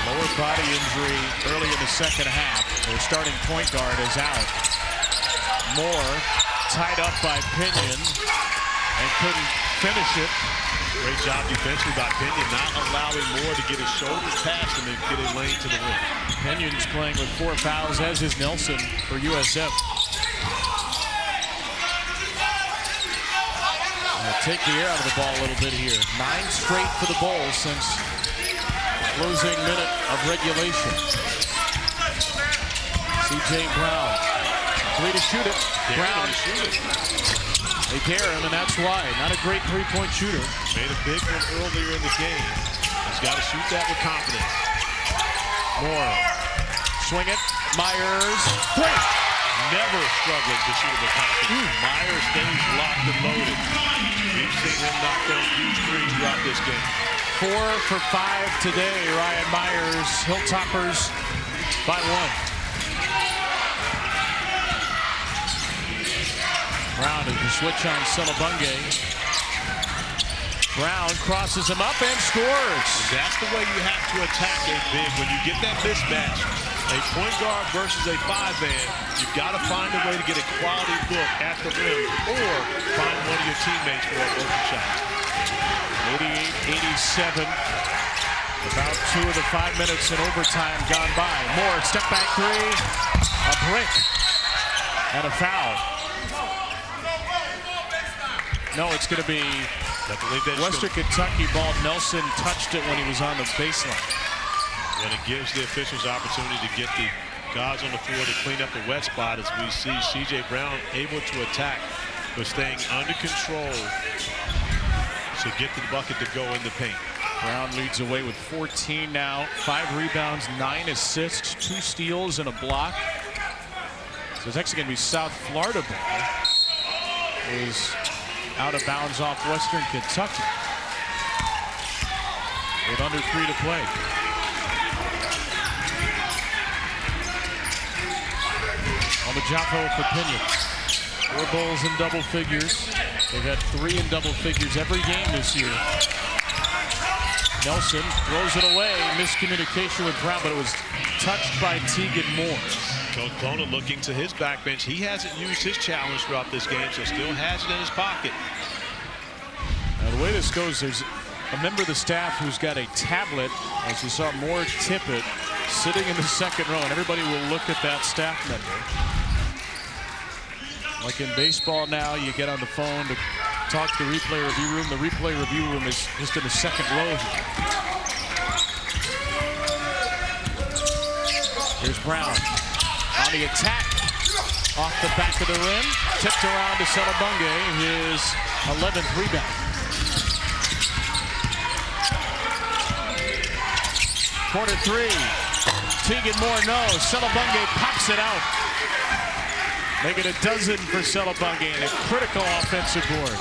[SPEAKER 1] Lower body injury early in the second half. Their starting point guard is out. Moore tied up by Pinion and couldn't finish it.
[SPEAKER 2] Great job defensively by Pinion, not allowing Moore to get his shoulders past him and get a lane to the rim.
[SPEAKER 1] Pinion's playing with 4 fouls, as is Nelson for USF. Take the air out of the ball a little bit here. 9 straight for the Bulls since Closing minute of regulation. C.J. Brown. 3 to shoot it. Brown. They dare him, and that's why. Not a great three-point shooter.
[SPEAKER 2] Made a big one earlier in the game. He's got to shoot that with confidence.
[SPEAKER 1] Moore. Swing it. Myers. Great.
[SPEAKER 2] Never struggling to shoot it with confidence. Myers stays locked and loaded. We've seen him knock down huge threes throughout this game.
[SPEAKER 1] 4 for 5 today. Ryan Myers. Hilltoppers by 1. Brown is the switch on Celebunge. Brown crosses him up and scores.
[SPEAKER 2] That's the way you have to attack a big. When you get that mismatch, a point guard versus a 5-man, you've got to find a way to get a quality look at the rim or find one of your teammates for an open shot.
[SPEAKER 1] 88-87. About 2 of the 5 minutes in overtime gone by. Moore, step back 3, a brick, and a foul. No, it's going to be Western Kentucky ball. Nelson touched it when he was on the baseline.
[SPEAKER 2] And it gives the officials opportunity to get the guys on the floor to clean up the wet spot as we see C.J. Brown able to attack, but staying under control to get the bucket to go in the paint.
[SPEAKER 1] Brown leads away with 14 now. 5 rebounds, 9 assists, 2 steals, and a block. So it's actually going to be South Florida ball. Is out of bounds off Western Kentucky. With under 3 to play. Omojafo for Pinion. 4 bowls in double figures. They've had 3 in double figures every game this year. Nelson throws it away. Miscommunication with Brown, but it was touched by Tegan Moore.
[SPEAKER 2] Coach Bona looking to his backbench. He hasn't used his challenge throughout this game, so still has it in his pocket.
[SPEAKER 1] Now the way this goes, there's a member of the staff who's got a tablet, as you saw Moore tip it, sitting in the second row, and everybody will look at that staff member. Like in baseball now, you get on the phone to talk to the replay review room. The replay review room is just in the second row here. Here's Brown. On the attack, off the back of the rim, tipped around to Celebunge, his 11th rebound. Corner 3, Tegan Moore, no, Celebunge pops it out. Make it a dozen for Celebunge and a critical offensive board.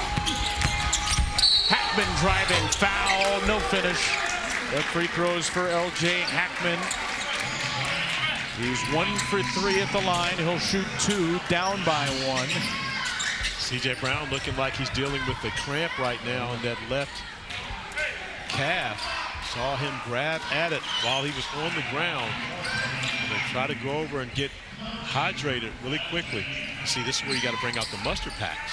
[SPEAKER 1] Hackman driving, foul, no finish. The free throws for L.J. Hackman. He's 1 for 3 at the line. He'll shoot 2, down by 1.
[SPEAKER 2] C.J. Brown looking like he's dealing with the cramp right now in that left calf. Saw him grab at it while he was on the ground. And then try to go over and get hydrated really quickly. See, this is where you got to bring out the mustard packs.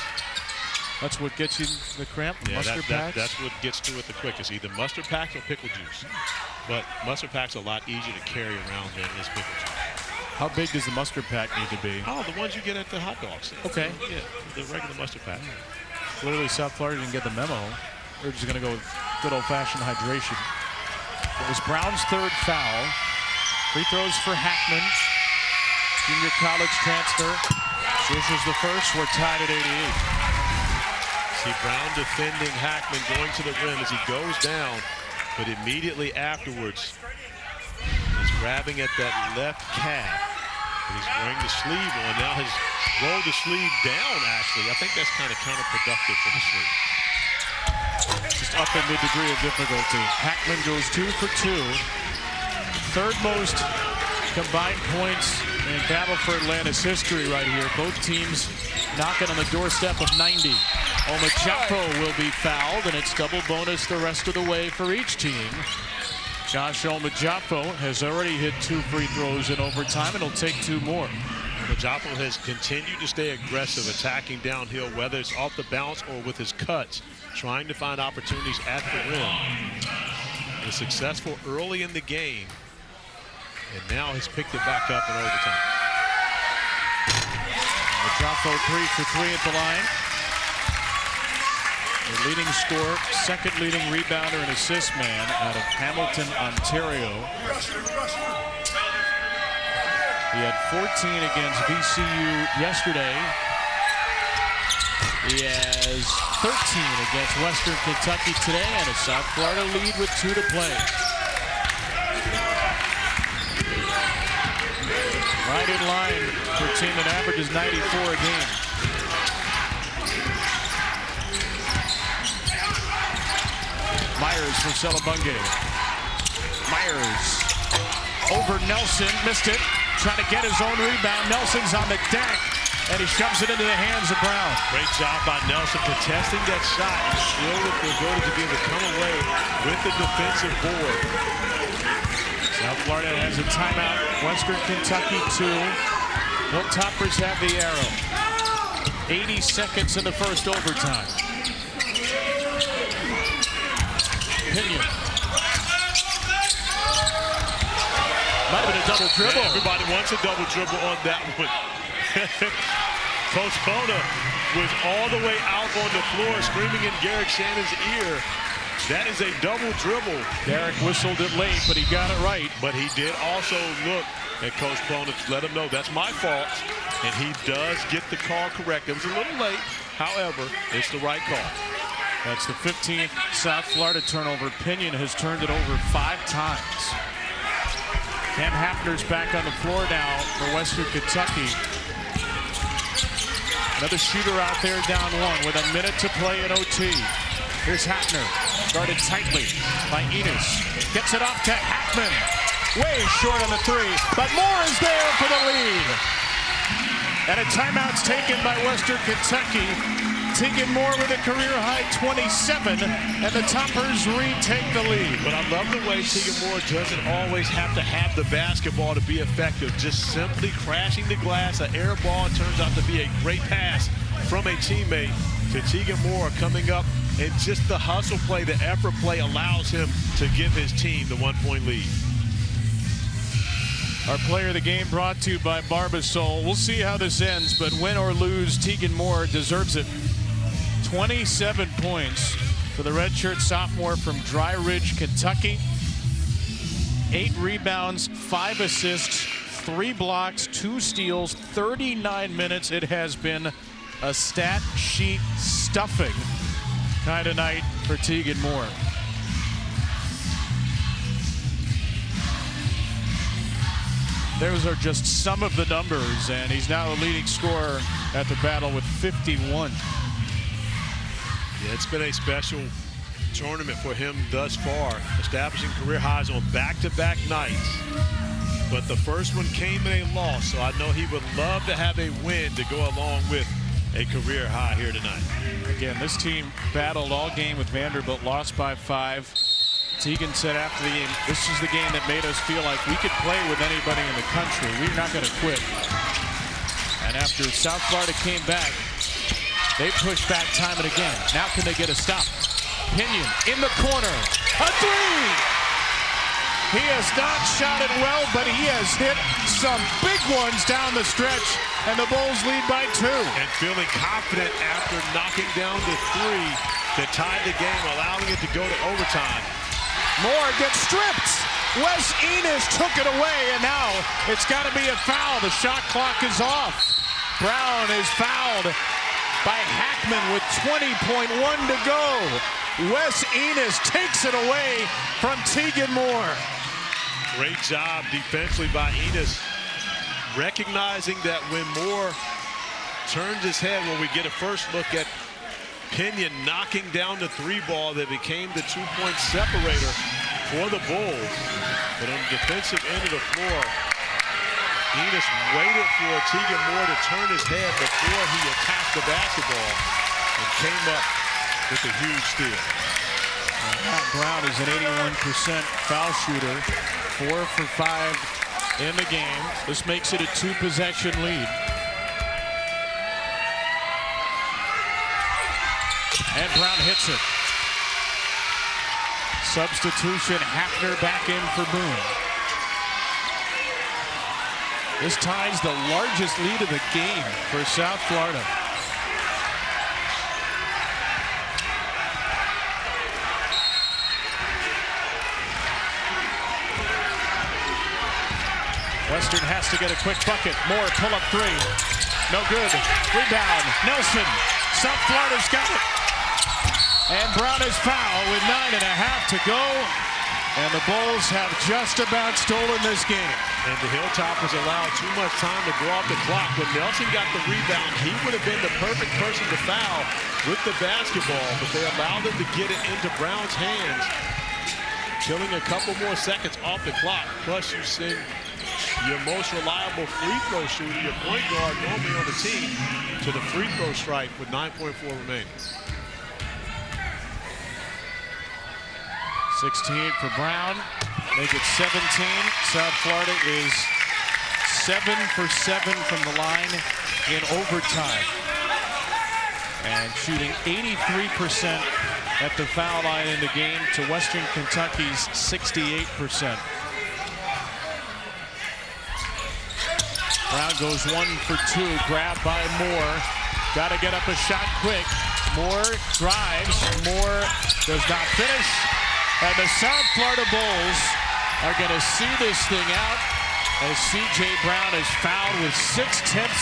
[SPEAKER 1] That's what gets you the cramp,
[SPEAKER 2] yeah,
[SPEAKER 1] mustard packs?
[SPEAKER 2] That's what gets to it the quickest. Either mustard packs or pickle juice. But mustard packs are a lot easier to carry around than this pickle juice.
[SPEAKER 1] How big does the mustard pack need to be?
[SPEAKER 2] Oh, the ones you get at the hot dogs.
[SPEAKER 1] Okay.
[SPEAKER 2] Yeah, the regular mustard pack.
[SPEAKER 1] Clearly South Florida didn't get the memo. They're just going to go with good old-fashioned hydration. It was Brown's 3rd foul. Free throws for Hackman. Junior college transfer. This is the first. We're tied at 88.
[SPEAKER 2] See Brown defending Hackman, going to the rim as he goes down, but immediately afterwards he's grabbing at that left calf. And he's wearing the sleeve on. Now has rolled the sleeve down, actually. I think that's kind of counterproductive for the sleeve.
[SPEAKER 1] Just up in the degree of difficulty. Hackman goes 2 for 2. 3rd most combined points in Battle for Atlantis history right here. Both teams knocking on the doorstep of 90. Omojafo will be fouled, and it's double bonus the rest of the way for each team. Josh Omojafo has already hit 2 free throws in overtime, and he'll take 2 more.
[SPEAKER 2] Omojafo has continued to stay aggressive, attacking downhill, whether it's off the bounce or with his cuts, trying to find opportunities at the rim. Was successful early in the game, and now he's picked it back up in overtime. Omojafo
[SPEAKER 1] 3 for 3 at the line. The leading scorer, second leading rebounder and assist man out of Hamilton, Ontario. He had 14 against VCU yesterday. He has 13 against Western Kentucky today, and a South Florida lead with 2 to play. Right in line for a team that averages 94 a game. Myers for Celebunge. Myers over Nelson, missed it. Trying to get his own rebound. Nelson's on the deck, and he shoves it into the hands of Brown.
[SPEAKER 2] Great job by Nelson contesting that shot. He's still with the ability to be able to come away with the defensive board.
[SPEAKER 1] South Florida has a timeout. Western Kentucky 2. Hilltoppers have the arrow. 80 seconds in the first overtime. Pinion. Might have been a double dribble.
[SPEAKER 2] Yeah, everybody wants a double dribble on that one. Coach Kona was all the way out on the floor screaming in Garrick Shannon's ear. That is a double dribble.
[SPEAKER 1] Garrick whistled it late, but he got it right.
[SPEAKER 2] But he did also look at Coach Kona to let him know that's my fault. And he does get the call correct. It was a little late. However, it's the right call.
[SPEAKER 1] That's the 15th South Florida turnover. Pinion has turned it over 5 times. Cam Hafner's back on the floor now for Western Kentucky. Another shooter out there down 1 with a minute to play in OT. Here's Hafner, guarded tightly by Enos. Gets it off to Hackman. Way short on the 3, but Moore is there for the lead. And a timeout's taken by Western Kentucky. Tegan Moore with a career-high 27, and the Toppers retake the lead.
[SPEAKER 2] But I love the way Tegan Moore doesn't always have to have the basketball to be effective. Just simply crashing the glass, an air ball turns out to be a great pass from a teammate to Tegan Moore coming up, and just the hustle play, the effort play allows him to give his team the 1-point lead.
[SPEAKER 1] Our player of the game brought to you by Barbasol. We'll see how this ends, but win or lose, Tegan Moore deserves it. 27 points for the redshirt sophomore from Dry Ridge, Kentucky. 8 rebounds, 5 assists, 3 blocks, 2 steals, 39 minutes. It has been a stat sheet stuffing kind of night for Tegan Moore. Those are just some of the numbers, and he's now the leading scorer at the battle with 51.
[SPEAKER 2] Yeah, it's been a special tournament for him thus far, establishing career highs on back-to-back nights. But the first one came in a loss, so I know he would love to have a win to go along with a career high here tonight.
[SPEAKER 1] Again, this team battled all game with Vanderbilt, lost by 5. Tegan said after the game, this is the game that made us feel like we could play with anybody in the country. We're not going to quit. And after South Florida came back, they pushed back time and again. Now can they get a stop? Pinion in the corner. A 3! He has not shot it well, but he has hit some big ones down the stretch, and the Bulls lead by 2.
[SPEAKER 2] And feeling confident after knocking down the 3 that tied the game, allowing it to go to overtime.
[SPEAKER 1] Moore gets stripped. Wes Enos took it away, and now it's got to be a foul. The shot clock is off. Brown is fouled by Hackman with 20.1 to go. Wes Enos takes it away from Tegan Moore.
[SPEAKER 2] Great job defensively by Enos, recognizing that when Moore turns his head, when we get a first look at Pinion knocking down the 3-ball that became the 2-point separator for the Bulls. But on the defensive end of the floor, Enos waited for Tegan Moore to turn his head before he attacked the basketball and came up with a huge steal.
[SPEAKER 1] Matt Brown is an 81% foul shooter, 4 for 5 in the game. This makes it a 2-possession lead. And Brown hits it. Substitution, Hafner back in for Boone. This ties the largest lead of the game for South Florida. Western has to get a quick bucket. Moore, pull up three. No good. Rebound. Nelson. South Florida's got it. And Brown is fouled with 9.5 to go. And the Bulls have just about stolen this game.
[SPEAKER 2] And the Hilltoppers allowed too much time to go off the clock. When Nelson got the rebound, he would have been the perfect person to foul with the basketball. But they allowed him to get it into Brown's hands, killing a couple more seconds off the clock. Plus, you send your most reliable free throw shooter, your point guard normally on the team, to the free throw strike with 9.4 remaining.
[SPEAKER 1] 16 for Brown. Make it 17. South Florida is 7 for 7 from the line in overtime. And shooting 83% at the foul line in the game to Western Kentucky's 68%. Brown goes 1 for 2, grabbed by Moore. Got to get up a shot quick. Moore drives. Moore does not finish. And the South Florida Bulls are going to see this thing out as C.J. Brown is fouled with 0.6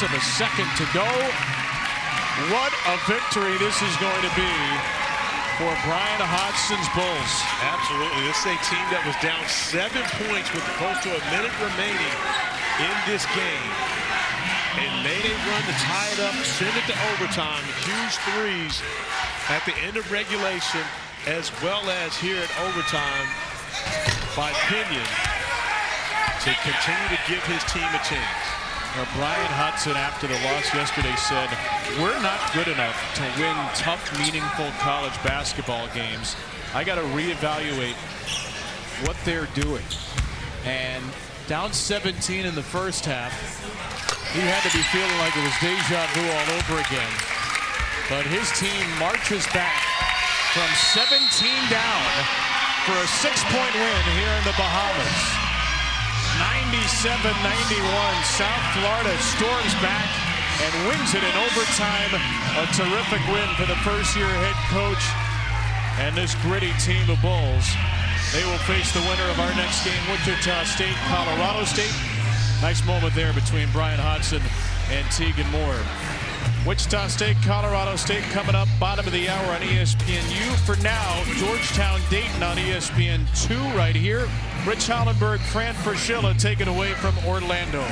[SPEAKER 1] of a second to go. What a victory this is going to be for Brian Hodgson's Bulls.
[SPEAKER 2] Absolutely. This is a team that was down 7 points with close to a minute remaining in this game, and made a run to tie it up, send it to overtime. Huge threes at the end of regulation, as well as here at overtime by Pinion to continue to give his team a chance.
[SPEAKER 1] Now, Brian Hodgson, after the loss yesterday, said, "We're not good enough to win tough, meaningful college basketball games. I got to reevaluate what they're doing." And down 17 in the first half, he had to be feeling like it was deja vu all over again. But his team marches back from 17 down for a 6-point win here in the Bahamas. 97-91, South Florida storms back and wins it in overtime. A terrific win for the first-year head coach and this gritty team of Bulls. They will face the winner of our next game, Wichita State, Colorado State. Nice moment there between Brian Hodgson and Tegan Moore. Wichita State, Colorado State coming up, bottom of the hour on ESPNU. For now, Georgetown, Dayton on ESPN2 right here. Rich Hollenberg, Fran Fraschilla taken away from Orlando.